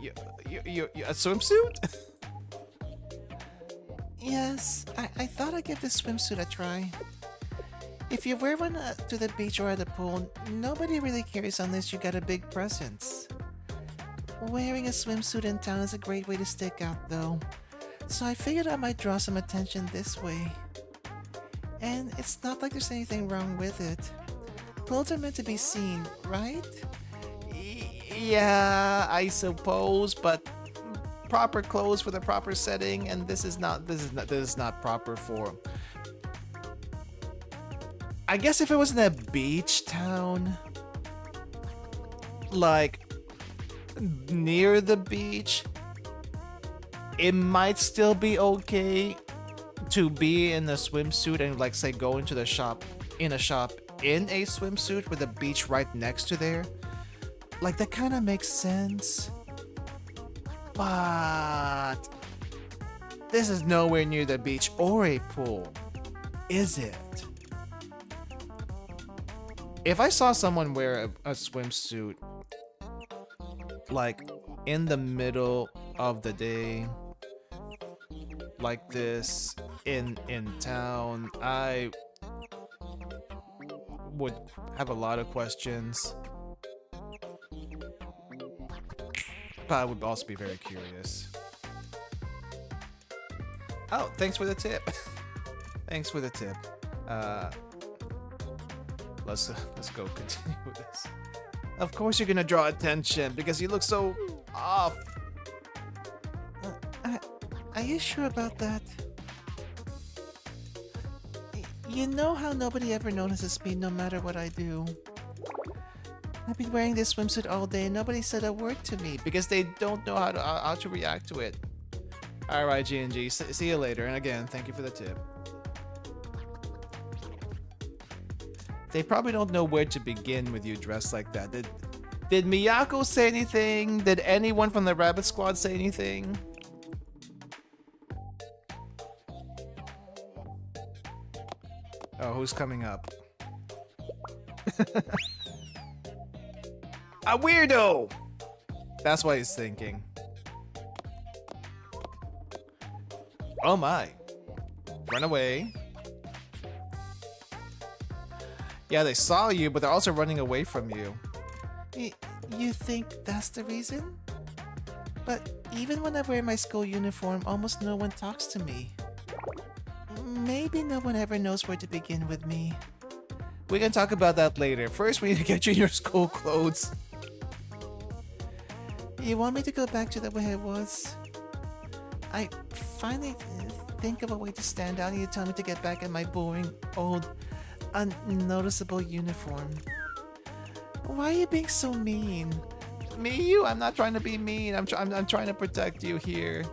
Yes, I thought I'd give this swimsuit a try. If you wear one to the beach or at the pool, nobody really cares unless you got a big presence. Wearing a swimsuit in town is a great way to stick out though, so I figured I might draw some attention this way. And it's not like there's anything wrong with it. Clothes are meant to be seen, right? Yeah, I suppose, but proper clothes for the proper setting, and this is not proper for. I guess if it was in a beach town, like near the beach, it might still be okay to be in a swimsuit and like say go into the shop in a swimsuit with a beach right next to there. Like that kind of makes sense. But this is nowhere near the beach or a pool, is it? If I saw someone wear a swimsuit like in the middle of the day like this in town, I would have a lot of questions. But I would also be very curious. Oh, thanks for the tip. Thanks for the tip. Let's go continue with this. Of course you're gonna draw attention because you look so off. Are you sure about that? You know how nobody ever notices me no matter what I do. I've been wearing this swimsuit all day and nobody said a word to me because they don't know how to react to it. Alright, G&G, see you later. And again, thank you for the tip. They probably don't know where to begin with you dressed like that. Did Miyako say anything? Did anyone from the Rabbit Squad say anything? Oh, who's coming up? A weirdo! That's what he's thinking. Oh my. Run away. Yeah, they saw you, but they're also running away from you. You think that's the reason? But even when I wear my school uniform, almost no one talks to me. Maybe no one ever knows where to begin with me. We can talk about that later. First, we need to get you in your school clothes. You want me to go back to the way I was? I finally think of a way to stand out and you tell me to get back in my boring, old, unnoticeable uniform. Why are you being so mean? Miyu, I'm not trying to be mean. I'm trying to protect you here.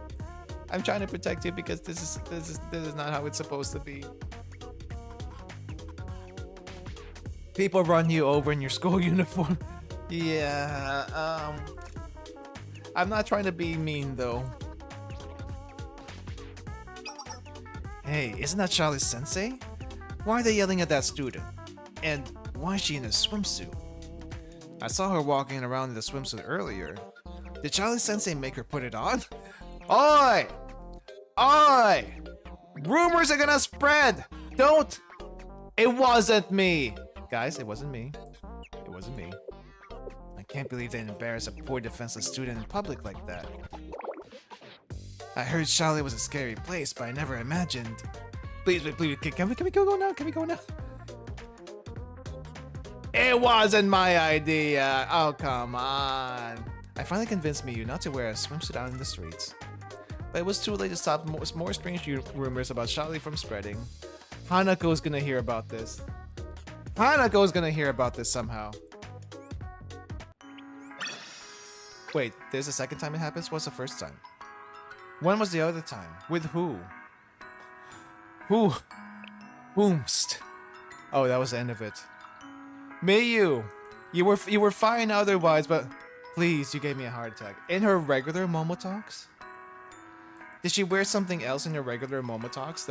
I'm trying to protect you because this is not how it's supposed to be. People run you over in your school uniform. Yeah, I'm not trying to be mean though. Hey, isn't that Charlie Sensei? Why are they yelling at that student? And why is she in a swimsuit? I saw her walking around in the swimsuit earlier. Did Charlie Sensei make her put it on? Oi! Oi! Rumors are gonna spread! Don't! It wasn't me! Guys, it wasn't me. It wasn't me. I can't believe they embarrass a poor defenseless student in public like that. I heard Charlie was a scary place, but I never imagined. Please, can we go now? Can we go now? It wasn't my idea. Oh, come on. I finally convinced Miyu not to wear a swimsuit out in the streets. But it was too late to stop more strange rumors about Charlie from spreading. Hanako's gonna hear about this. Hanako's gonna hear about this somehow. Wait, there's a second time it happens? What's the first time? When was the other time? With who? Who? Whomst. Oh, that was the end of it. Miyu! You were fine otherwise, but please, you gave me a heart attack. In her regular MomoTalks? Did she wear something else in her regular MomoTalks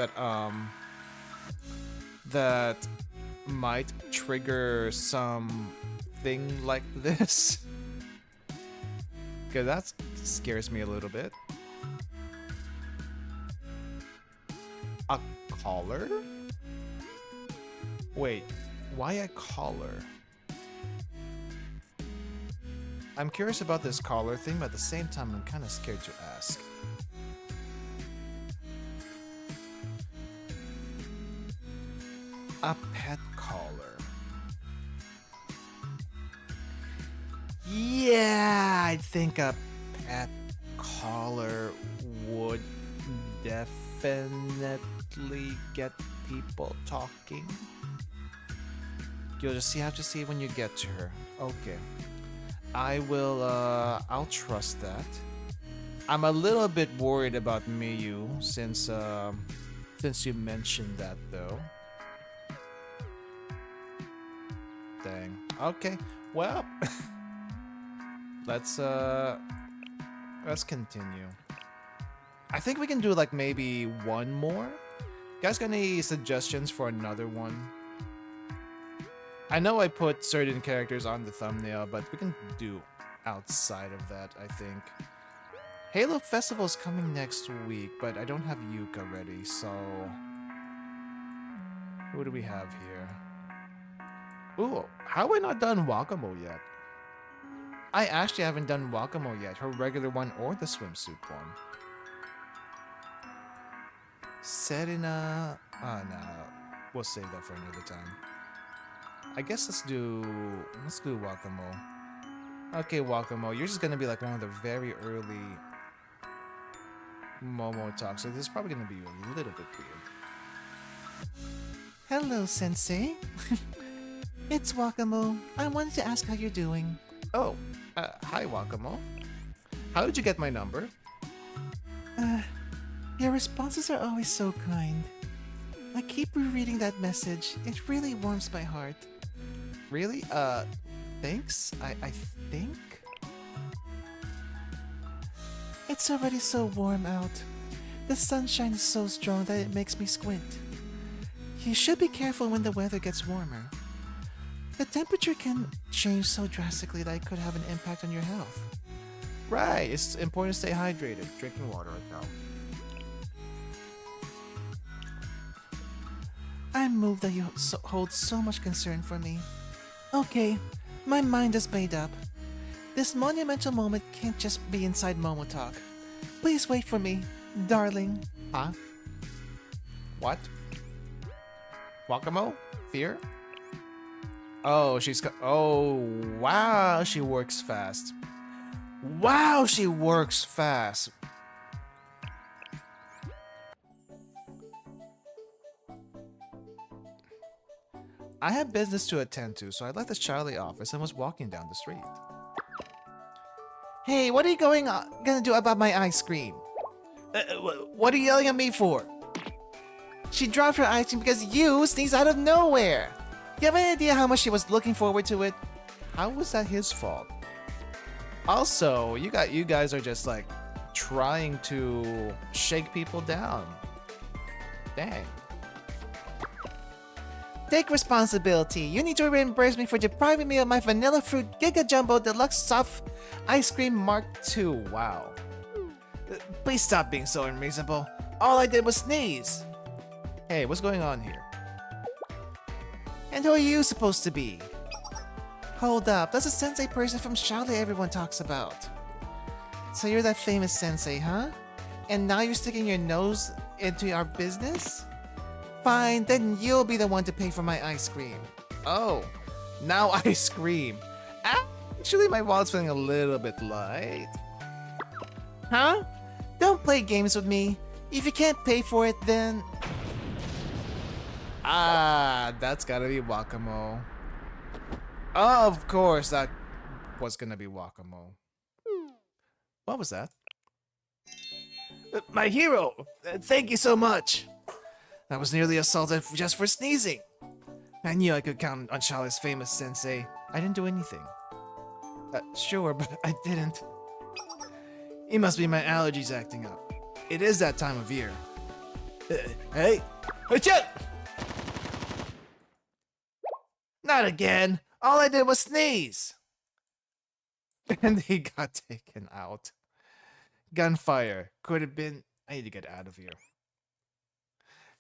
that might trigger something like this? Cause that scares me a little bit. A collar? Wait, why a collar? I'm curious about this collar thing, but at the same time I'm kind of scared to ask. A pet collar. Yeah, I think a pet collar would definitely get people talking. You'll just have to see when you get to her. Okay. I'll trust that. I'm a little bit worried about Miyu since you mentioned that though. Dang. Okay. Well, let's continue. I think we can do like maybe one more. You guys got any suggestions for another one? I know I put certain characters on the thumbnail, but we can do outside of that, I think. Halo Festival's coming next week, but I don't have Yuka ready, so... Who do we have here? Ooh, how have I not done Wakamo yet? I actually haven't done Wakamo yet, her regular one or the swimsuit one. Serena... Oh, no. We'll save that for another time. I guess let's do Wakamo. Okay, Wakamo, you're just gonna be like one of the very early Momo talks, so this is probably gonna be a little bit weird. Hello, Sensei. It's Wakamo. I wanted to ask how you're doing. Oh, hi, Wakamo. How did you get my number? Your responses are always so kind. I keep rereading that message. It really warms my heart. Really? Thanks? I think? It's already so warm out. The sunshine is so strong that it makes me squint. You should be careful when the weather gets warmer. The temperature can change so drastically that it could have an impact on your health. Right, it's important to stay hydrated. Drinking water right now. I'm moved that you hold so much concern for me. Okay, my mind is made up. This monumental moment can't just be inside MomoTalk. Please wait for me, darling. Huh? What? Wakamo? Fear? Oh, oh, wow, she works fast. Wow, she works fast. I had business to attend to, so I left the Charlie office and was walking down the street. Hey, what are you gonna do about my ice cream? What are you yelling at me for? She dropped her ice cream because you sneezed out of nowhere. you have any idea how much he was looking forward to it? How was that his fault? Also, you guys are just like trying to shake people down. Dang. Take responsibility. You need to reimburse me for depriving me of my Vanilla Fruit Giga Jumbo Deluxe Soft Ice Cream Mark II. Wow. Please stop being so unreasonable. All I did was sneeze. Hey, what's going on here? And who are you supposed to be? Hold up, that's a sensei person from Charlotte everyone talks about. So you're that famous sensei, huh? And now you're sticking your nose into our business? Fine, then you'll be the one to pay for my ice cream. Oh, now ice cream. Actually, my wallet's feeling a little bit light. Huh? Don't play games with me. If you can't pay for it, then... Ah, that's gotta be Wakamo. Of course, that was gonna be Wakamo. What was that? My hero! Thank you so much! I was nearly assaulted just for sneezing. I knew I could count on Charlotte's famous sensei. I didn't do anything. Sure, but I didn't. It must be my allergies acting up. It is that time of year. Hey! Achoo! Not again! All I did was sneeze! And he got taken out. Gunfire. Could have been... I need to get out of here.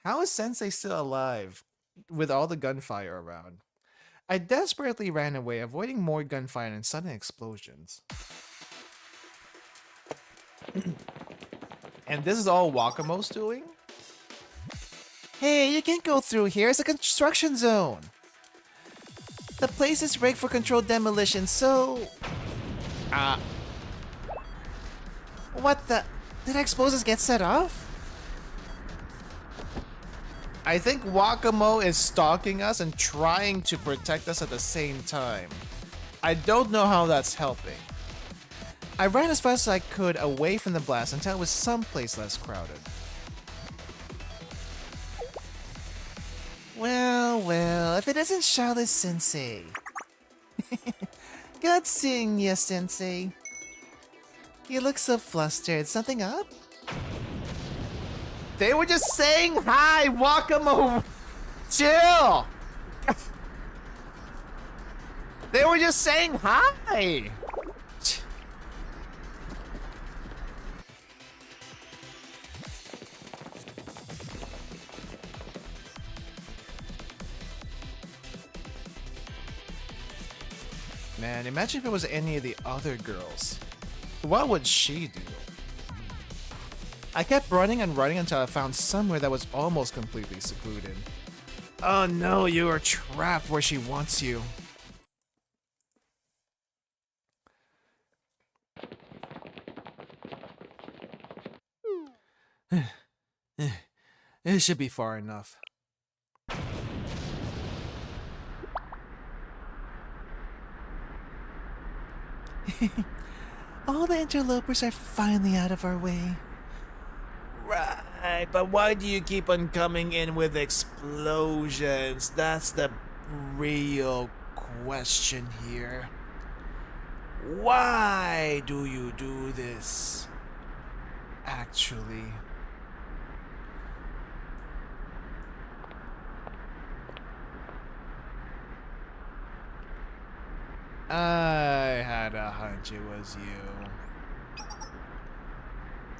How is Sensei still alive with all the gunfire around? I desperately ran away, avoiding more gunfire and sudden explosions. And this is all Wakamo's doing? Hey, you can't go through here. It's a construction zone. The place is rigged for controlled demolition, so... What the... Did explosives get set off? I think Wakamo is stalking us and trying to protect us at the same time. I don't know how that's helping. I ran as fast as I could away from the blast until it was someplace less crowded. Well, if it isn't Charlotte Sensei. Good seeing ya, Sensei. You look so flustered. Something up? They were just saying hi, Wakamo! Chill! They were just saying hi! Man, imagine if it was any of the other girls. What would she do? I kept running and running until I found somewhere that was almost completely secluded. Oh no, you are trapped where she wants you. It should be far enough. All the interlopers are finally out of our way. Right, but why do you keep on coming in with explosions? That's the real question here. Why do you do this? Actually. I had a hunch it was you.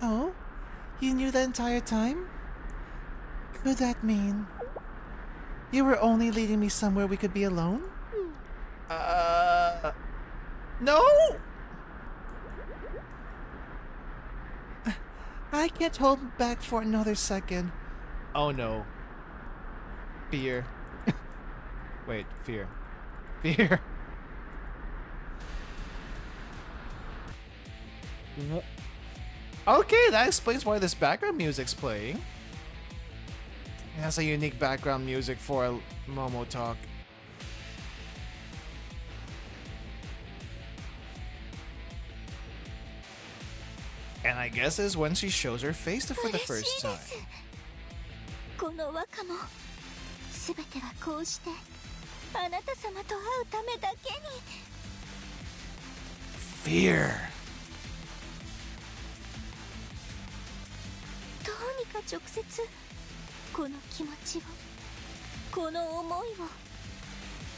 Oh? You knew the entire time? Could that mean you were only leading me somewhere we could be alone? No! I can't hold back for another second. Oh no. Fear. Wait, fear. Fear. Okay, that explains why this background music's playing. It has a unique background music for MomoTalk. And I guess is when she shows her face for the first time. この若も全てはこうしてあなた様と会うためだけに。 Fear. どうにか直接この気持ちを、この思いを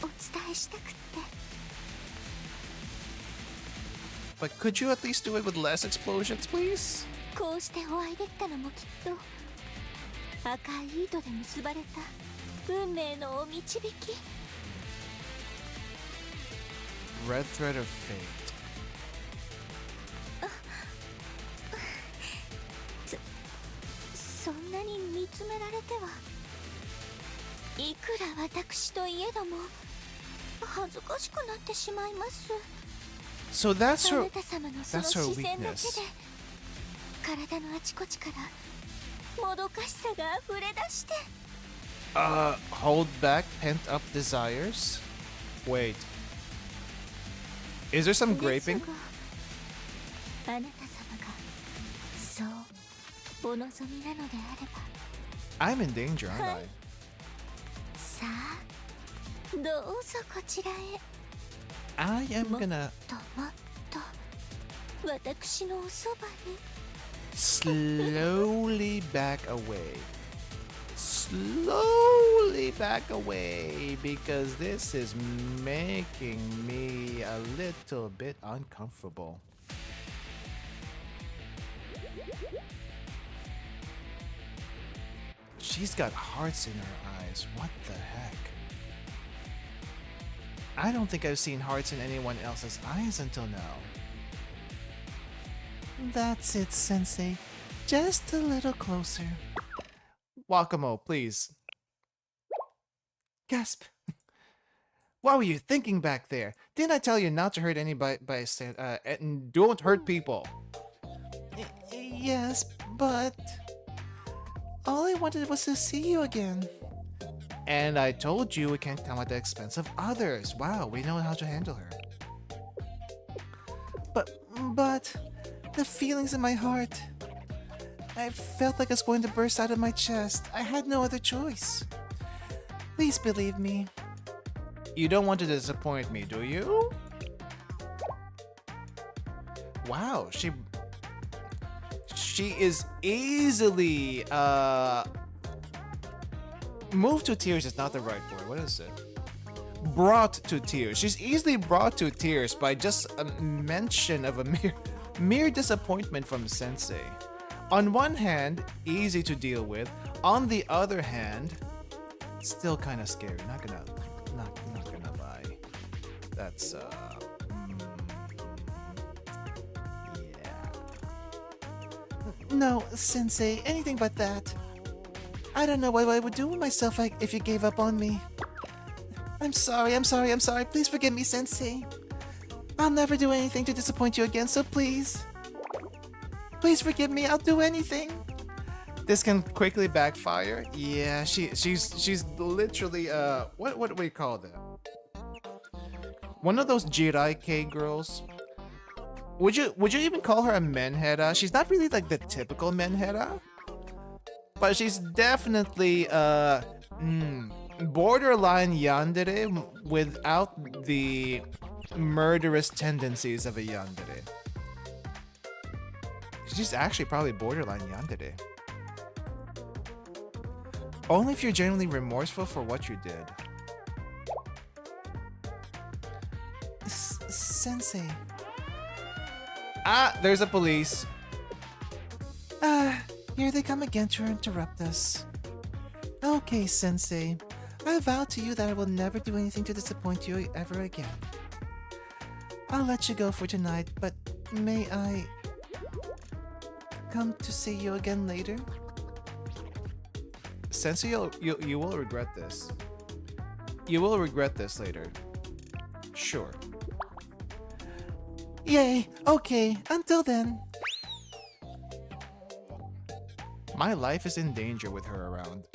お伝えしたくって。 But could you at least do it with less explosions, please? こうしてお会いできたのもきっと赤い糸で結ばれた運命のお導き。 Red thread of fate. そんなに見つめられてはいくら私といえども恥ずかしくなってしまいます。 So that's あ her なた様のその that's her 視線だけで weakness. 体のあちこちからもどかしさが溢れ出して。 Hold back pent up desires? Wait. Is there some ですが graping? あなた様がそうお望みなのであれば I'm in danger, aren't I? さあどうぞこちらへ。 I am もっ gonna ともっと私のおそばに。 slowly back away. Slowly back away because this is making me a little bit uncomfortable. She's got hearts in her eyes. What the heck? I don't think I've seen hearts in anyone else's eyes until now. That's it, Sensei. Just a little closer. Wakamo, please. Gasp. What were you thinking back there? Didn't I tell you not to hurt anybody and don't hurt people? Yes, but all I wanted was to see you again. And I told you it can't come at the expense of others. Wow, we know how to handle her. But the feelings in my heart. I felt like I was going to burst out of my chest. I had no other choice. Please believe me. You don't want to disappoint me, do you? Wow, she is easily moved to tears is not the right word. What is it? Brought to tears. She's easily brought to tears by just a mention of a mere disappointment from Sensei. On one hand, easy to deal with. On the other hand, still kind of scary. Not gonna lie. That's yeah. No, Sensei, anything but that. I don't know what I would do with myself if you gave up on me. I'm sorry. Please forgive me, Sensei. I'll never do anything to disappoint you again, so please. Please forgive me, I'll do anything. This can quickly backfire. Yeah, she's literally what do we call that? One of those Jirai girls. Would you even call her a menhera? She's not really like the typical menhera, but she's definitely borderline yandere without the murderous tendencies of a yandere. She's actually probably borderline yandere. Only if you're genuinely remorseful for what you did. Sensei. Ah, there's a police. Here they come again to interrupt us. Okay, Sensei. I vow to you that I will never do anything to disappoint you ever again. I'll let you go for tonight, but may I come to see you again later? Sensei, you will regret this. You will regret this later. Sure. Yay! Okay, until then. My life is in danger with her around.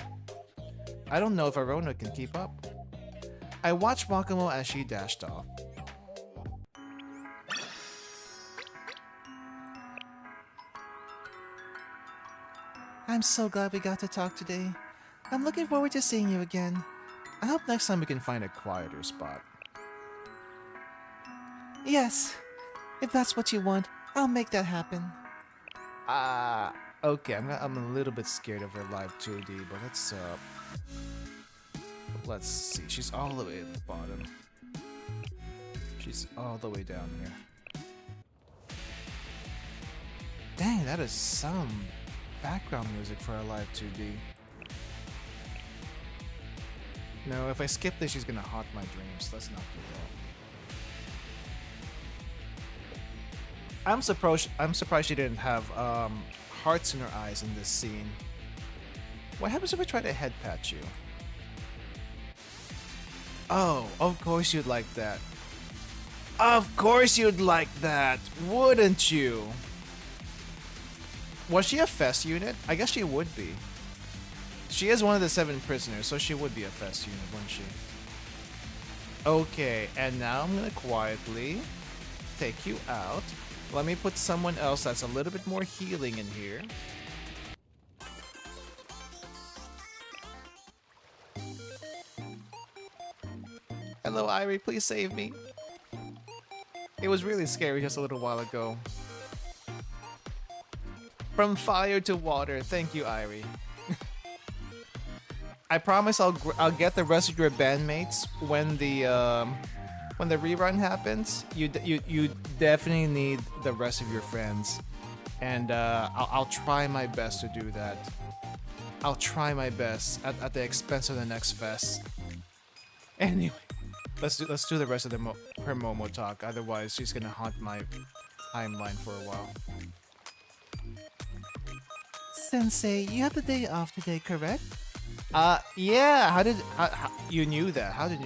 I don't know if Arona can keep up. I watched Wakamo as she dashed off. I'm so glad we got to talk today. I'm looking forward to seeing you again. I hope next time we can find a quieter spot. Yes, if that's what you want, I'll make that happen. Okay, I'm a little bit scared of her live 2D, but let's see. She's all the way at the bottom. She's all the way down here. Dang, that is some background music for a live 2D. No, if I skip this, she's gonna haunt my dreams. Let's not do that. I'm surprised she didn't have hearts in her eyes in this scene. What happens if I try to head pat you? Oh, of course you'd like that. Of course you'd like that, wouldn't you? Was she a FES unit? I guess she would be. She is one of the 7 prisoners, so she would be a FES unit, wouldn't she? Okay, and now I'm gonna quietly take you out. Let me put someone else that's a little bit more healing in here. Hello, Irie, please save me. It was really scary just a little while ago. From fire to water. Thank you, Irie. I promise I'll get the rest of your bandmates when the rerun happens. You definitely need the rest of your friends, and I'll try my best to do that. I'll try my best at the expense of the next fest. Anyway, let's do the rest of her Momo talk. Otherwise, she's gonna haunt my timeline for a while. Sensei, you have the day off today, correct? Yeah. How you knew that? How did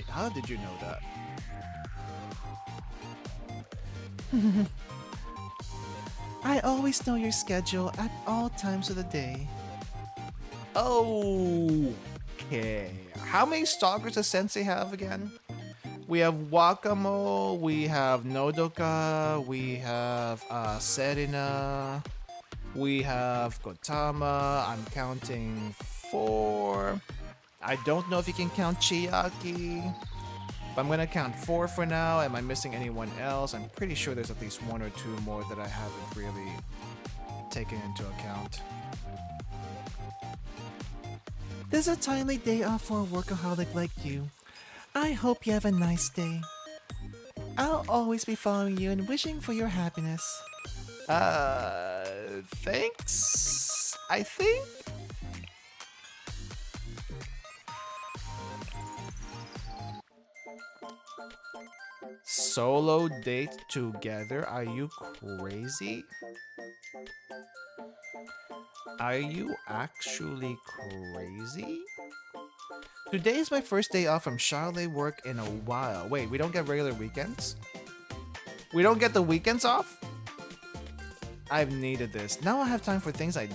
you know that? I always know your schedule at all times of the day. Okay. How many stalkers does Sensei have again? We have Wakamo, we have Nodoka, we have Serena, we have Kotama. I'm counting 4. I don't know if you can count Chiaki, but I'm gonna count 4 for now. Am I missing anyone else? I'm pretty sure there's at least 1 or 2 more that I haven't really taken into account. This is a timely day off for a workaholic like you. I hope you have a nice day. I'll always be following you and wishing for your happiness. Thanks, I think? Solo date together? Are you crazy? Are you actually crazy? Today is my first day off from chalet work in a while. Wait, we don't get regular weekends? We don't get the weekends off? I've needed this. Now I have time for things I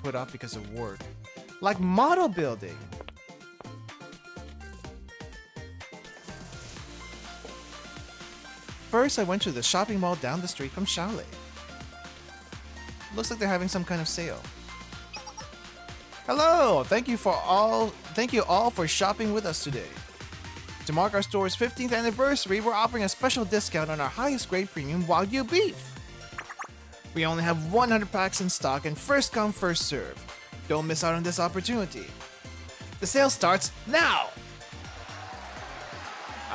put off because of work. Like model building. First, I went to the shopping mall down the street from chalet. Looks like they're having some kind of sale. Hello! Thank you all for shopping with us today. To mark our store's 15th anniversary, we're offering a special discount on our highest grade premium Wagyu beef. We only have 100 packs in stock and first come, first serve. Don't miss out on this opportunity. The sale starts now!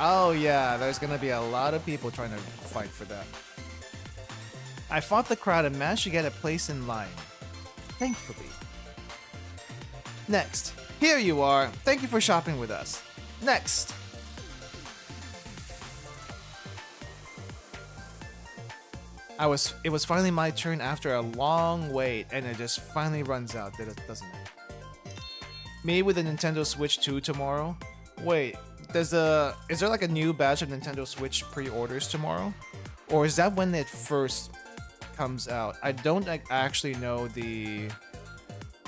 Oh yeah, there's gonna be a lot of people trying to fight for that. I fought the crowd and managed to get a place in line. Thankfully. Next. Here you are. Thank you for shopping with us. Next. It was finally my turn after a long wait, and it just finally runs out, doesn't it? Me with a Nintendo Switch 2 tomorrow? Wait, is there like a new batch of Nintendo Switch pre-orders tomorrow? Or is that when it first comes out? I don't actually know the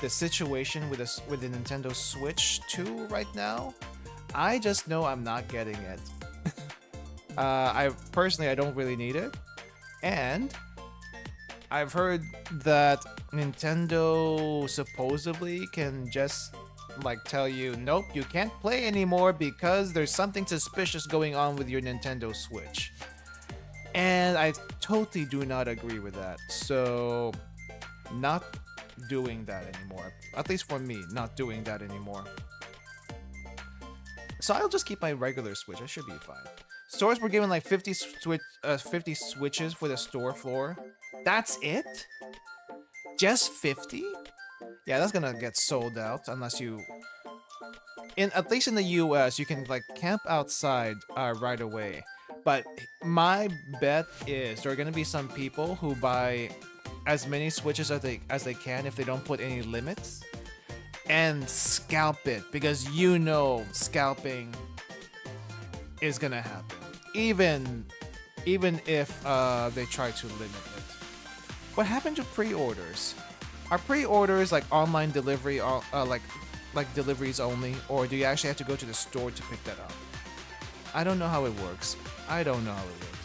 situation with the Nintendo Switch 2 right now. I just know I'm not getting it. I don't really need it. And I've heard that Nintendo supposedly can just like tell you, nope, you can't play anymore because there's something suspicious going on with your Nintendo Switch. And I totally do not agree with that. So, not doing that anymore. At least for me, not doing that anymore. So I'll just keep my regular Switch. I should be fine. Stores were given like 50 switches for the store floor. That's it? Just 50? Yeah, that's gonna get sold out unless you... At least in the US, you can like camp outside right away. But my bet is there are gonna be some people who buy as many Switches as they can if they don't put any limits. And scalp it, because you know scalping is gonna happen. Even if they try to limit it. What happened to pre-orders? Are pre-orders like online delivery, like deliveries only, or do you actually have to go to the store to pick that up? I don't know how it works. I don't know how it works.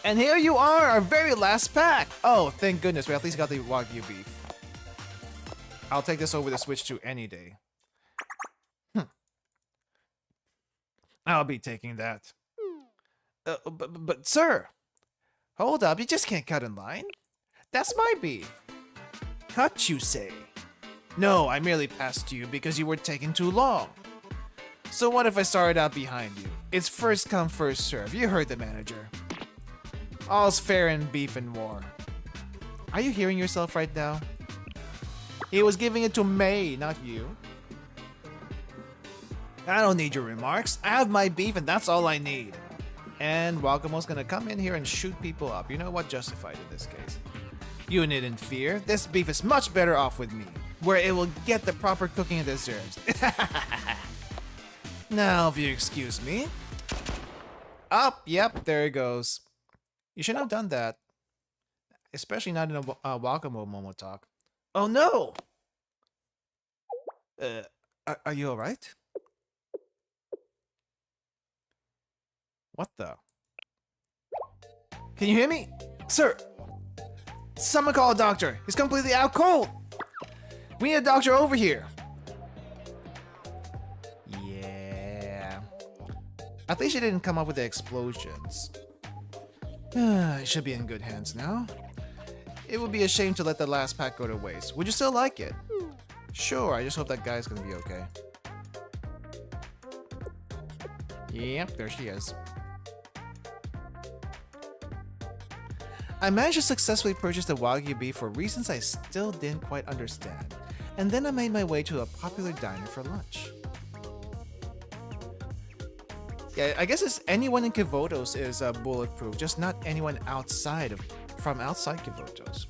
And here you are, our very last pack. Oh, thank goodness, we at least got the Wagyu beef. I'll take this over the Switch 2 any day. I'll be taking that. But sir, hold up, you just can't cut in line. That's my beef. Cut, you say? No, I merely passed you because you were taking too long. So what if I started out behind you? It's first come, first serve. You heard the manager. All's fair in beef and war. Are you hearing yourself right now? He was giving it to May, not you. I don't need your remarks. I have my beef and that's all I need. And Wakamo's gonna come in here and shoot people up. You know what? Justified in this case. You needn't fear. This beef is much better off with me, where it will get the proper cooking it deserves. Now, if you excuse me. Up, yep, there it goes. You shouldn't have done that. Especially not in a Wakamo MomoTalk. Oh no! Are you alright? What the? Can you hear me? Sir! Someone call a doctor! He's completely out cold! We need a doctor over here! Yeah... At least you didn't come up with the explosions. It should be in good hands now. It would be a shame to let the last pack go to waste. Would you still like it? Sure, I just hope that guy's gonna be okay. Yep, there she is. I managed to successfully purchase the Wagyu beef for reasons I still didn't quite understand, and then I made my way to a popular diner for lunch. Yeah, I guess it's anyone in Kivotos is bulletproof, just not anyone from outside Kivotos.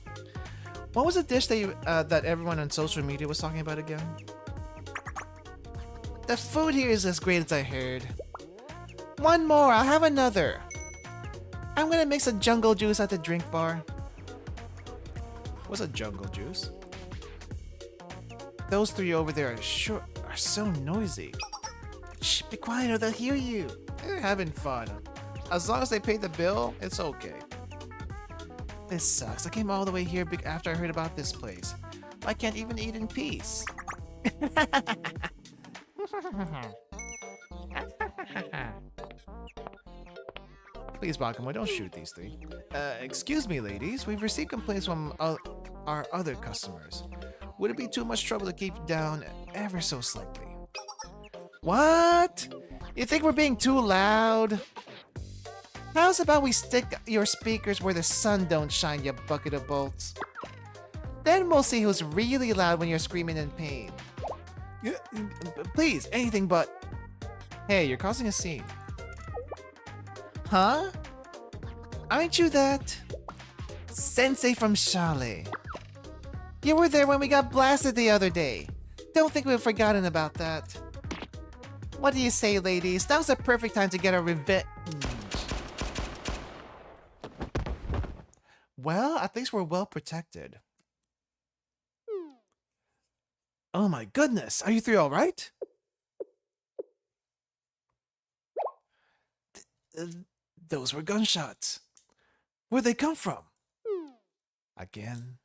What was the dish that everyone on social media was talking about again? The food here is as great as I heard. One more, I'll have another. I'm gonna mix a jungle juice at the drink bar. What's a jungle juice? Those three over there are so noisy. Shh, be quiet or they'll hear you. They're having fun. As long as they pay the bill, it's okay. This sucks. I came all the way here after I heard about this place. I can't even eat in peace. Please, Wakamo, don't shoot these three. Excuse me, ladies. We've received complaints from our other customers. Would it be too much trouble to keep down ever so slightly? What? You think we're being too loud? How's about we stick your speakers where the sun don't shine, you bucket of bolts? Then we'll see who's really loud when you're screaming in pain. Please, anything but... Hey, you're causing a scene. Huh? Aren't you that... Sensei from Charlotte? You were there when we got blasted the other day. Don't think we've forgotten about that. What do you say, ladies? Now's the perfect time to get a revenge. Well, at least we're well protected. Oh my goodness, are you three alright? Those were gunshots. Where'd they come from? Again.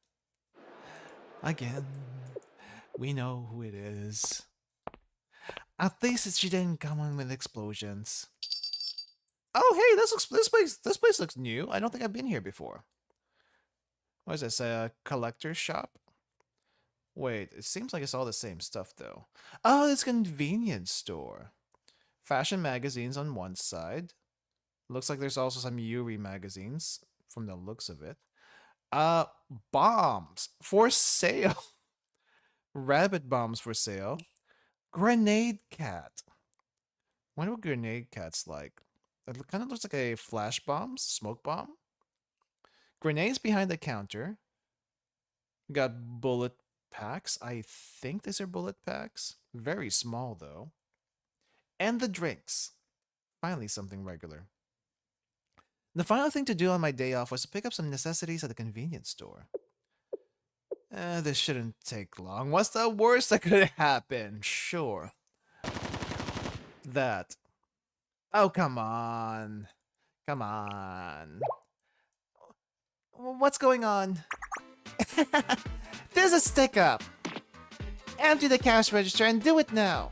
We know who it is. At least she didn't come in with explosions. Oh, hey, this place looks new. I don't think I've been here before. What is this? A collector's shop? Wait, it seems like it's all the same stuff though. Oh, it's a convenience store. Fashion magazines on one side. Looks like there's also some Yuri magazines from the looks of it. Uh, bombs for sale. Rabbit bombs for sale. Grenade cat. Wonder what grenade cat's like. It kind of looks like a flash bomb, smoke bomb. Grenades behind the counter. We got bullet packs. I think these are bullet packs. Very small though. And the drinks. Finally something regular. The final thing to do on my day off was to pick up some necessities at the convenience store. This shouldn't take long. What's the worst that could happen? Sure. That. Oh, come on. Come on. What's going on? There's a stick up. Empty the cash register and do it now.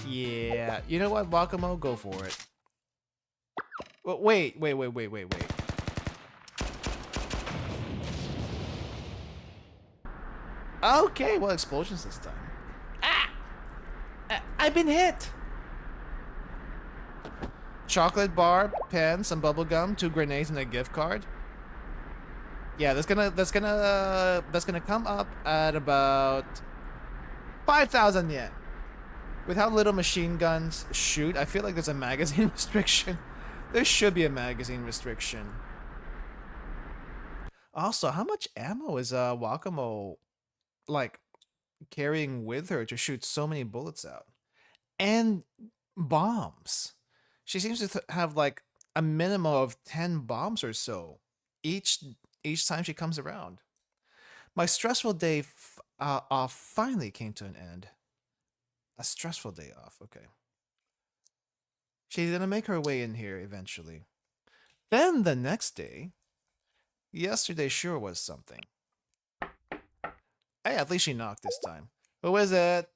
Yeah, you know what, Wakamo? Go for it. Wait. Okay, well, explosions this time. Ah! I've been hit! Chocolate bar, pen, some bubble gum, 2 grenades, and a gift card. Yeah, that's gonna come up at about 5,000 yen. With how little machine guns shoot, I feel like there's a magazine restriction. There should be a magazine restriction. Also, how much ammo is Wakamo like carrying with her to shoot so many bullets out? And bombs. She seems to have like a minimum of 10 bombs or so each time she comes around. My stressful day off finally came to an end. A stressful day off, okay. She's gonna make her way in here eventually. Then the next day, yesterday sure was something. Hey, at least she knocked this time. Who is it?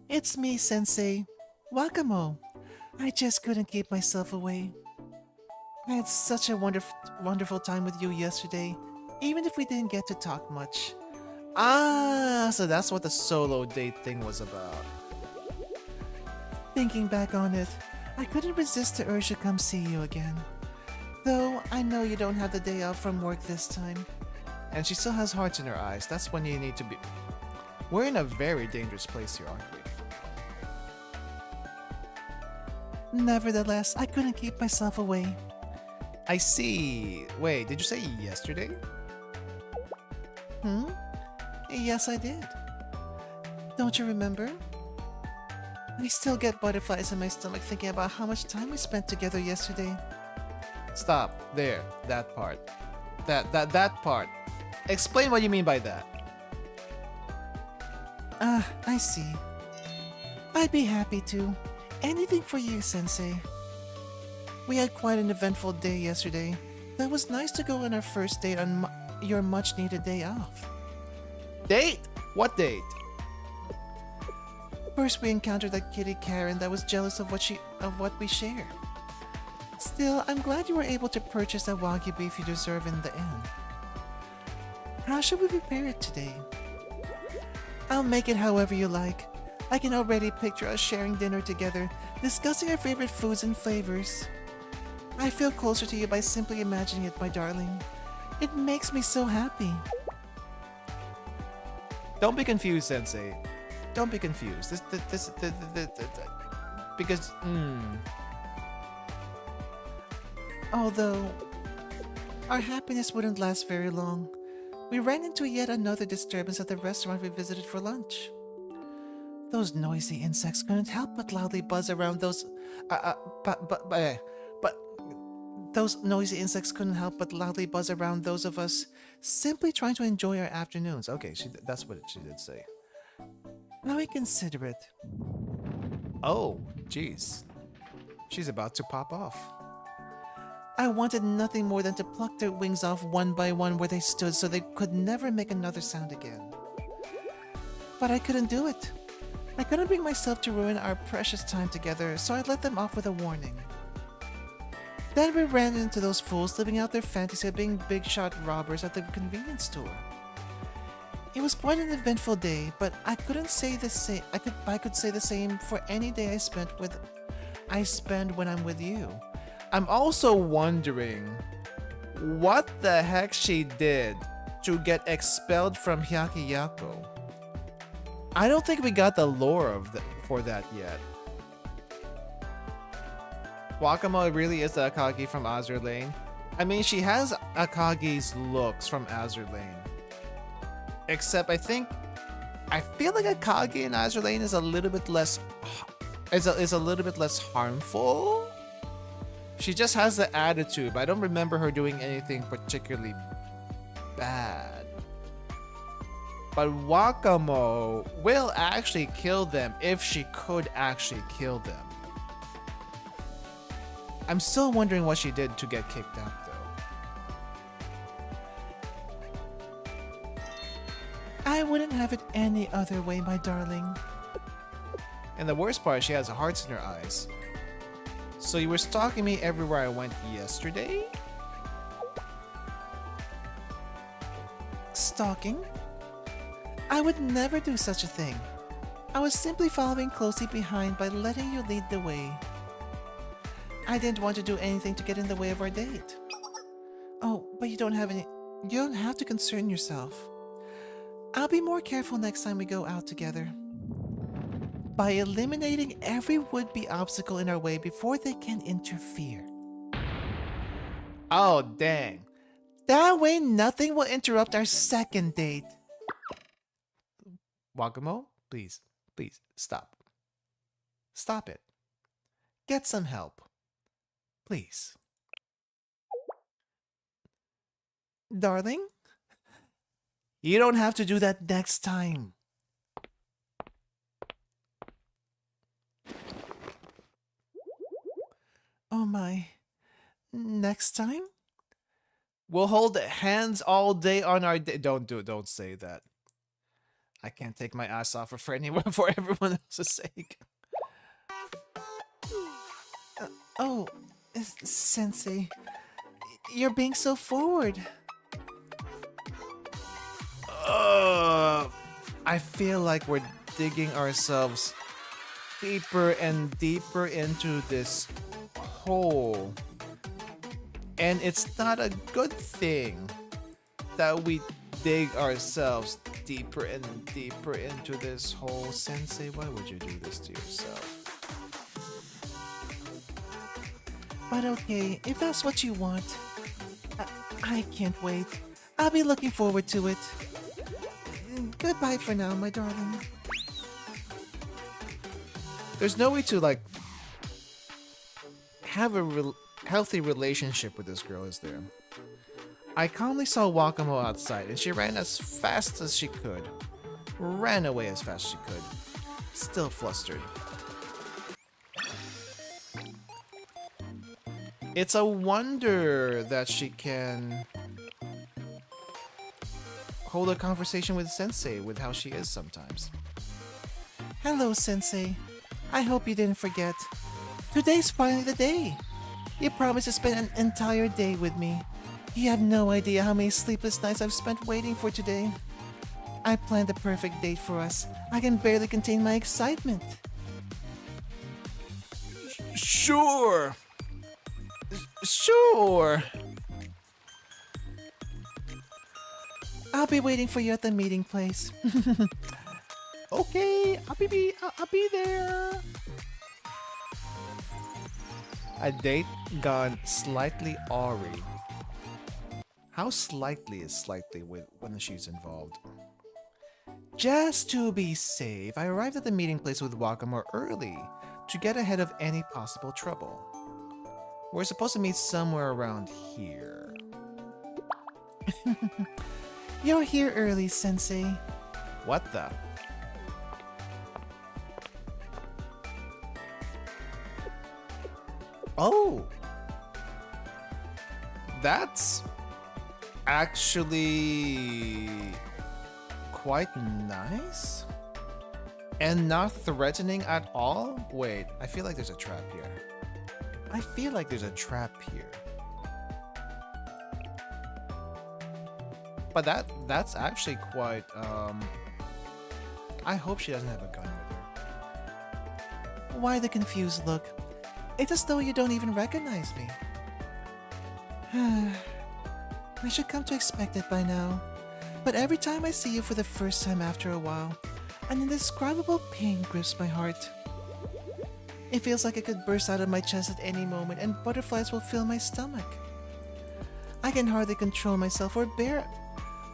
It's me, Sensei. Wakamo. I just couldn't keep myself away. I had such a wonderful time with you yesterday, even if we didn't get to talk much. Ah, so that's what the solo date thing was about. Thinking back on it, I couldn't resist the urge to come see you again. Though, I know you don't have the day off from work this time. And she still has hearts in her eyes. That's when you need to be... We're in a very dangerous place here, aren't we? Nevertheless, I couldn't keep myself away. I see. Wait, did you say yesterday? Yes, I did. Don't you remember? I still get butterflies in my stomach thinking about how much time we spent together yesterday. Stop. There. That part. That part. Explain what you mean by that. I see. I'd be happy to. Anything for you, Sensei. We had quite an eventful day yesterday. It was nice to go on our first date on your much-needed day off. Date? What date? First, we encountered that kitty Karen that was jealous of what we share. Still, I'm glad you were able to purchase that Wagyu beef you deserve in the end. How should we prepare it today? I'll make it however you like. I can already picture us sharing dinner together, discussing our favorite foods and flavors. I feel closer to you by simply imagining it, my darling. It makes me so happy. Don't be confused, Sensei. Don't be confused. Because, Although, our happiness wouldn't last very long. We ran into yet another disturbance at the restaurant we visited for lunch. Those noisy insects couldn't help but loudly buzz around those... those noisy insects couldn't help but loudly buzz around those of us simply trying to enjoy our afternoons. Okay, that's what she did say. Now we consider it. Oh, jeez. She's about to pop off. I wanted nothing more than to pluck their wings off one by one where they stood so they could never make another sound again. But I couldn't do it. I couldn't bring myself to ruin our precious time together, so I let them off with a warning. Then we ran into those fools living out their fantasy of being big shot robbers at the convenience store. It was quite an eventful day, but I couldn't say the same. I could say the same for any day I spend when I'm with you. I'm also wondering what the heck she did to get expelled from Hyakiyako. I don't think we got the lore for that yet. Wakamo really is the Akagi from Azure Lane. I mean, she has Akagi's looks from Azure Lane. Except I feel like Akagi in Azure Lane is a little bit less harmful. She just has the attitude, but I don't remember her doing anything particularly bad. But Wakamo will actually kill them if she could actually kill them. I'm still wondering what she did to get kicked out though. I wouldn't have it any other way, my darling. And the worst part, she has hearts in her eyes. So you were stalking me everywhere I went yesterday? Stalking? I would never do such a thing. I was simply following closely behind by letting you lead the way. I didn't want to do anything to get in the way of our date. Oh, but you don't have to concern yourself. I'll be more careful next time we go out together. By eliminating every would-be obstacle in our way before they can interfere. Oh, dang. That way nothing will interrupt our second date. Wakamo, please, stop. Stop it. Get some help. Please. Darling? You don't have to do that next time. Oh my. Next time? We'll hold hands all day on our day. Don't say that. I can't take my ass off for anyone, for everyone else's sake. Oh, Sensei. You're being so forward. I feel like we're digging ourselves deeper and deeper into this hole. And it's not a good thing that we dig ourselves deeper and deeper into this hole. Sensei, why would you do this to yourself? But okay, if that's what you want, I can't wait. I'll be looking forward to it. Goodbye for now, my darling. There's no way to, like, have a healthy relationship with this girl, is there? I calmly saw Wakamo outside, and she ran as fast as she could. Ran away as fast as she could. Still flustered. It's a wonder that she can hold a conversation with Sensei with how she is sometimes. Hello, Sensei. I hope you didn't forget. Today's finally the day. You promised to spend an entire day with me. You have no idea how many sleepless nights I've spent waiting for today. I planned the perfect date for us. I can barely contain my excitement. Sure. I'll be waiting for you at the meeting place. Okay, I'll be there. A date gone slightly awry. How slightly is slightly when she's involved? Just to be safe, I arrived at the meeting place with Wakamo early to get ahead of any possible trouble. We're supposed to meet somewhere around here. You're here early, Sensei. What the? Oh! That's actually quite nice. And not threatening at all? Wait, I feel like there's a trap here. I feel like there's a trap here. But that's actually quite, I hope she doesn't have a gun with her. Why the confused look? It's as though you don't even recognize me. I should come to expect it by now. But every time I see you for the first time after a while, an indescribable pain grips my heart. It feels like it could burst out of my chest at any moment and butterflies will fill my stomach. I can hardly control myself or bear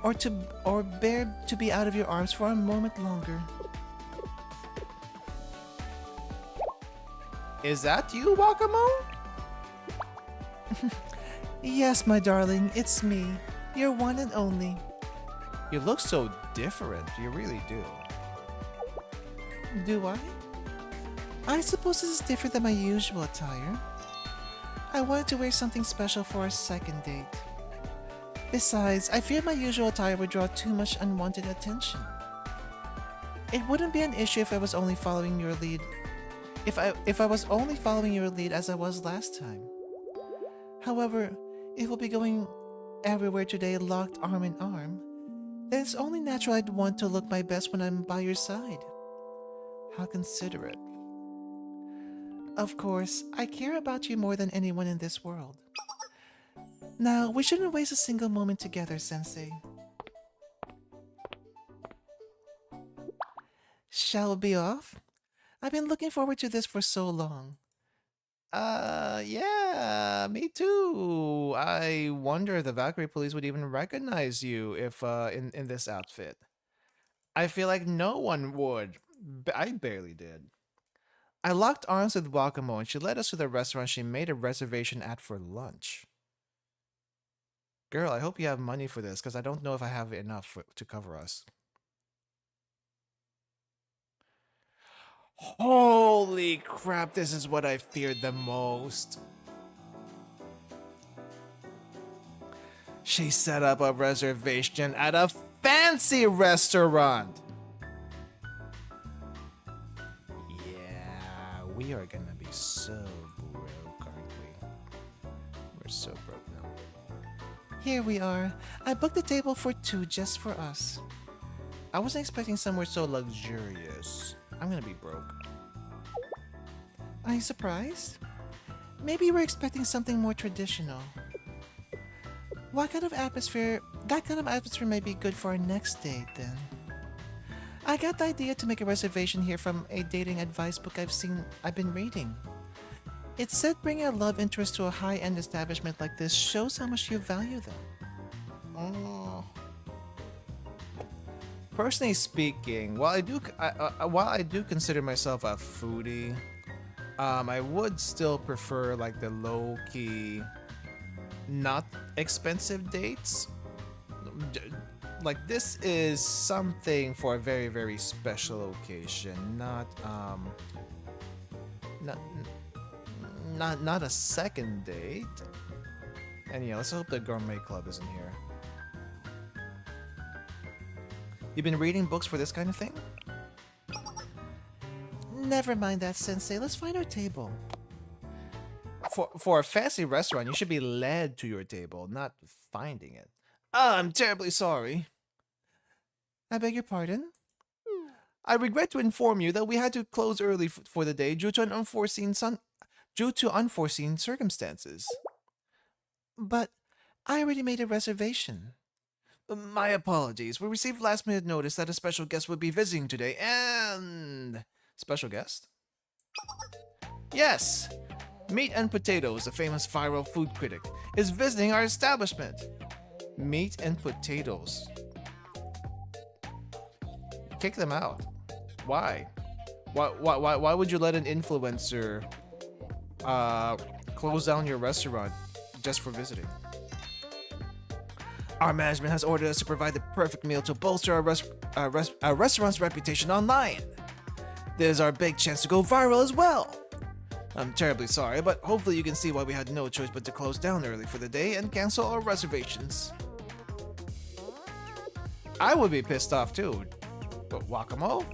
to be out of your arms for a moment longer. Is that you, Wakamo? Yes, my darling, it's me, your one and only. You look so different, you really do. Do I? I suppose this is different than my usual attire. I wanted to wear something special for our second date. Besides, I feared my usual attire would draw too much unwanted attention. It wouldn't be an issue if I was only following your lead. If I was only following your lead as I was last time. However, if we'll be going everywhere today locked arm in arm, then it's only natural I'd want to look my best when I'm by your side. How considerate. Of course, I care about you more than anyone in this world. Now, we shouldn't waste a single moment together, Sensei. Shall we be off? I've been looking forward to this for so long. Yeah, me too. I wonder if the Valkyrie police would even recognize you if, in this outfit. I feel like no one would. I barely did. I locked arms with Wakamo and she led us to the restaurant she made a reservation at for lunch. Girl, I hope you have money for this, because I don't know if I have enough to cover us. Holy crap, this is what I feared the most. She set up a reservation at a fancy restaurant. Yeah, we are gonna be so broke, aren't we? We're so broke now. Here we are. I booked a table for two just for us. I wasn't expecting somewhere so luxurious. I'm gonna be broke. Are you surprised? Maybe you were expecting something more traditional. What kind of atmosphere? That kind of atmosphere may be good for our next date then. I got the idea to make a reservation here from a dating advice book I've been reading. It said bringing a love interest to a high-end establishment like this shows how much you value them. Oh. Personally speaking, while I do consider myself a foodie, I would still prefer like the low-key, not expensive dates. Like this is something for a very, very special occasion, not a second date. And yeah, let's hope the gourmet club isn't here. You've been reading books for this kind of thing? Never mind that, Sensei. Let's find our table. For a fancy restaurant, you should be led to your table, not finding it. I'm terribly sorry. I beg your pardon? I regret to inform you that we had to close early for the day due to unforeseen circumstances. But I already made a reservation. My apologies. We received last-minute notice that a special guest would be visiting today, and... Special guest? Yes! Meat and Potatoes, a famous viral food critic, is visiting our establishment. Meat and Potatoes. Kick them out. Why? Why would you let an influencer close down your restaurant just for visiting? Our management has ordered us to provide the perfect meal to bolster our restaurant's reputation online. This is our big chance to go viral as well. I'm terribly sorry, but hopefully you can see why we had no choice but to close down early for the day and cancel our reservations. I would be pissed off too. But Wakamo?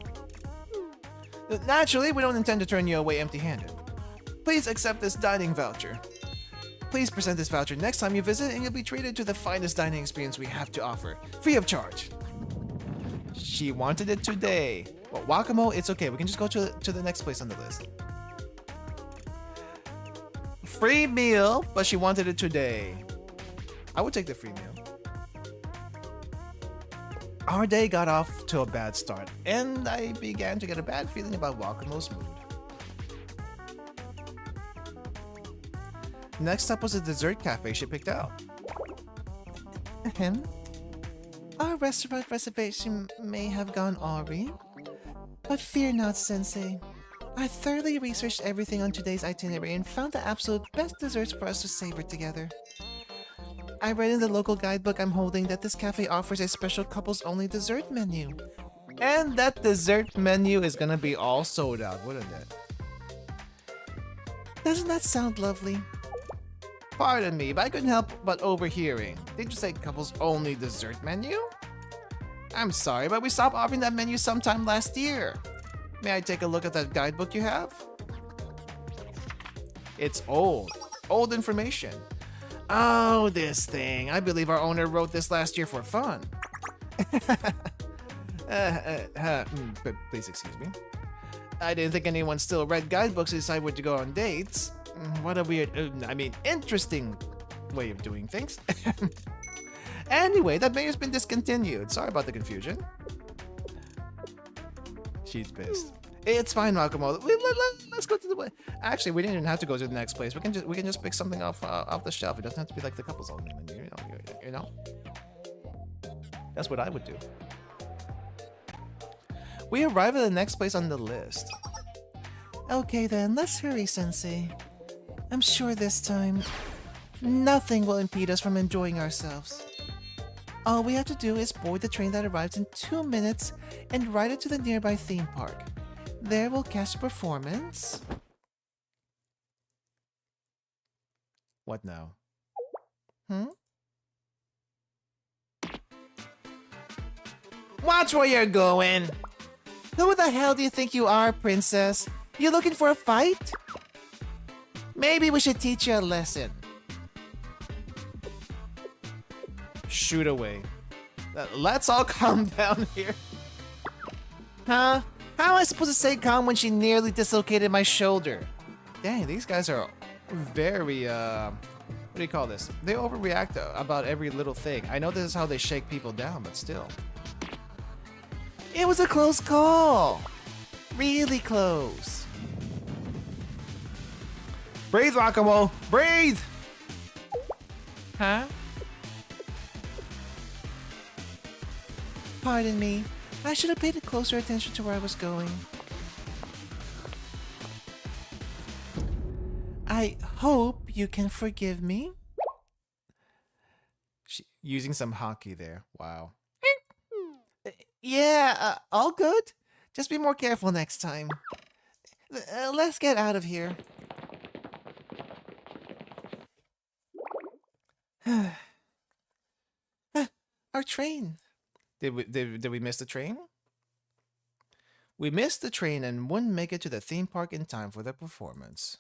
Naturally, we don't intend to turn you away empty-handed. Please accept this dining voucher. Please present this voucher next time you visit and you'll be treated to the finest dining experience we have to offer, free of charge. She wanted it today. Well, Wakamo, it's okay. We can just go to the next place on the list. Free meal, but she wanted it today. I would take the free meal. Our day got off to a bad start, and I began to get a bad feeling about Wakamo's mood. Next up was a dessert cafe she picked out. Our restaurant reservation may have gone awry, but fear not, Sensei. I thoroughly researched everything on today's itinerary and found the absolute best desserts for us to savor together. I read in the local guidebook I'm holding that this cafe offers a special couples-only dessert menu. And that dessert menu is gonna be all sold out, wouldn't it? Doesn't that sound lovely? Pardon me, but I couldn't help but overhearing. Did you say couples-only dessert menu? I'm sorry, but we stopped offering that menu sometime last year. May I take a look at that guidebook you have? It's old. Old information. Oh, this thing. I believe our owner wrote this last year for fun. Please excuse me. I didn't think anyone still read guidebooks to decide where to go on dates. What a weird, interesting way of doing things. Anyway, that menu's been discontinued. Sorry about the confusion. She's pissed. It's fine, Wakamo. Let's go to the way. Actually, we didn't even have to go to the next place. We can just pick something off the shelf. It doesn't have to be like the couples only menu. You know. That's what I would do. We arrive at the next place on the list. Okay then, let's hurry, Sensei. I'm sure this time, nothing will impede us from enjoying ourselves. All we have to do is board the train that arrives in 2 minutes and ride it to the nearby theme park. There we'll catch a performance. What now? Watch where you're going! Who the hell do you think you are, princess? You looking for a fight? Maybe we should teach you a lesson. Shoot away. Let's all calm down here. Huh? How am I supposed to stay calm when she nearly dislocated my shoulder? Dang, these guys are very, what do you call this? They overreact about every little thing. I know this is how they shake people down, but still. It was a close call. Really close. Breathe, Wakamo! Breathe! Huh? Pardon me. I should have paid closer attention to where I was going. I hope you can forgive me. Using some hockey there. Wow. Yeah, all good. Just be more careful next time. Let's get out of here. Our train. Did we miss the train? We missed the train and wouldn't make it to the theme park in time for the performance.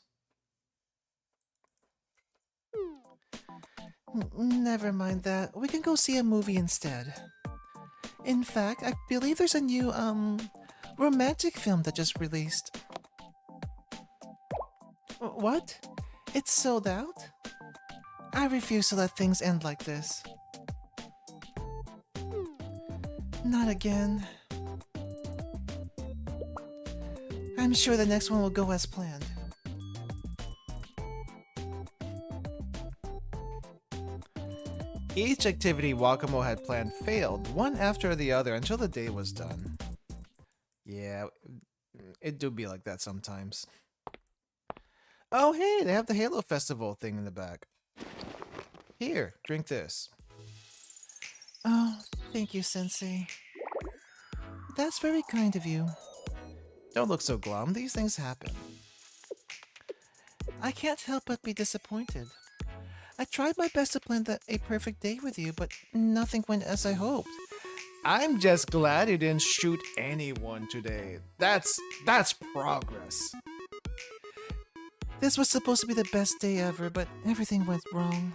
Never mind that. We can go see a movie instead. In fact, I believe there's a new, romantic film that just released. What? It's sold out? I refuse to let things end like this. Not again. I'm sure the next one will go as planned. Each activity Wakamo had planned failed, one after the other, until the day was done. Yeah, it do be like that sometimes. Oh hey, they have the Halo Festival thing in the back. Here, drink this. Oh, thank you, Sensei. That's very kind of you. Don't look so glum, these things happen. I can't help but be disappointed. I tried my best to plan a perfect day with you, but nothing went as I hoped. I'm just glad you didn't shoot anyone today. That's progress. This was supposed to be the best day ever, but everything went wrong.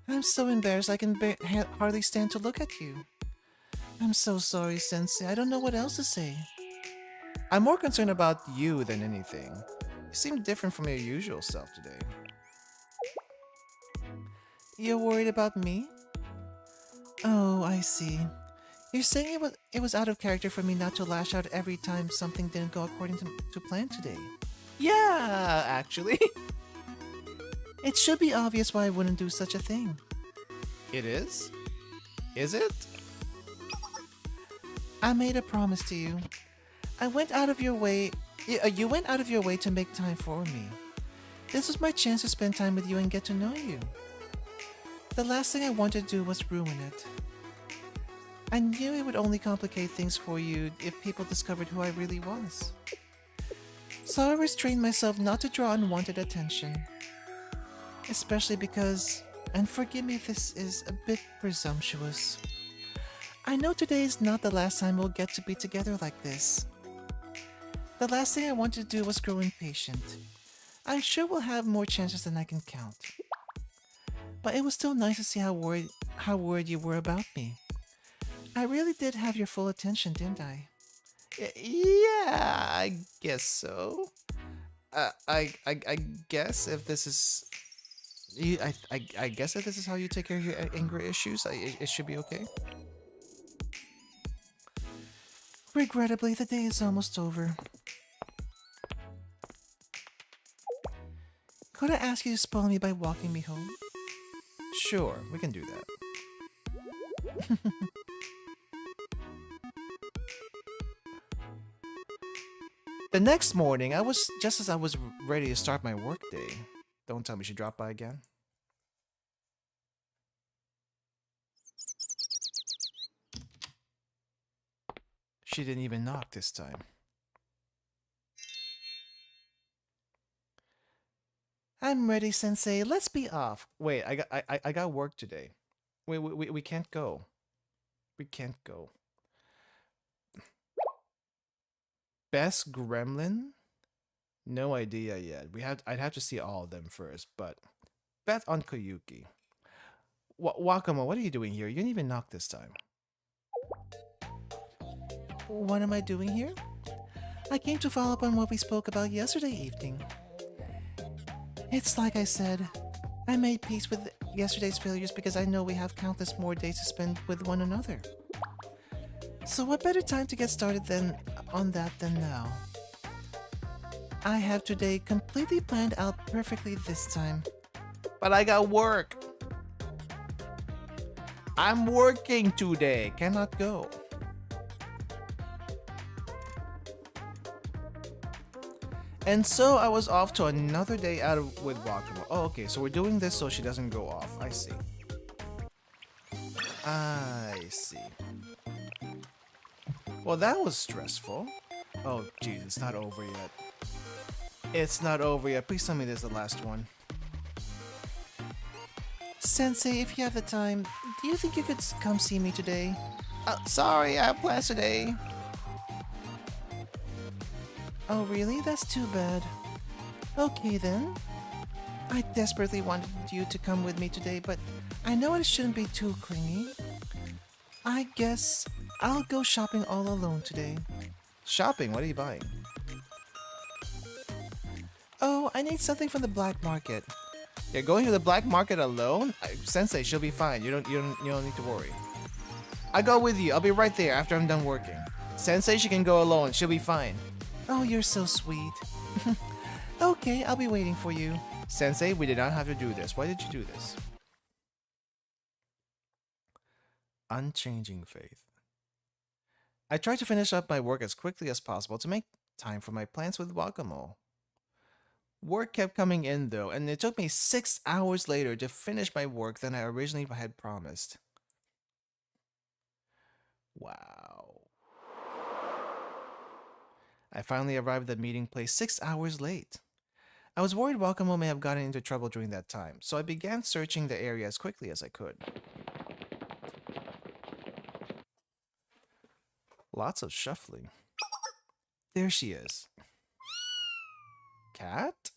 I'm so embarrassed I can hardly stand to look at you. I'm so sorry, Sensei. I don't know what else to say. I'm more concerned about you than anything. You seem different from your usual self today. You're worried about me? Oh, I see. You're saying it was out of character for me not to lash out every time something didn't go according to plan today. Yeah, actually. It should be obvious why I wouldn't do such a thing. It is? Is it? I made a promise to you. I went out of your way. You went out of your way to make time for me. This was my chance to spend time with you and get to know you. The last thing I wanted to do was ruin it. I knew it would only complicate things for you if people discovered who I really was. So I restrained myself not to draw unwanted attention. Especially because, and forgive me if this is a bit presumptuous, I know today is not the last time we'll get to be together like this. The last thing I wanted to do was grow impatient. I'm sure we'll have more chances than I can count. But it was still nice to see how worried you were about me. I really did have your full attention, didn't I? Yeah, I guess so. I guess if this is, I guess if this is how you take care of your anger issues, it should be okay. Regrettably, the day is almost over. Could I ask you to spoil me by walking me home? Sure, we can do that. The next morning, just as I was ready to start my workday. Don't tell me she dropped by again. She didn't even knock this time. I'm ready, Sensei. Let's be off. Wait, I got work today. We can't go. We can't go. Best gremlin? No idea yet. I'd have to see all of them first, but bet on Koyuki. Wakamo, what are you doing here? You didn't even knock this time. What am I doing here? I came to follow up on what we spoke about yesterday evening. It's like I said, I made peace with yesterday's failures because I know we have countless more days to spend with one another. So what better time to get started on that than now? I have today completely planned out perfectly this time. But I got work. I'm working today. Cannot go. And so I was off to another day out with Wakamo. Oh, okay, so we're doing this so she doesn't go off. I see. I see. Well, that was stressful. Oh, geez, it's not over yet. It's not over yet. Please tell me this is the last one. Sensei, if you have the time, do you think you could come see me today? Sorry, I have plans today. Oh, really? That's too bad. Okay, then. I desperately wanted you to come with me today, but I know I shouldn't be too clingy. I guess I'll go shopping all alone today. Shopping? What are you buying? Oh, I need something from the black market. You're going to the black market alone? Sensei, she'll be fine. You don't need to worry. I'll go with you. I'll be right there after I'm done working. Sensei, she can go alone. She'll be fine. Oh, you're so sweet. Okay, I'll be waiting for you. Sensei, we did not have to do this. Why did you do this? Unchanging faith. I tried to finish up my work as quickly as possible to make time for my plans with Wakamo. Work kept coming in though, and it took me 6 hours later to finish my work than I originally had promised. Wow. I finally arrived at the meeting place 6 hours late. I was worried Wakamo may have gotten into trouble during that time, so I began searching the area as quickly as I could. Lots of shuffling. There she is. Cat?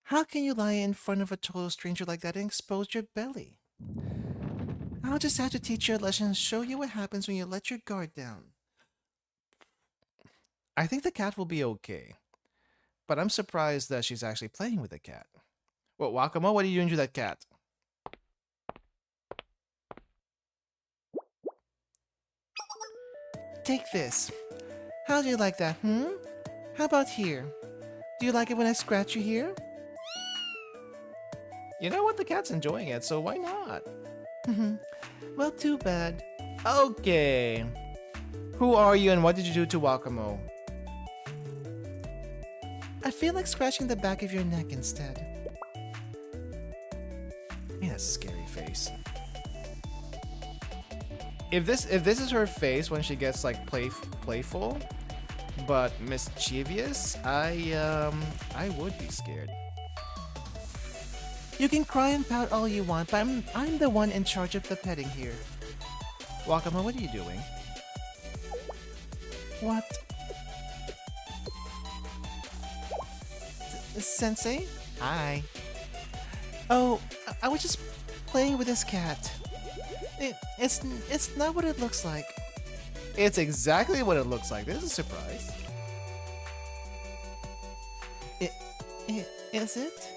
How can you lie in front of a total stranger like that and expose your belly? I'll just have to teach you a lesson and show you what happens when you let your guard down. I think the cat will be okay, but I'm surprised that she's actually playing with the cat. Well, Wakamo, what are you doing to that cat? Take this. How do you like that, How about here? Do you like it when I scratch you here? You know what? The cat's enjoying it, so why not? Well, too bad. Okay. Who are you and what did you do to Wakamo? I feel like scratching the back of your neck instead. Yeah, that's a scary face. If this is her face when she gets like playful, but mischievous, I would be scared. You can cry and pout all you want, but I'm the one in charge of the petting here. Wakamo, what are you doing? What? Sensei? Hi. Oh, I was just playing with this cat. It's not what it looks like. It's exactly what it looks like. This is a surprise. Is it?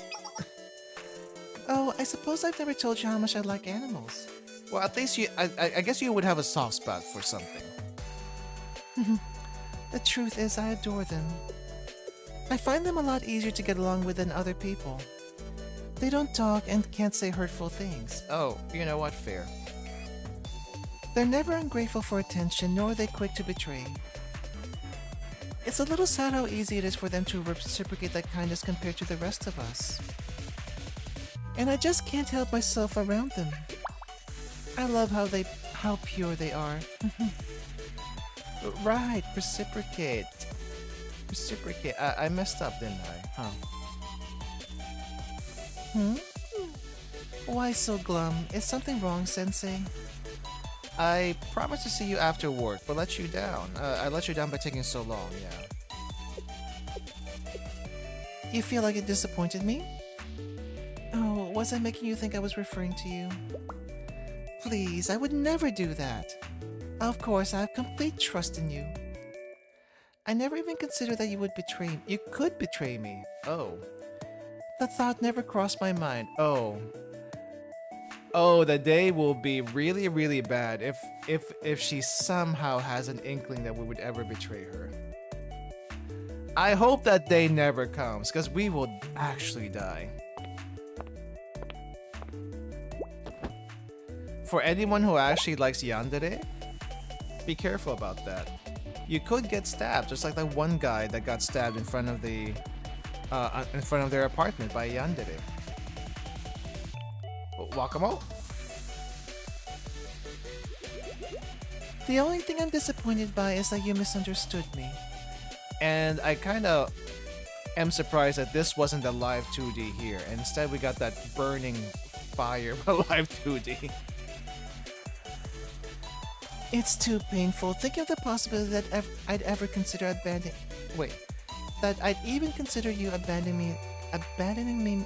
Oh, I suppose I've never told you how much I like animals. Well, at least I guess you would have a soft spot for something. The truth is, I adore them. I find them a lot easier to get along with than other people. They don't talk and can't say hurtful things. Oh, you know what? Fair. They're never ungrateful for attention, nor are they quick to betray. It's a little sad how easy it is for them to reciprocate that kindness compared to the rest of us. And I just can't help myself around them. I love how pure they are. Right, reciprocate. Reciprocate. I messed up, didn't I? Huh? Why so glum? Is something wrong, Sensei? I promised to see you after work, but let you down. I let you down by taking so long, yeah. You feel like it disappointed me? Oh, was I making you think I was referring to you? Please, I would never do that. Of course, I have complete trust in you. I never even considered that you would betray me. You could betray me. Oh. The thought never crossed my mind. Oh. Oh, the day will be really, really bad if she somehow has an inkling that we would ever betray her. I hope that day never comes, because we will actually die. For anyone who actually likes yandere, be careful about that. You could get stabbed, just like that one guy that got stabbed in front of the in front of their apartment by a yandere. Wakamo? The only thing I'm disappointed by is that you misunderstood me. And I kinda am surprised that this wasn't a live 2D here. Instead we got that burning fire of a live 2D. It's too painful. Think of the possibility that I'd ever consider abandoning... Wait. That I'd even consider you abandoning me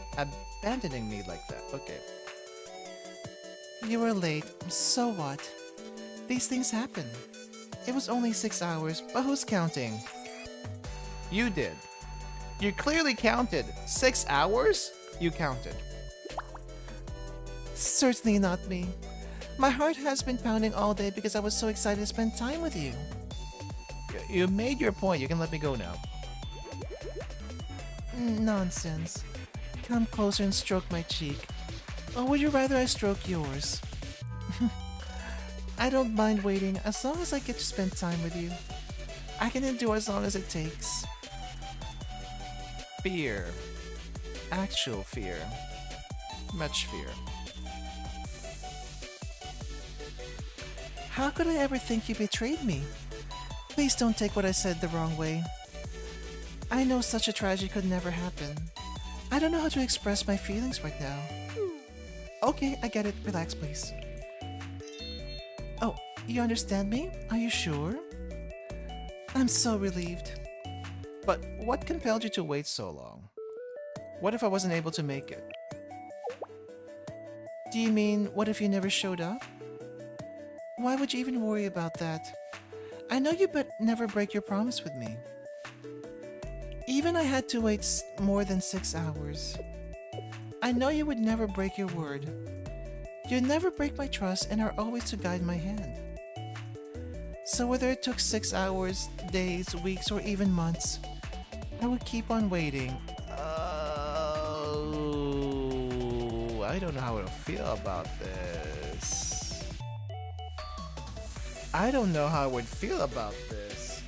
like that. Okay. You were late. So what? These things happen. It was only 6 hours, but who's counting? You did. You clearly counted. 6 hours? You counted. Certainly not me. My heart has been pounding all day because I was so excited to spend time with you. You made your point. You can let me go now. Nonsense. Come closer and stroke my cheek. Or would you rather I stroke yours? I don't mind waiting as long as I get to spend time with you. I can endure as long as it takes. Fear. Actual fear. Much fear. How could I ever think you betrayed me? Please don't take what I said the wrong way. I know such a tragedy could never happen. I don't know how to express my feelings right now. Okay, I get it. Relax, please. Oh, you understand me? Are you sure? I'm so relieved. But what compelled you to wait so long? What if I wasn't able to make it? Do you mean, what if you never showed up? Why would you even worry about that? I know you but never break your promise with me. Even I had to wait more than 6 hours. I know you would never break your word. You never break my trust and are always to guide my hand. So whether it took 6 hours, days, weeks, or even months, I would keep on waiting. Oh, I don't know how to feel about this. I don't know how I would feel about this.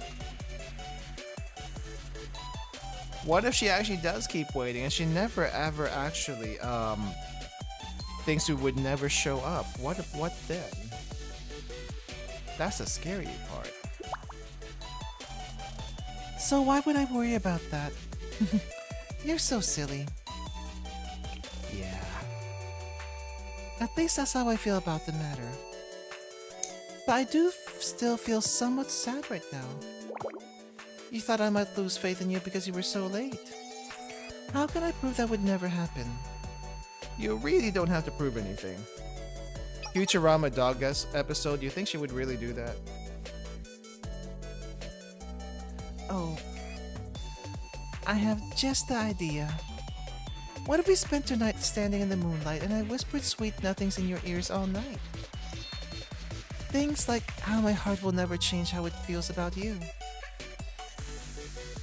What if she actually does keep waiting and she never ever actually thinks we would never show up? What then? That's the scary part. So why would I worry about that? You're so silly. Yeah. At least that's how I feel about the matter. But I do still feel somewhat sad right now. You thought I might lose faith in you because you were so late. How can I prove that would never happen? You really don't have to prove anything. Futurama dog episode, do you think she would really do that? Oh, I have just the idea. What if we spent tonight standing in the moonlight and I whispered sweet nothings in your ears all night? Things like how my heart will never change how it feels about you.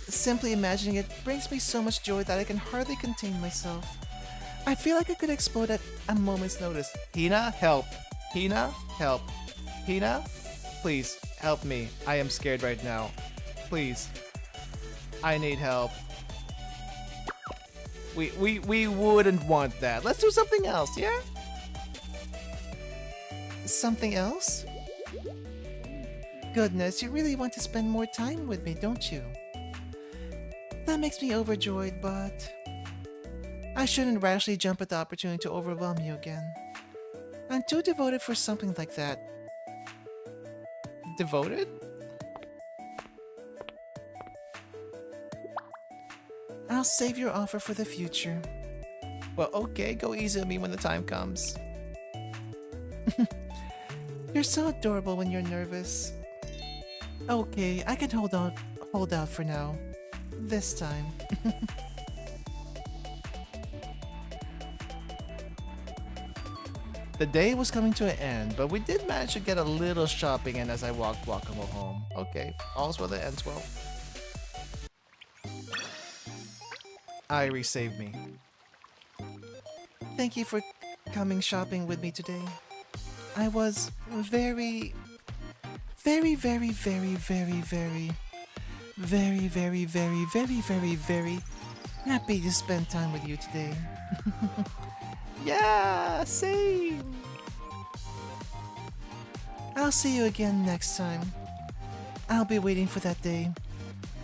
Simply imagining it brings me so much joy that I can hardly contain myself. I feel like I could explode at a moment's notice. Hina, help. Hina, help. Hina, please, help me. I am scared right now. Please. I need help. We wouldn't want that. Let's do something else, yeah? Something else? Goodness, you really want to spend more time with me, don't you? That makes me overjoyed, but I shouldn't rashly jump at the opportunity to overwhelm you again. I'm too devoted for something like that. Devoted? I'll save your offer for the future. Well, okay, go easy on me when the time comes. You're so adorable when you're nervous. Okay, I can hold out for now. This time. The day was coming to an end, but we did manage to get a little shopping in as I walked Wakamo home. Okay, all's well that ends well. Irie saved me. Thank you for coming shopping with me today. I was very happy to spend time with you today. Yeah, same. I'll see you again next time. I'll be waiting for that day.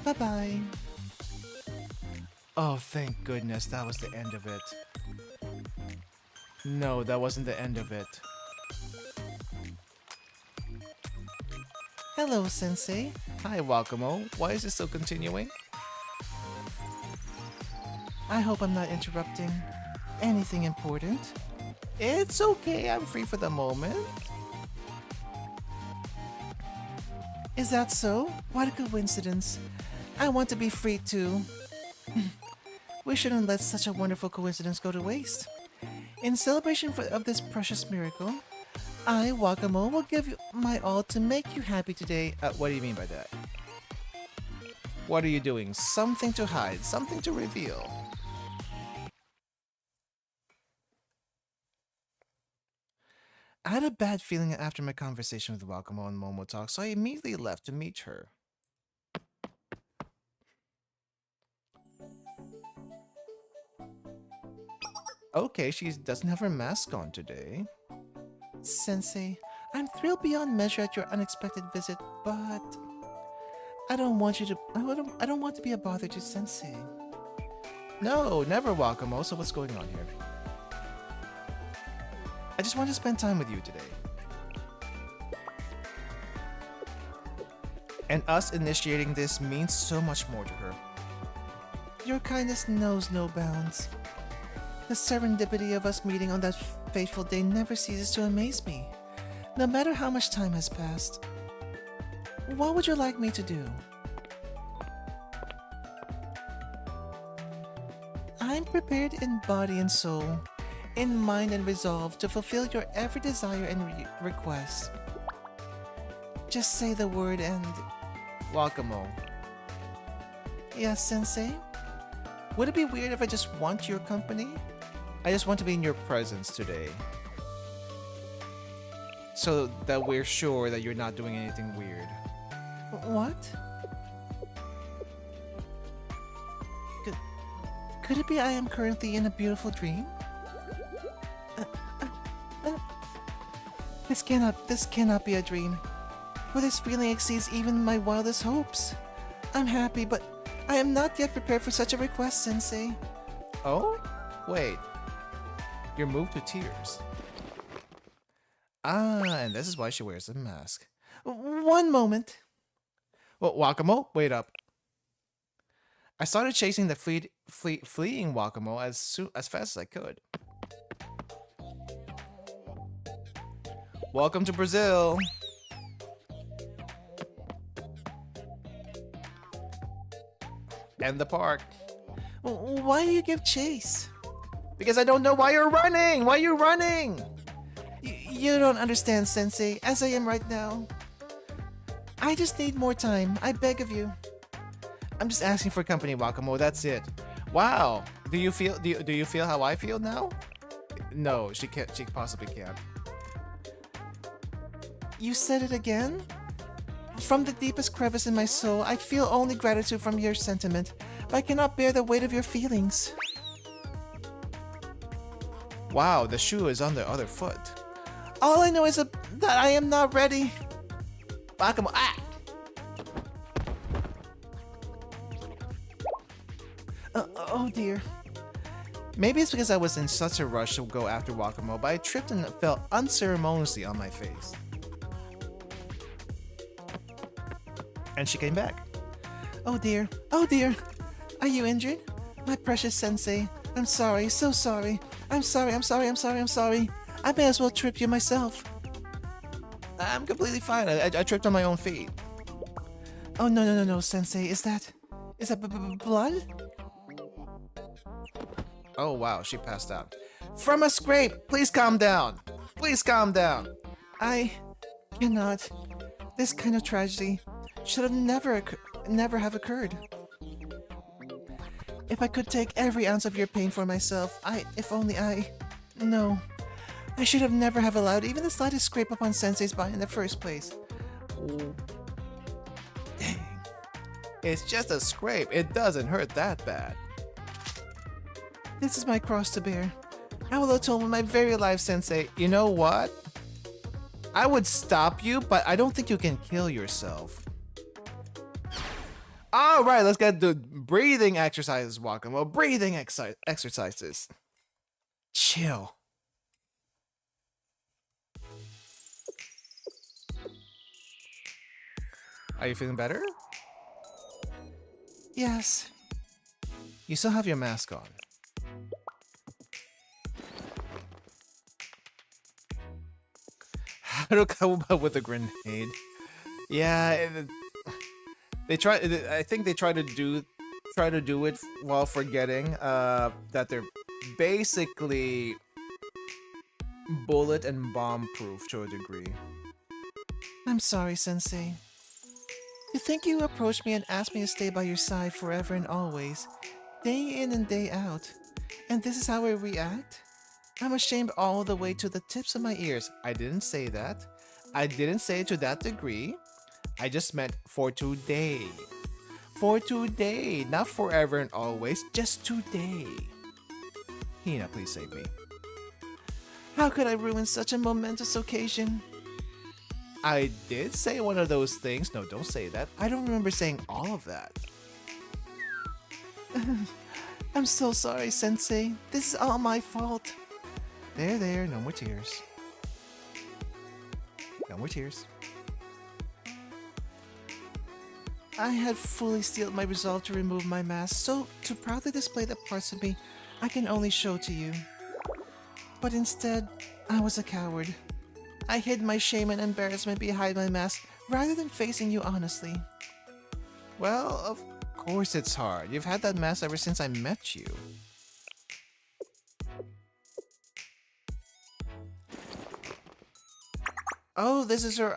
Bye-bye. Oh, thank goodness that was the end of it. No, that wasn't the end of it. Hello, Sensei. Hi, Wakamo. Why is this still continuing? I hope I'm not interrupting. Anything important? It's okay, I'm free for the moment. Is that so? What a coincidence. I want to be free too. We shouldn't let such a wonderful coincidence go to waste. In celebration of this precious miracle, I, Wakamo, will give you my all to make you happy today. What do you mean by that? What are you doing? Something to hide, something to reveal. I had a bad feeling after my conversation with Wakamo on MomoTalk, so I immediately left to meet her. Okay, she doesn't have her mask on today. Sensei, I'm thrilled beyond measure at your unexpected visit, but I don't want you to. I don't want to be a bother to Sensei. No, never, Wakamo. So what's going on here? I just want to spend time with you today. And us initiating this means so much more to her. Your kindness knows no bounds. The serendipity of us meeting on that fateful day never ceases to amaze me, no matter how much time has passed. What would you like me to do? I'm prepared in body and soul, in mind and resolve to fulfill your every desire and request. Just say the word and... Wakamo. Yes, Sensei? Would it be weird if I just want your company? I just want to be in your presence today. So that we're sure that you're not doing anything weird. What? Could it be I am currently in a beautiful dream? This cannot be a dream. For this feeling exceeds even my wildest hopes. I'm happy, but I am not yet prepared for such a request, Sensei. Oh? Wait. You're moved to tears. Ah, and this is why she wears a mask. One moment. Well, Wakamo, wait up. I started chasing the fleeing Wakamo as fast as I could. Welcome to Brazil. And the park. Why do you give chase? Because I don't know why you're running! Why are you running? You don't understand, Sensei, as I am right now. I just need more time, I beg of you. I'm just asking for company, Wakamo, that's it. Wow! Do you feel how I feel now? No, she possibly can't. You said it again? From the deepest crevice in my soul, I feel only gratitude from your sentiment, but I cannot bear the weight of your feelings. Wow, the shoe is on the other foot. All I know is that I am not ready. Wakamo, ah! Oh dear. Maybe it's because I was in such a rush to go after Wakamo, but I tripped and fell unceremoniously on my face. And she came back. Oh dear, oh dear. Are you injured? My precious Sensei, I'm sorry, so sorry. I'm sorry. I may as well trip you myself. I'm completely fine. I tripped on my own feet. Oh no, Sensei. Is that blood? Oh wow, she passed out. From a scrape. Please calm down. Please calm down. I cannot. This kind of tragedy should have never have occurred. If I could take every ounce of your pain for myself, no. I should have never have allowed even the slightest scrape upon Sensei's body in the first place. Oh. Dang. It's just a scrape. It doesn't hurt that bad. This is my cross to bear. I will atone with my very life, Sensei. You know what? I would stop you, but I don't think you can kill yourself. Alright, let's get the breathing exercises, Wakamo. Breathing exercises. Chill. Are you feeling better? Yes. You still have your mask on. How to come up with a grenade? Yeah, I think they try to do it while forgetting that they're basically bullet and bomb proof to a degree. I'm sorry, Sensei. To think you approached me and asked me to stay by your side forever and always, day in and day out, and this is how I react? I'm ashamed all the way to the tips of my ears. I didn't say that. I didn't say it to that degree. I just meant for today. For today, not forever and always, just today. Hina, please save me. How could I ruin such a momentous occasion? I did say one of those things. No, don't say that. I don't remember saying all of that. I'm so sorry, Sensei. This is all my fault. There, no more tears. No more tears. I had fully steeled my resolve to remove my mask, so to proudly display the parts of me I can only show to you. But instead, I was a coward. I hid my shame and embarrassment behind my mask rather than facing you honestly. Well, of course it's hard. You've had that mask ever since I met you. Oh, this is her,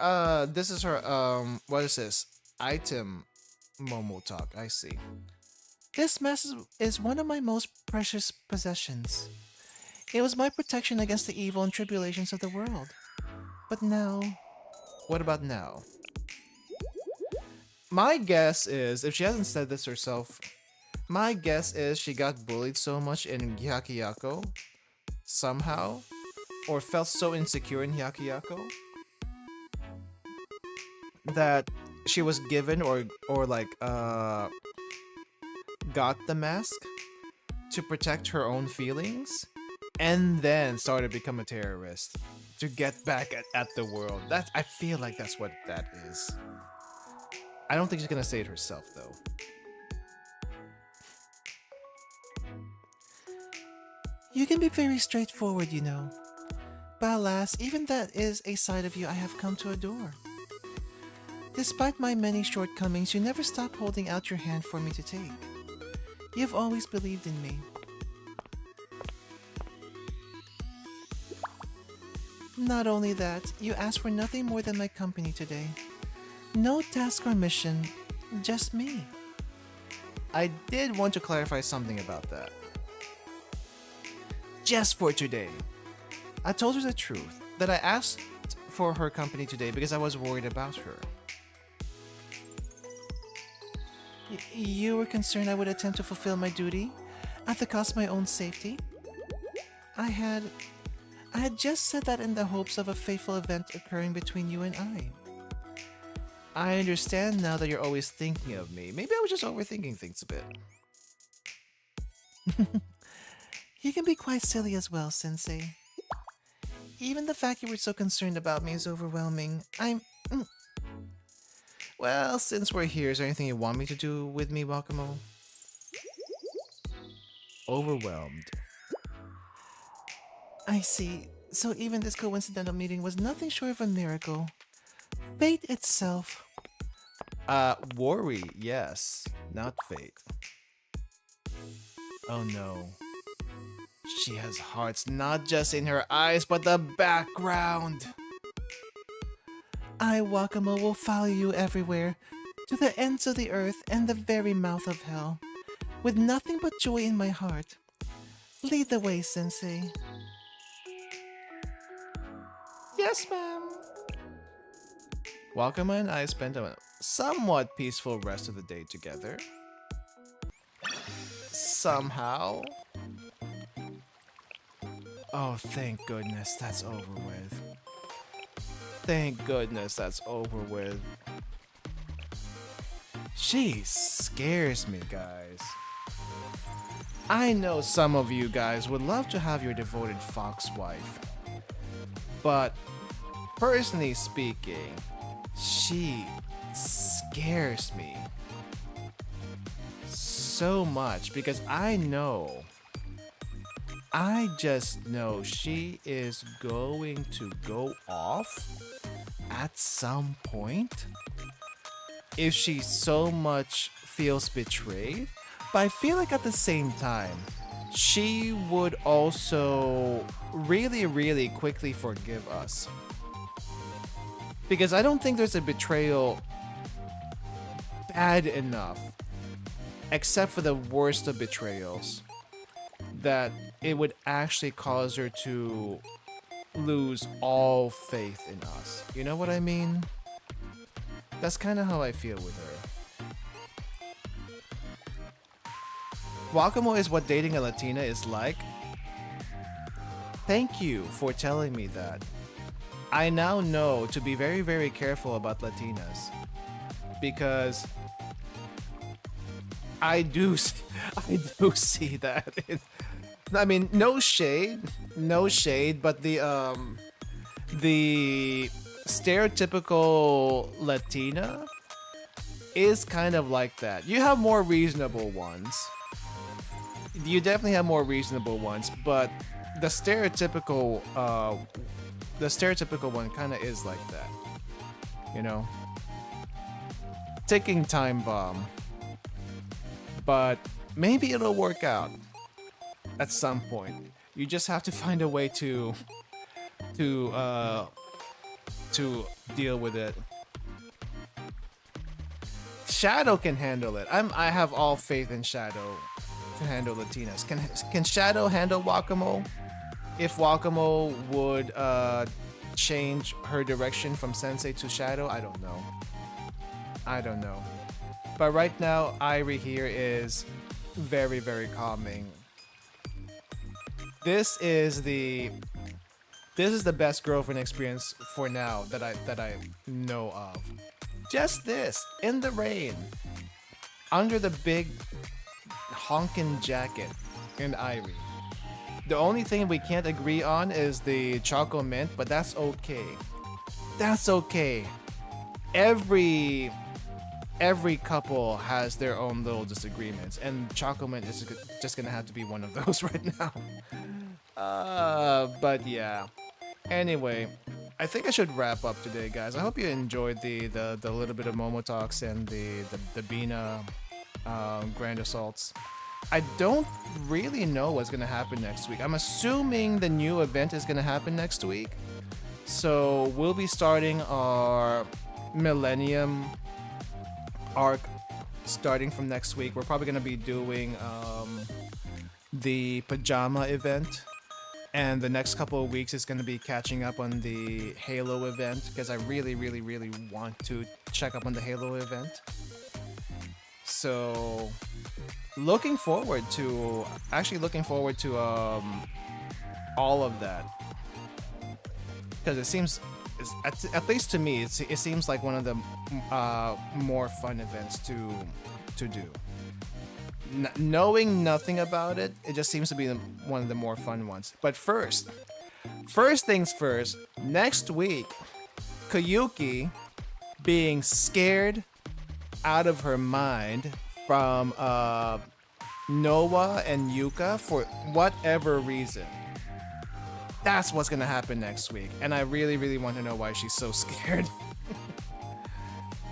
what is this? Item MomoTalk, I see. This mask is one of my most precious possessions. It was my protection against the evil and tribulations of the world. But now... What about now? My guess is, if she hasn't said this herself, my guess is she got bullied so much in Hyakuyaku, somehow, or felt so insecure in Hyakuyaku, that she was given or got the mask to protect her own feelings, and then started to become a terrorist to get back at the world. I feel like that's what that is. I don't think she's gonna say it herself though. You can be very straightforward, you know. But alas, even that is a side of you I have come to adore. Despite my many shortcomings, you never stop holding out your hand for me to take. You've always believed in me. Not only that, you asked for nothing more than my company today. No task or mission, just me. I did want to clarify something about that. Just for today. I told her the truth, that I asked for her company today because I was worried about her. You were concerned I would attempt to fulfill my duty at the cost of my own safety? I had just said that in the hopes of a fateful event occurring between you and I. I understand now that you're always thinking of me. Maybe I was just overthinking things a bit. You can be quite silly as well, Sensei. Even the fact you were so concerned about me is overwhelming. Well, since we're here, is there anything you want me to do with me, Wakamo? Overwhelmed. I see. So even this coincidental meeting was nothing short of a miracle. Fate itself. Worry, yes. Not fate. Oh no. She has hearts not just in her eyes, but the background. I, Wakamo, will follow you everywhere, to the ends of the earth and the very mouth of hell, with nothing but joy in my heart. Lead the way, Sensei. Yes, ma'am. Wakamo and I spent a somewhat peaceful rest of the day together. Somehow. Oh, thank goodness that's over with. Thank goodness that's over with. She scares me, guys. I know some of you guys would love to have your devoted fox wife. But, personally speaking, she scares me so much because I just know she is going to go off at some point if she so much feels betrayed. But I feel like at the same time, she would also really, really quickly forgive us. Because I don't think there's a betrayal bad enough, except for the worst of betrayals, that it would actually cause her to lose all faith in us. You know what I mean? That's kind of how I feel with her. Wakamo is what dating a Latina is like. Thank you for telling me that. I now know to be very, very careful about Latinas because I do see that. I mean, no shade, but the stereotypical Latina is kind of like that. You have more reasonable ones. You definitely have more reasonable ones, but the stereotypical one kind of is like that. You know? Ticking time bomb. But maybe it'll work out at some point. You just have to find a way to deal with it. Shadow can handle it. I have all faith in Shadow to handle Latinas. Can Shadow handle Wakamo? If Wakamo would change her direction from Sensei to Shadow, I don't know. But right now, Irie here is very, very calming. This is the best girlfriend experience for now that I know of. Just this, in the rain, under the big honkin' jacket in Irie. The only thing we can't agree on is the choco mint, but that's okay. That's okay. Every couple has their own little disagreements, and choco mint is just gonna have to be one of those right now. But yeah. Anyway, I think I should wrap up today, guys. I hope you enjoyed the little bit of Momo Talks and the Bina Grand Assaults. I don't really know what's gonna happen next week. I'm assuming the new event is gonna happen next week. So we'll be starting our Millennium arc starting from next week. We're probably gonna be doing the Pajama event. And the next couple of weeks is going to be catching up on the Halo event because I really, really, really want to check up on the Halo event. So, looking forward to all of that because it seems, at least to me, it seems like one of the more fun events to do. Knowing nothing about it, it just seems to be one of the more fun ones. But first things first, next week, Koyuki being scared out of her mind from Noah and Yuka for whatever reason. That's what's gonna happen next week, and I really, really want to know why she's so scared.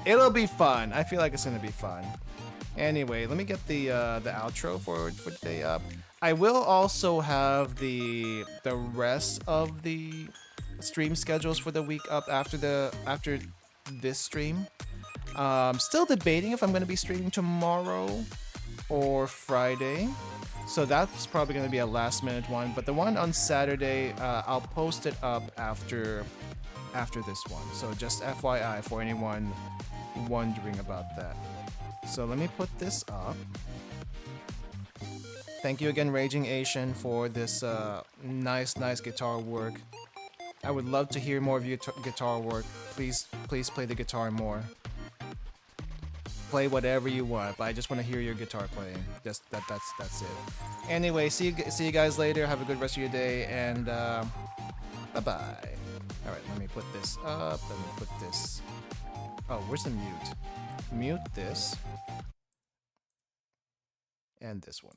It'll be fun. I feel like it's gonna be fun. Anyway, let me get the outro for today up. I will also have the rest of the stream schedules for the week up after this stream. Still debating if I'm going to be streaming tomorrow or Friday. So that's probably going to be a last minute one. But the one on Saturday, I'll post it up after this one. So just FYI for anyone wondering about that. So let me put this up. Thank you again, Raging Asian, for this nice guitar work. I would love to hear more of your guitar work. Please play the guitar more. Play whatever you want, but I just want to hear your guitar playing. That's it. Anyway, see you guys later. Have a good rest of your day, and bye bye. All right, let me put this up. Let me put this. Oh, where's the mute? Mute this. And this one.